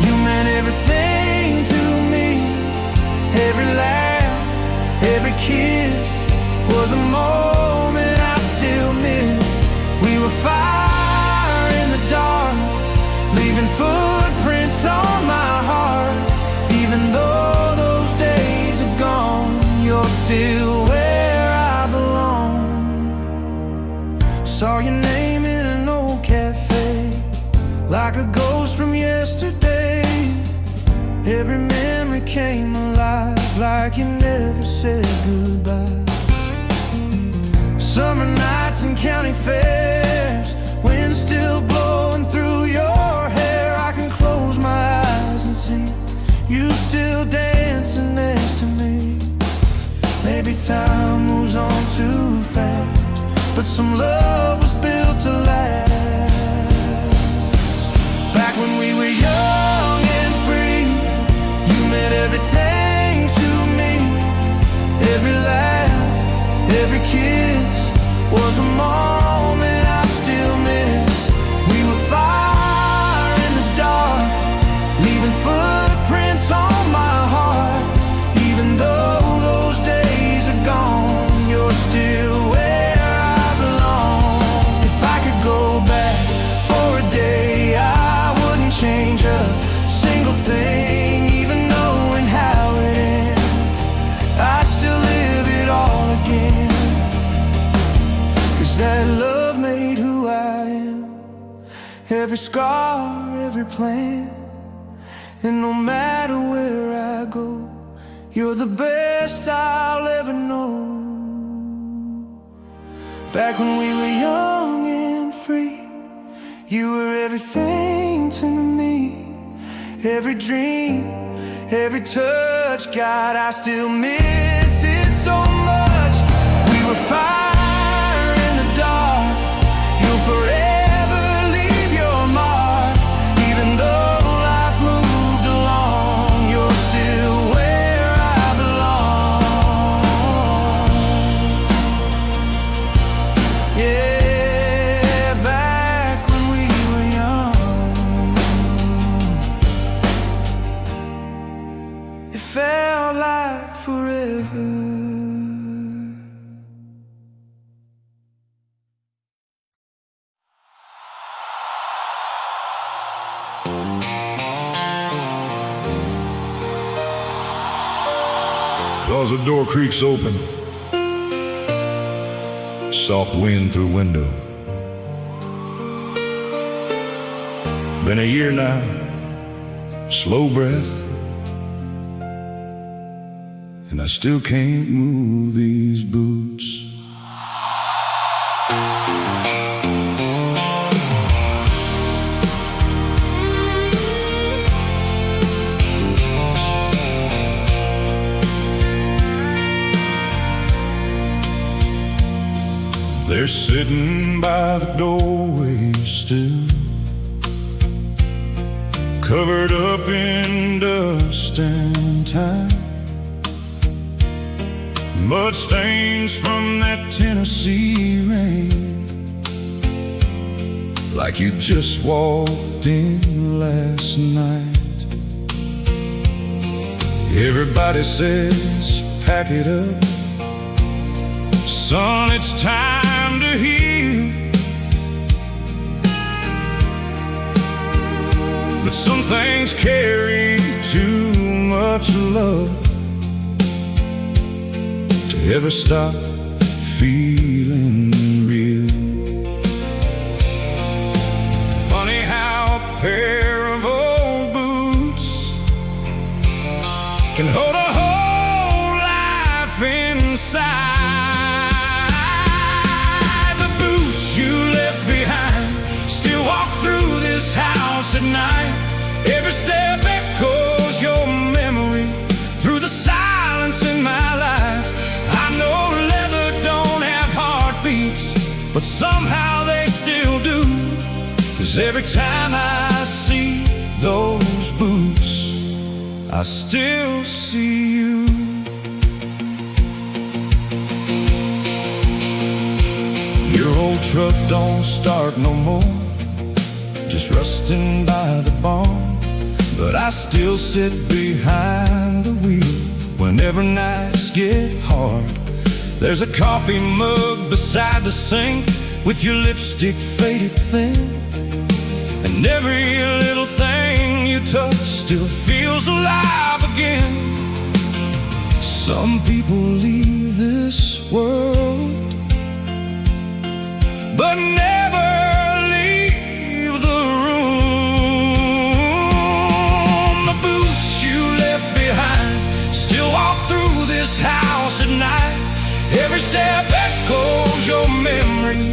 you meant everything to me. Every laugh, every kiss was a moment I still miss. We were fire in the dark, leaving footprints on my heart. Even though those days are gone, you're still where I belong. Saw your name in an old cafe, like a ghost from yesterday. Every memory came alive, like you never said goodbye. Summer nights and county fairs, wind still blowing through your hair. I can close my eyes and see you still dancing next to me. Maybe time moves on too fast, but some love was built to last. Back when we were young and free, you meant everything to me. Every laugh, every kiss was a moment I still miss. We were fire in the dark, leaving footprints on my heart. Even though those days are gone, you're still where I belong. If I could go back for a day, I wouldn't change a single thing. Even knowing how it ends, I'd still live it all again. 'Cause that love made who I am. Every scar, every plan, and no matter where I go, you're the best I'll ever know. Back when we were young and free, you were everything to me. Every dream, every touch, God, I still miss it so much. We were fire in the dark, you'll forever leave your mark. Even though life moved along, you're still where I belong. Yeah, back when we were young, it felt like forever. Closet door creaks open, soft wind through window. Been a year now, slow breath, and I still can't move these boots. They're sitting by the doorway still, covered up in dust and time. Mud stains from that Tennessee rain, like you just walked in last night. Everybody says, pack it up, son, it's time to heal. But some things carry too much love to ever stop feeling real. Funny how a pair of old boots can hold a whole life inside. The boots you left behind still walk through this house at night. Every step echoes your memory through the silence in my life. I know leather don't have heartbeats, but somehow they still do. 'Cause every time I see those boots, I still see you. Your old truck don't start no more, just rusting by the barn. But I still sit behind the wheel whenever nights get hard. There's a coffee mug beside the sink with your lipstick faded thin, and every little thing you touch still feels alive again. Some people leave this world, but never leave the room. The boots you left behind still walk through this house at night. Every step echoes your memory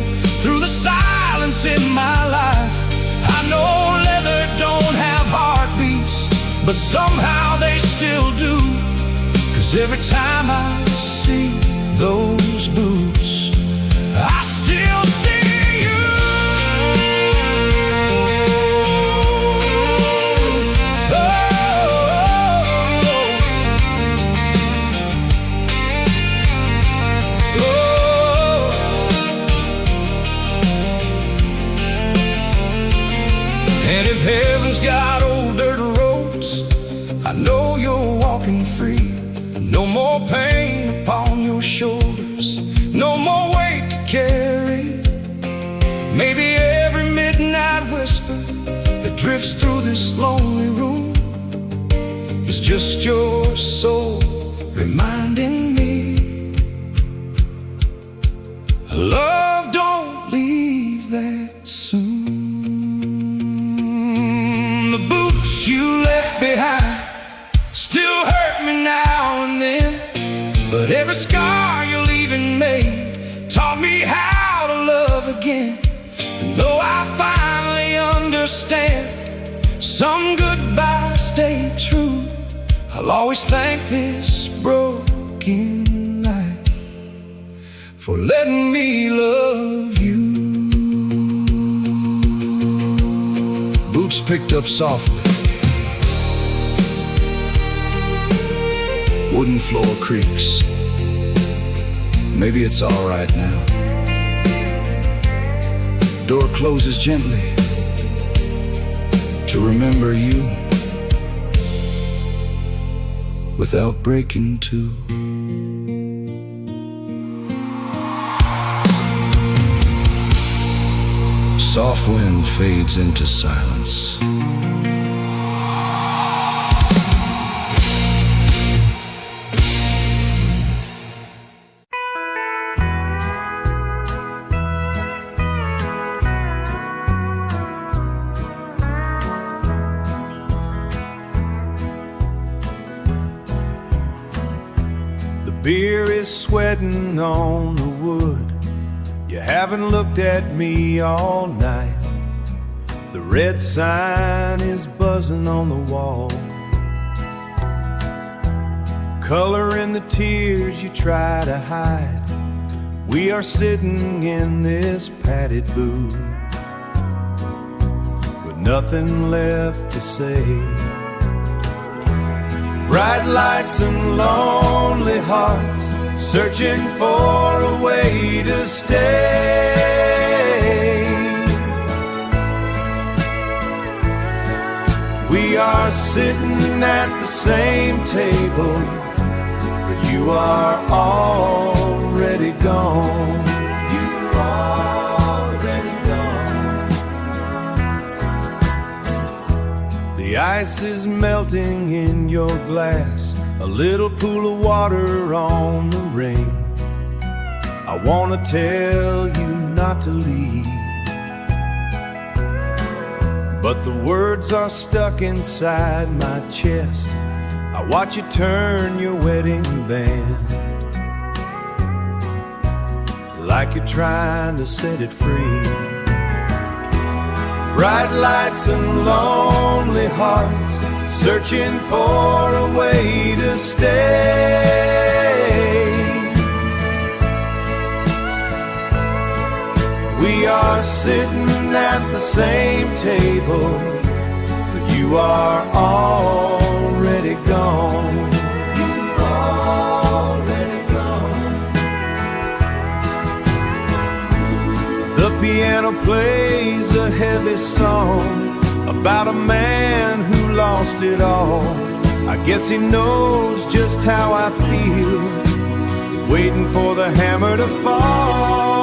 through the silence in my life. I know leather don't have heartbeats, but somehow they still do. 'Cause every time I see those boots, I still see you. And if heaven's got old dirt roads, I know you're walking free. No more pain upon your shoulders, no more weight to carry. Maybe every midnight whisper that drifts through this lonely room is just your soul reminding me, love don't leave that soon. The boots you left behind still hurt me now and then, but every scar you leaving made taught me how to love again. And though I finally understand some goodbyes stay true, I'll always thank this broken life for letting me love you. Boots picked up softly, wooden floor creaks. Maybe it's all right now. Door closes gently to remember you without breaking too. Soft wind fades into silence. Beer is sweating on the wood. You haven't looked at me all night. The red sign is buzzing on the wall, color in the tears you try to hide. We are sitting in this padded booth with nothing left to say. Bright lights and lonely hearts searching for a way to stay. We are sitting at the same table, but you are already gone. You're already gone. The ice is melting in your glass, a little pool of water on the rain. I want to tell you not to leave, but the words are stuck inside my chest. I watch you turn your wedding band like you're trying to set it free. Bright lights and lonely hearts searching for a way to stay. We are sitting at the same table, but you are already gone. You're already gone. The The piano plays a heavy song about a man who lost it all. I guess he knows just how I feel, waiting for the hammer to fall.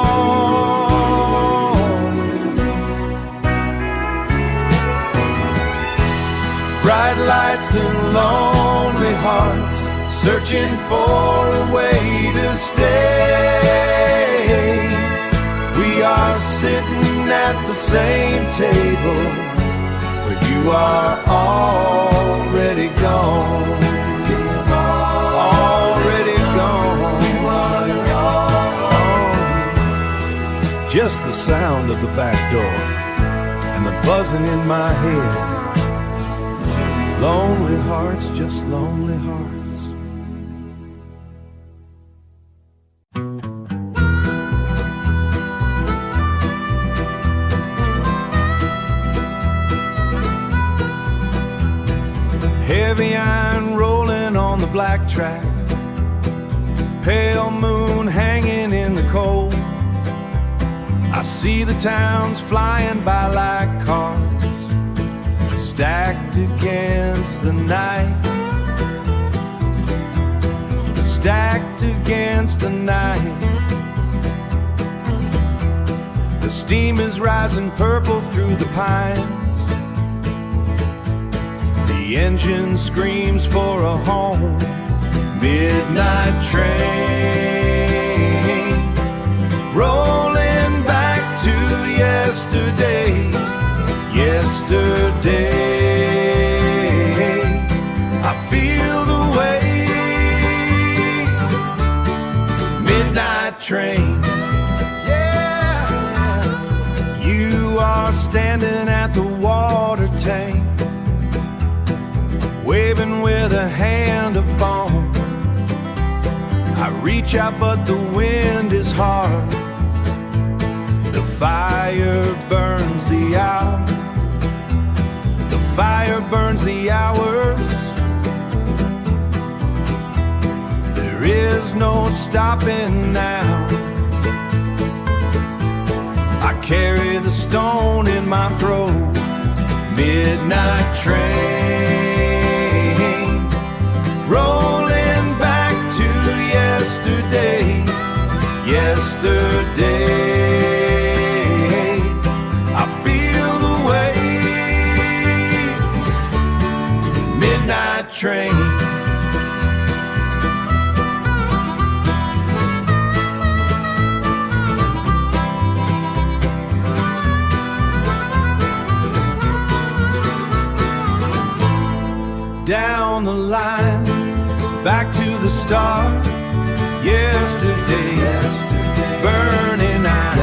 Bright lights and lonely hearts, searching for a way to stay. We are sitting at the same table, but you are already gone. Already gone. You are gone. Just the sound of the back door and the buzzing in my head. Lonely hearts, just lonely hearts. Heavy iron rolling on the black track, pale moon hanging in the cold. I see the towns flying by like cards, stacked against the night, stacked against the night. The steam is rising purple through the pines. The engine screams for a home. Midnight train rolling back to yesterday. Yesterday, I feel the way. Midnight train, yeah. You are standing at the water tank, waving with a hand of bone. I reach out but the wind is hard. The fire burns the hour. The fire burns the hours. There is no stopping now. I carry the stone in my throat. Midnight train rolling back to yesterday. Yesterday, I feel the way. Midnight train. Down the line, back to the start. Yesterday, burning out.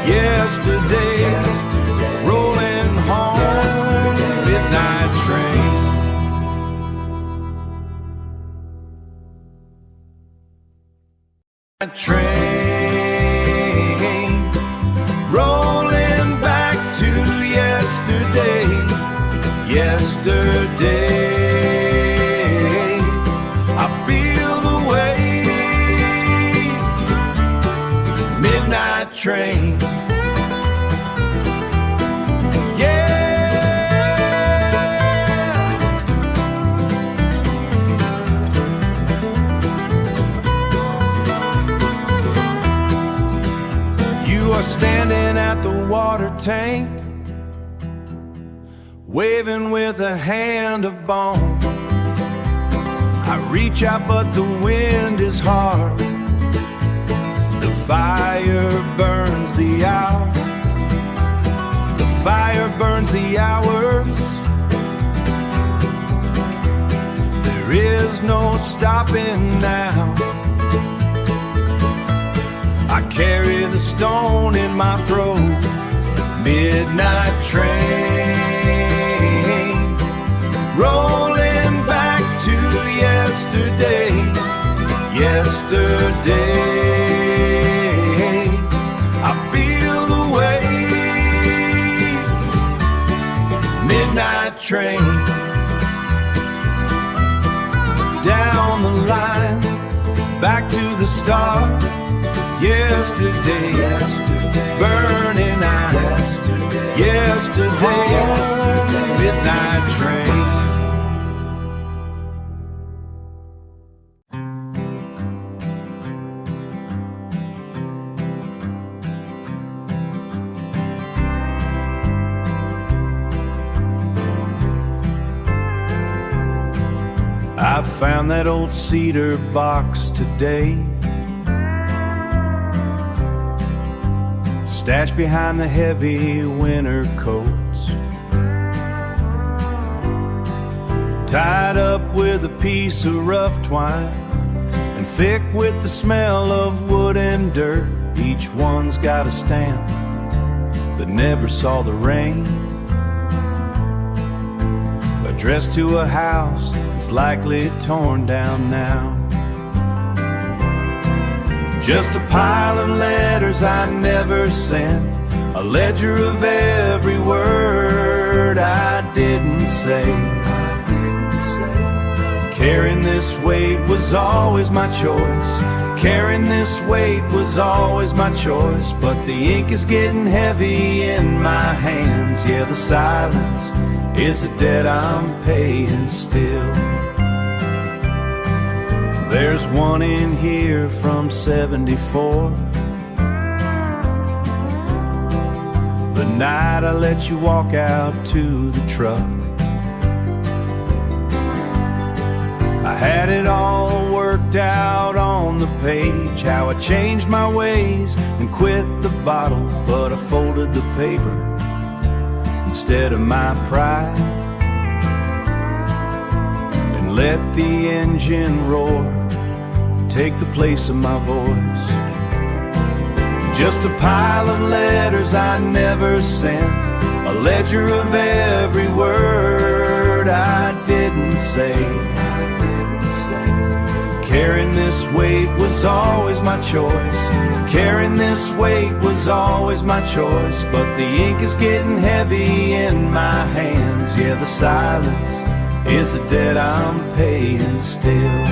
Yesterday, rolling home. Midnight train. Train rolling back to yesterday. Yesterday, I feel the way. Midnight train. Standing at the water tank, waving with a hand of bone. I reach out but the wind is hard. The fire burns the hour. The fire burns the hours. There is no stopping now. I carry the stone in my throat. Midnight train rolling back to yesterday. Yesterday, I feel the way. Midnight train. Down the line, back to the start. Yesterday, burning eyes. Yesterday, midnight train. I found that old cedar box today, stashed behind the heavy winter coats, tied up with a piece of rough twine and thick with the smell of wood and dirt. Each one's got a stamp that never saw the rain, addressed to a house that's likely torn down now. Just a pile of letters I never sent, a ledger of every word I didn't say. Carrying this weight was always my choice. Carrying this weight was always my choice. But the ink is getting heavy in my hands. Yeah, the silence is a debt I'm paying still. There's one in here from '74, the night I let you walk out to the truck. I had it all worked out on the page, how I changed my ways and quit the bottle. But I folded the paper instead of my pride and let the engine roar, take the place of my voice. Just a pile of letters I never sent, a ledger of every word I didn't say. Carrying this weight was always my choice. Carrying this weight was always my choice. But the ink is getting heavy in my hands. Yeah, the silence is a debt I'm paying still.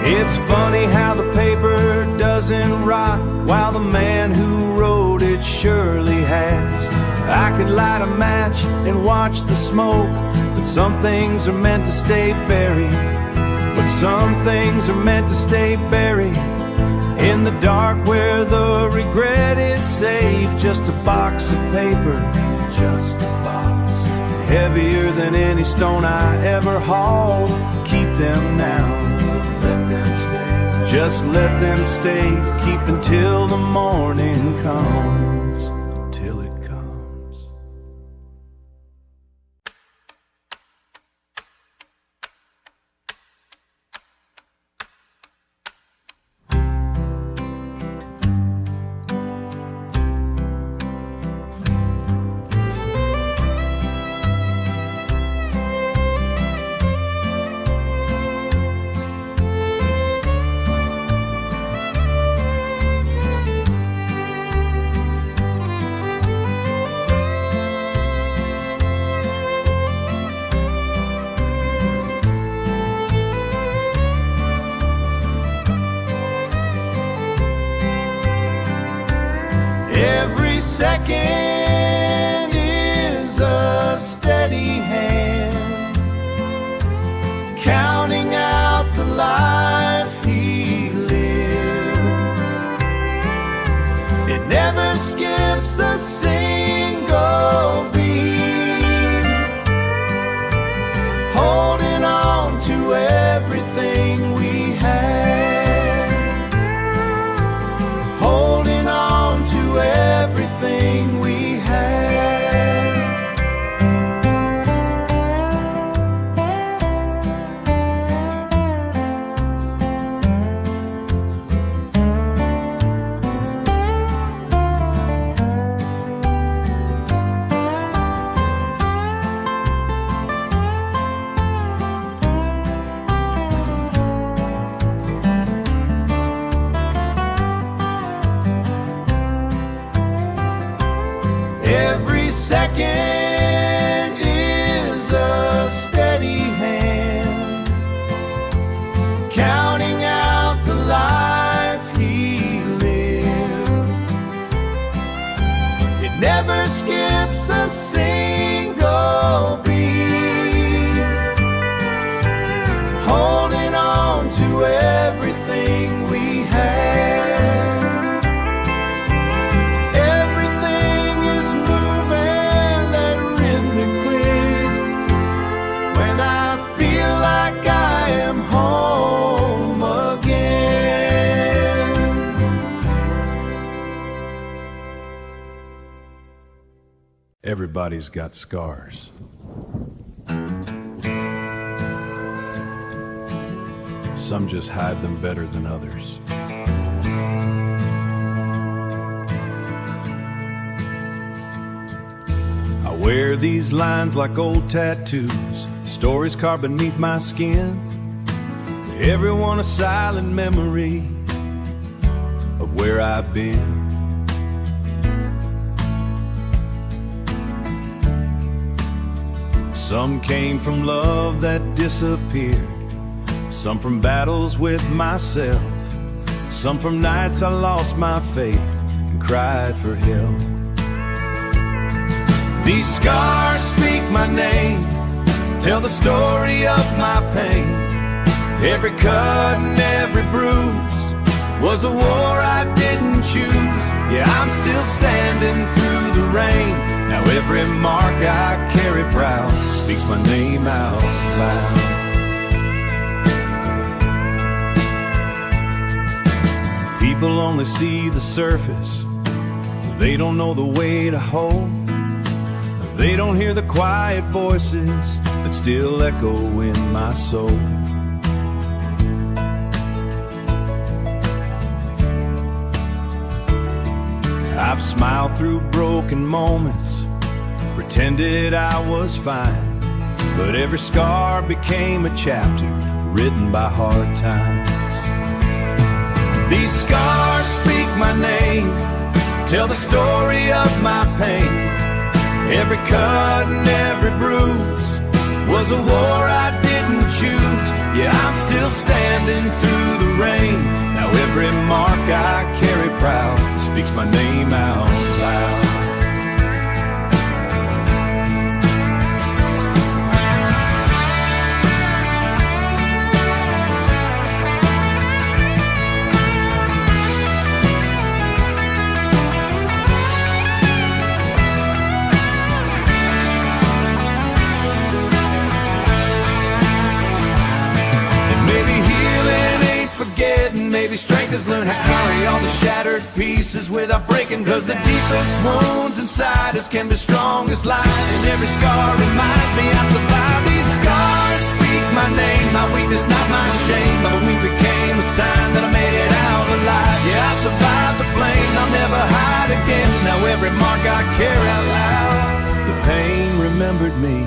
It's funny how the paper doesn't rot, while the man who wrote it surely has. I could light a match and watch the smoke, but some things are meant to stay buried. But some things are meant to stay buried in the dark where the regret is safe. Just a box of paper, just a box, heavier than any stone I ever hauled. Keep them now, let them stay. Just let them stay, keep until the morning comes, until it comes. Every second is a steady hand, counting out the life he lived. It never skips a single beat, holding on to everything we had, holding on to everything we had. Every second is a steady hand, counting out the life never skips a single beat, holding on to everything we have. Everything is moving that rhythmically when I feel like I am home again. Everybody's got scars. Some just hide them better than others. I wear these lines like old tattoos, stories carved beneath my skin, every one a silent memory of where I've been. Some came from love that disappeared, some from battles with myself, some from nights I lost my faith and cried for help. These scars speak my name, tell the story of my pain. Every cut and every bruise was a war I didn't choose. Yeah, I'm still standing through the rain. Now every mark I carry proud speaks my name out loud. People only see the surface, they don't know the way to hold. They don't hear the quiet voices that still echo in my soul. I've smiled through broken moments, pretended I was fine, but every scar became a chapter written by hard times. These scars speak my name, tell the story of my pain. Every cut and every bruise was a war I didn't choose. Yeah, I'm still standing through the rain. Now every mark I carry proud speaks my name out loud. Maybe strength is learn how to carry all the shattered pieces without breaking. Cause the deepest wounds inside us can be strongest light. And every scar reminds me I survived. These scars speak my name, my weakness, not my shame. But we became a sign that I made it out alive. Yeah, I survived the flame, I'll never hide again. Now every mark I carry out loud. The pain remembered me,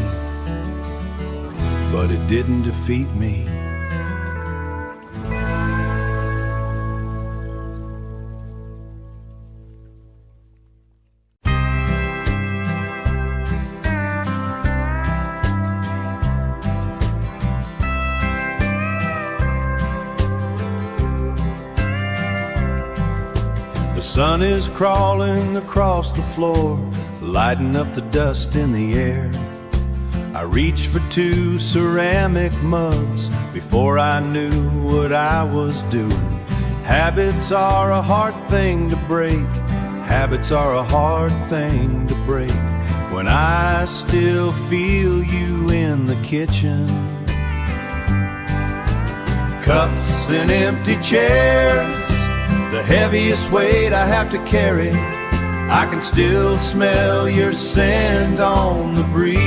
but it didn't defeat me. The sun is crawling across the floor, lighting up the dust in the air. I reached for 2 ceramic mugs before I knew what I was doing. Habits are a hard thing to break. Habits are a hard thing to break. When I still feel you in the kitchen. Cups and empty chairs, the heaviest weight I have to carry. I can still smell your scent on the breeze.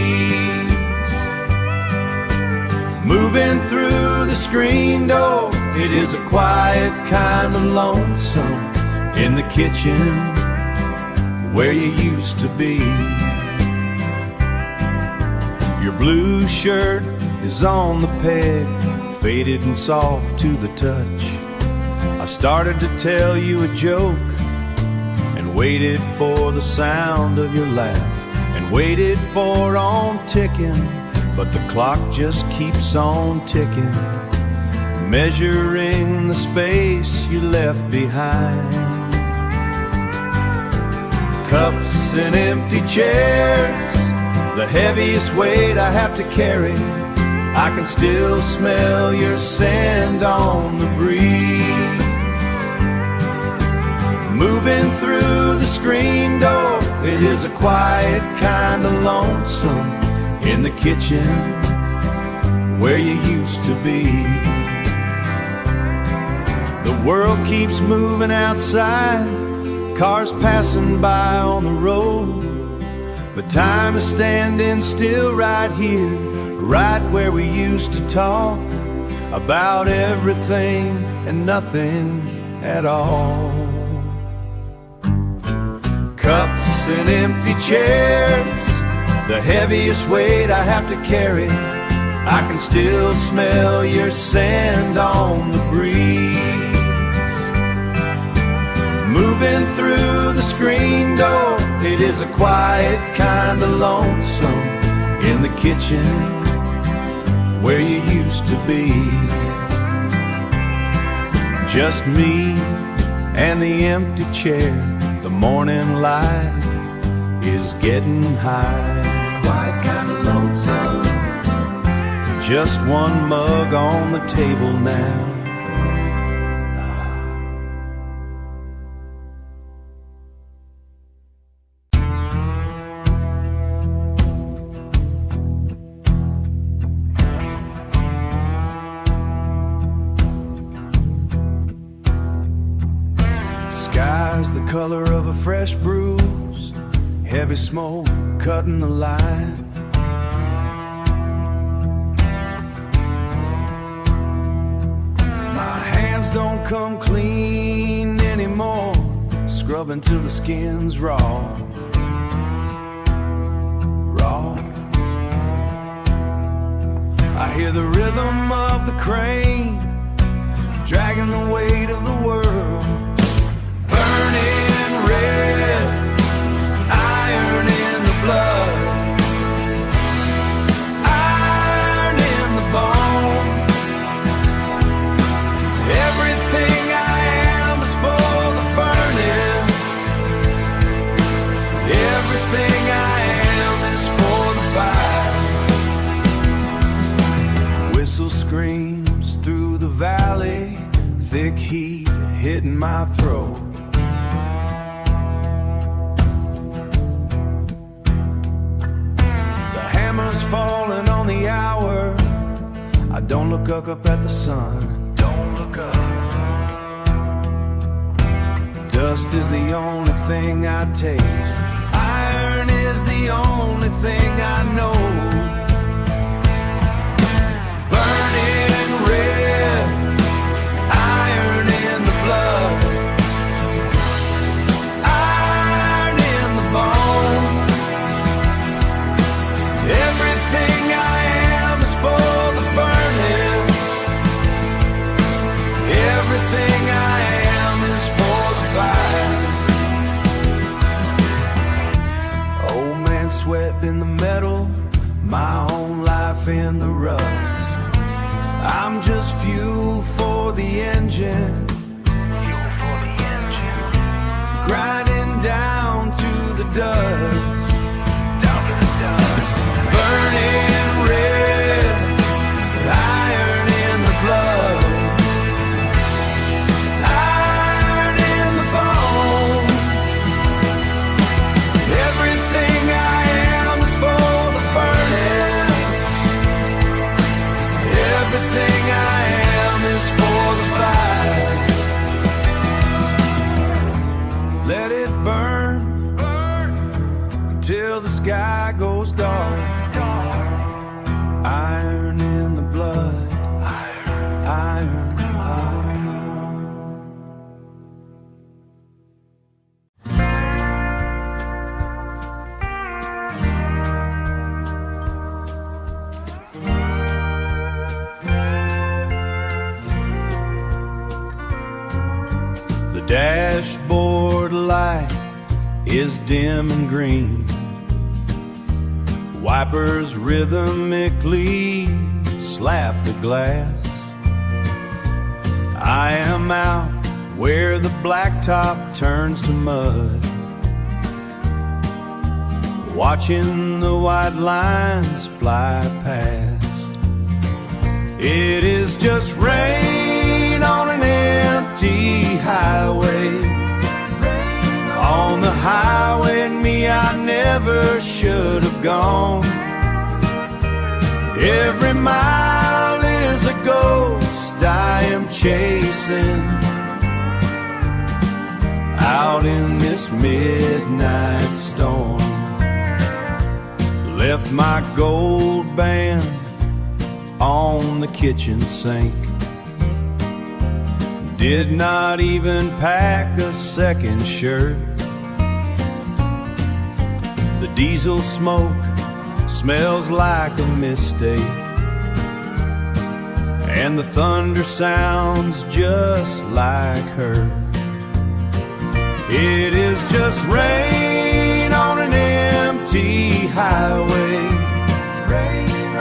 Moving through the screen door, it is a quiet kind of lonesome in the kitchen where you used to be. Your blue shirt is on the peg, faded and soft to the touch. I started to tell you a joke and waited for the sound of your laugh and waited for on ticking, but the clock just keeps on ticking, measuring the space you left behind. Cups and empty chairs, the heaviest weight I have to carry. I can still smell your sand on the breeze. Moving through the screen door, it is a quiet kind of lonesome in the kitchen where you used to be. The world keeps moving outside, cars passing by on the road, but time is standing still right here, right where we used to talk about everything and nothing at all. Cups and empty chairs, the heaviest weight I have to carry. I can still smell your sand on the breeze. Moving through the screen door, it is a quiet kind of lonesome in the kitchen where you used to be. Just me and the empty chair, the morning light is getting high. Quiet kind of lonesome, just one mug on the table now. Sky's the color of a fresh bruise, heavy smoke cutting the line. My hands don't come clean anymore, scrubbing till the skin's raw. Raw. I hear the rhythm of the crane dragging the weight of the world. Burning red, iron in the blood, iron in the bone. Everything I am is for the furnace. Everything I am is for the fire. Whistle screams through the valley, thick heat hitting my throat. Falling on the hour, I don't look up at the sun. Don't look up. Dust is the only thing I taste. Iron is the only thing I know. Burning red, iron in the blood, iron in the bone. Everything I am is for the furnace. Everything I am is for the fire. Old man sweat in the metal, my own life in the rust. I'm just fuel for the engine, fuel for the engine. Grinding down to the dust, down to the dust. Burning red, iron in the blood, iron in the bone. Everything I am is for the furnace. Everything I am is for the fire. Let it burn until the sky goes dark. Iron in the blood, iron, iron. The dashboard light is dim and green. Wipers rhythmically slap the glass. I am out where the blacktop turns to mud. watching the white lines fly past. It is just rain on an empty highway. On the highway and me, I never should have gone. Every mile is a ghost I am chasing out in this midnight storm. Left my gold band on the kitchen sink. Did not even pack a second shirt. The diesel smoke smells like a mistake, and the thunder sounds just like her. It is just rain on an empty highway.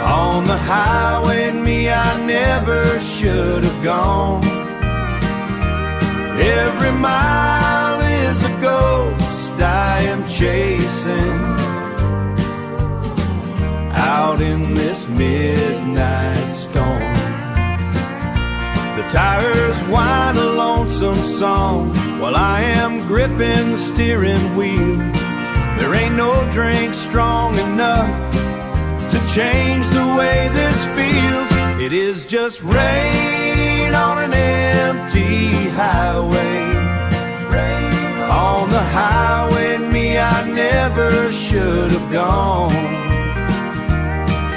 On the highway and me, I never should have gone. Every mile is a ghost I am chasing out in this midnight storm. The tires whine a lonesome song while I am gripping the steering wheel. There ain't no drink strong enough to change the way this feels. It is just rain on an empty highway. On the highway and me, I never should have gone.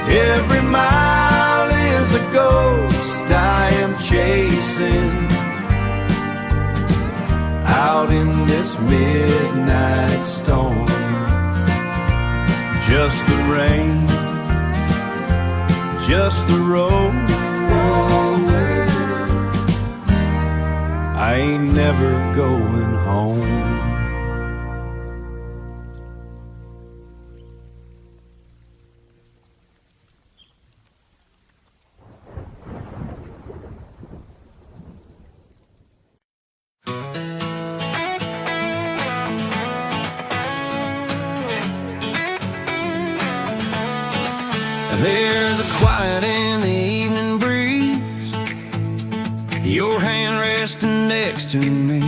Every mile is a ghost I am chasing out in this midnight storm. Just the rain, just the road. I ain't never going home. There's a quiet in the evening breeze, your hand resting next to me.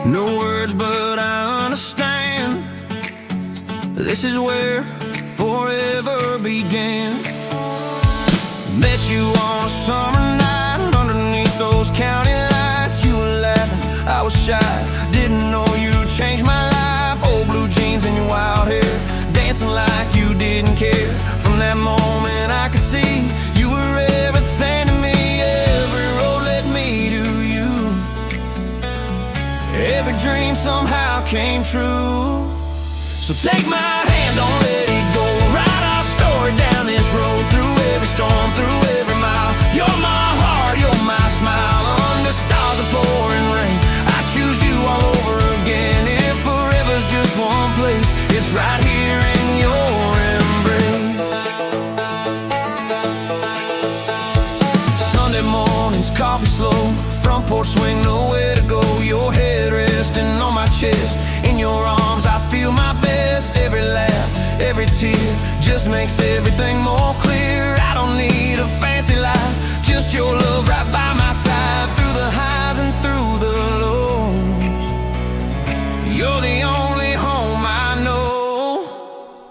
No words, but I understand. This is where forever began. Met you on a summer night underneath those county lights. You were laughing, I was shy, didn't know you'd change my life. Old blue jeans and your wild hair, dancing like you didn't care. From that moment I could see you were everything to me. Every road led me to you. Every dream somehow came true. So take my hand, don't let it go. Write our story down this road, through every storm, through every mile. You're my heart, you're my smile. Under stars of pouring rain, I choose you all over again. If forever's just one place, it's right here in your embrace. Sunday mornings, coffee slow, front porch swing, nowhere to go. Your head resting on my chest, in your arms I feel my best. Every laugh, every tear, just makes everything more clear. I don't need a fancy life, just your love right by my side. Through the highs and through the lows, you're the only home I know.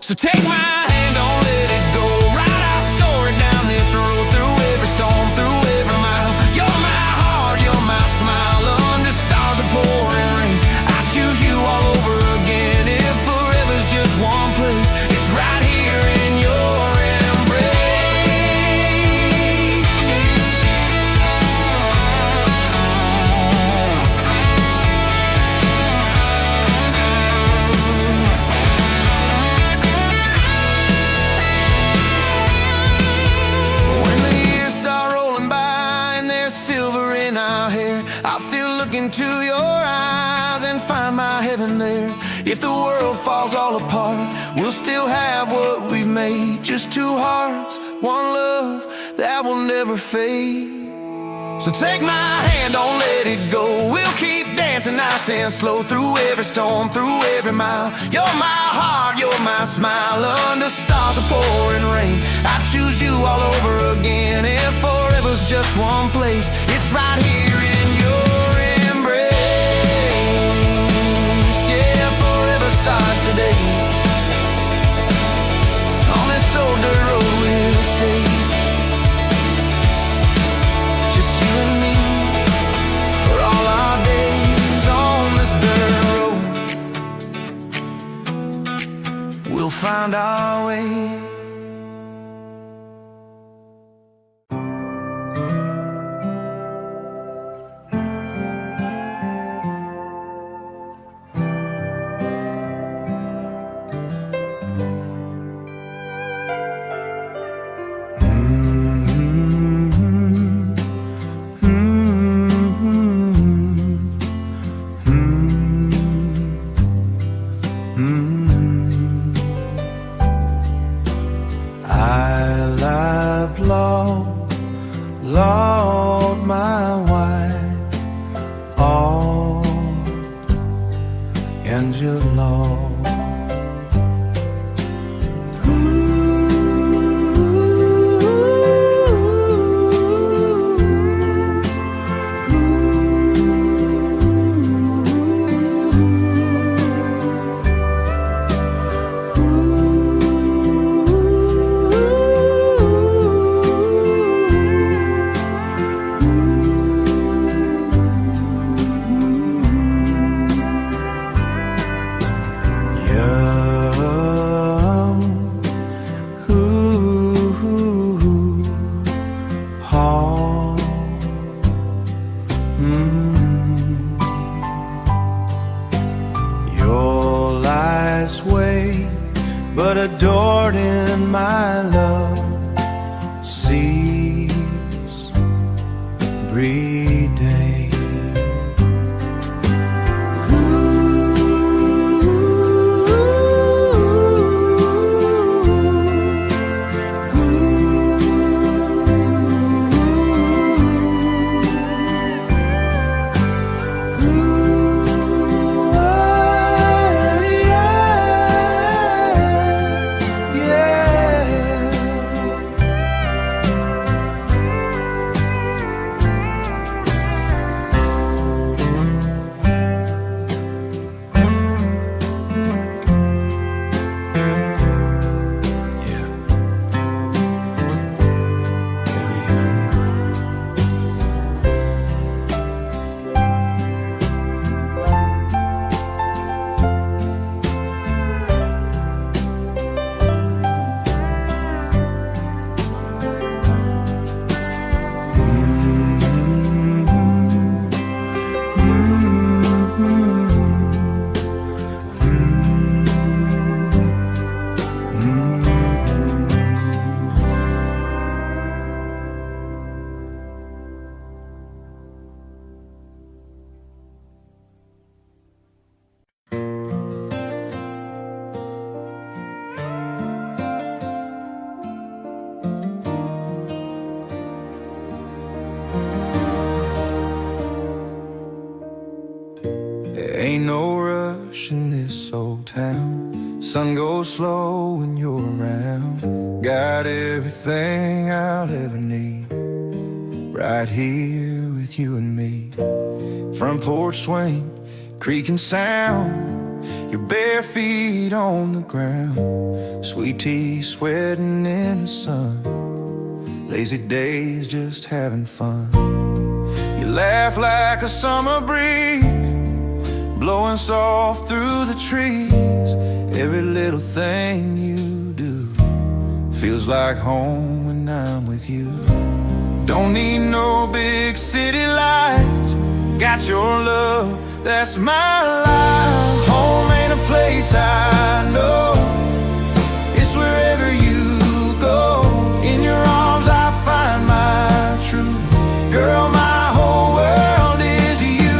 So take my hand, don't let it go. Write our story down this road, through every storm, through every mile. You're my heart, you're my smile. Under stars of pouring rain, I choose you all over again. If forever's just one place, it's right here in your into your eyes and find my heaven there. If the world falls all apart, we'll still have what we've made. Just two hearts, one love that will never fade. So take my hand, don't let it go. We'll keep dancing out nice and slow, through every storm, through every mile. You're my heart, you're my smile. Under stars of pouring rain, I choose you all over again. If forever's just one place, it's right here in your embrace. Yeah, forever starts today. On this old dirt road we'll stay, just you and me, for all our days on this dirt road. We'll find our way. I've loved my wife, all and your love. Your life's way, but adored in my love, sees every day. Ain't no rush in this old town. Sun goes slow when you're around. Got everything I'll ever need right here with you and me. Front porch swing, creaking sound, your bare feet on the ground. Sweet tea sweating in the sun, lazy days just having fun. You laugh like a summer breeze, blowing soft through the trees. Every little thing you do feels like home when I'm with you. Don't need no big city lights, got your love, that's my life. Home ain't a place I know, it's wherever you go. In your arms I find my truth, girl, my whole world is you.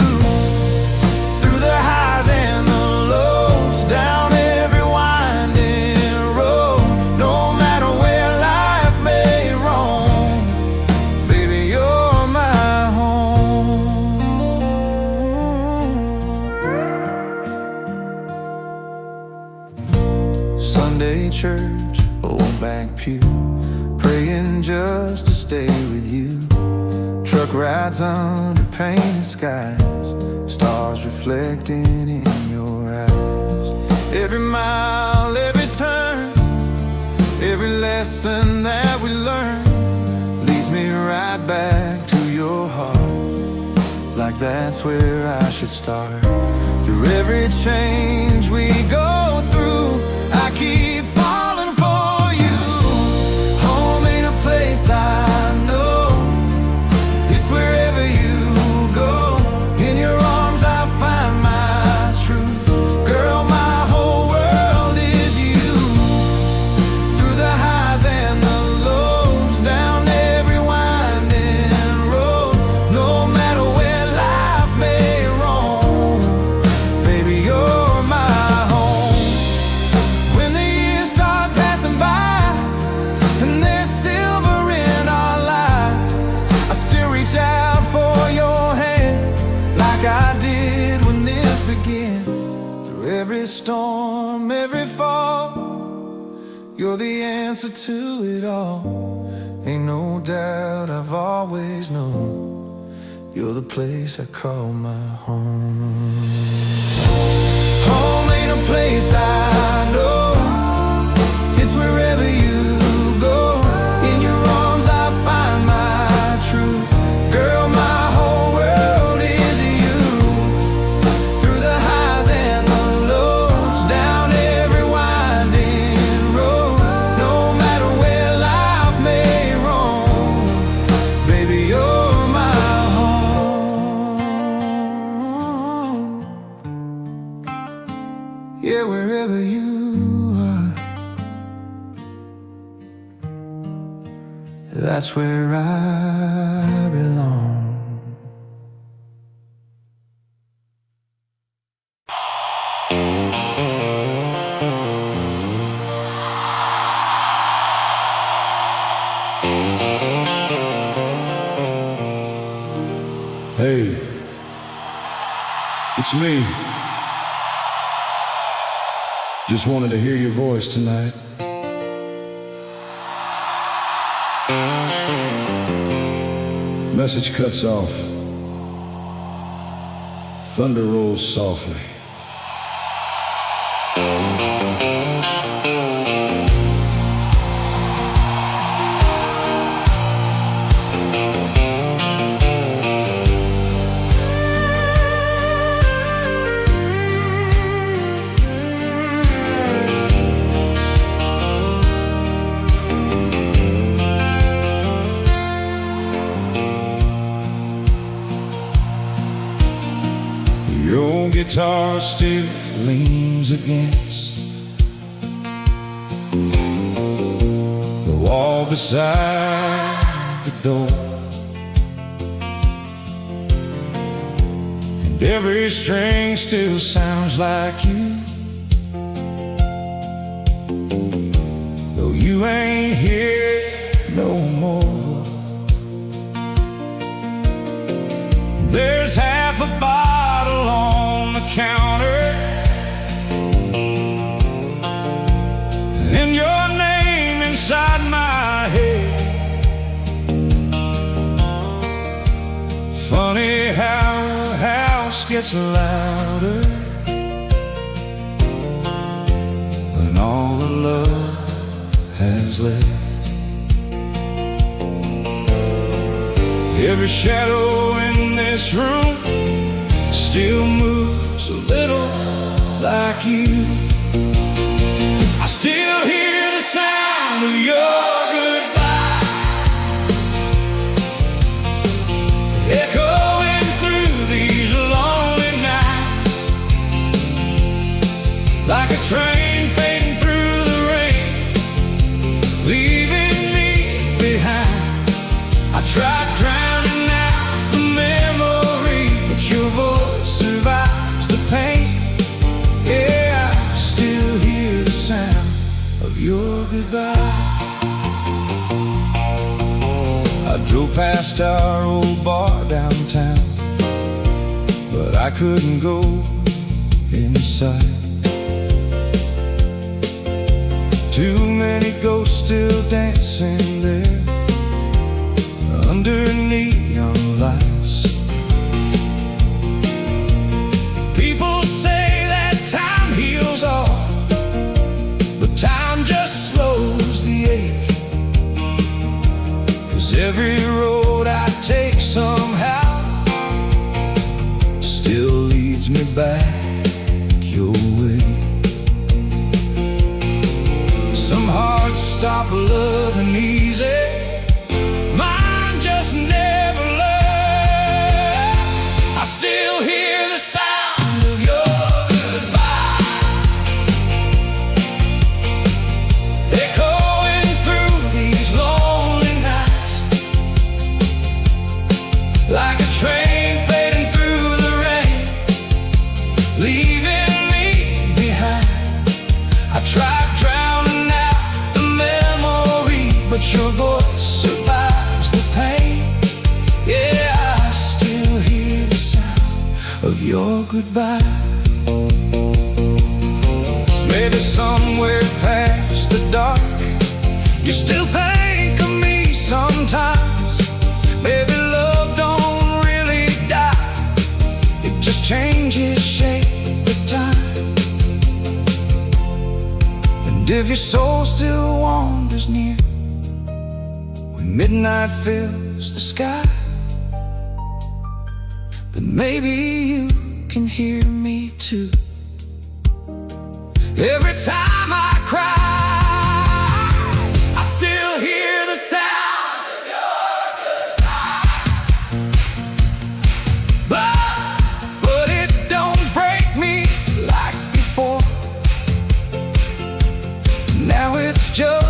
Through the highs and the lows, down every winding road, no matter where life may roam, baby, you're my home. Sunday church, old back pew, praying just to stay with you. Truck rides under painted skies, stars reflecting in your eyes. Every mile, every turn, every lesson that we learn leads me right back to your heart, like that's where I should start. Through every change we go through, I keep falling for you. Home ain't a place I know, it's wherever you go. In your arms I find my truth. Girl, my whole world is you. Through the highs and the lows, down every winding road, no matter where life may roam, baby, you're my home. When the years start passing by and there's silver in our lives, I still reach out for your hand like I did when this began. Through every storm, every fall, you're the answer to it all. Ain't no doubt, I've always known you're the place I call my home. Home ain't a place I know, it's wherever you go. In your arms I find my truth. Girl, my whole world is you. Through the highs and the lows, down every winding road, no matter where life may roam, baby, you're my home. Yeah, wherever you are, that's where I belong. Hey, it's me. Just wanted to hear your voice tonight. Message cuts off. Thunder rolls softly. Your guitar still leans against the wall beside the door, and every string still sounds like you, though you ain't here no more. There's half a bottle on the counter, and your name inside my head. Funny how a house gets louder when all the love has left. Every shadow in this room still moves a little like you. I still hear the sound of your goodbye echoing through these lonely nights, like a train fading through the rain, leaving me behind. I tried drowning out the memory, but your voice survives the pain. Yeah, I still hear the sound of your goodbye. I drove past our old bar downtown, but I couldn't go inside. Too many ghosts still dancing there under neon lights. People say that time heals all, but time just slows the ache. 'Cause every road I take somehow still leads me back your way. Some hearts stop loving easy, mine just never learn. I still hear the sound of your goodbye echoing through these lonely nights, like a train fading through the rain, leaving me behind. I tried drowning out the memory, but your voice survives the pain. Yeah, I still hear the sound of your goodbye. Maybe somewhere past the dark, you still think of me sometimes. Maybe love don't really die, it just changes shape with time. And if your soul still wanders near when midnight fills the sky, then maybe you can hear me too. Every time I cry, I still hear the sound of your goodbye. But it don't break me like before. Now it's just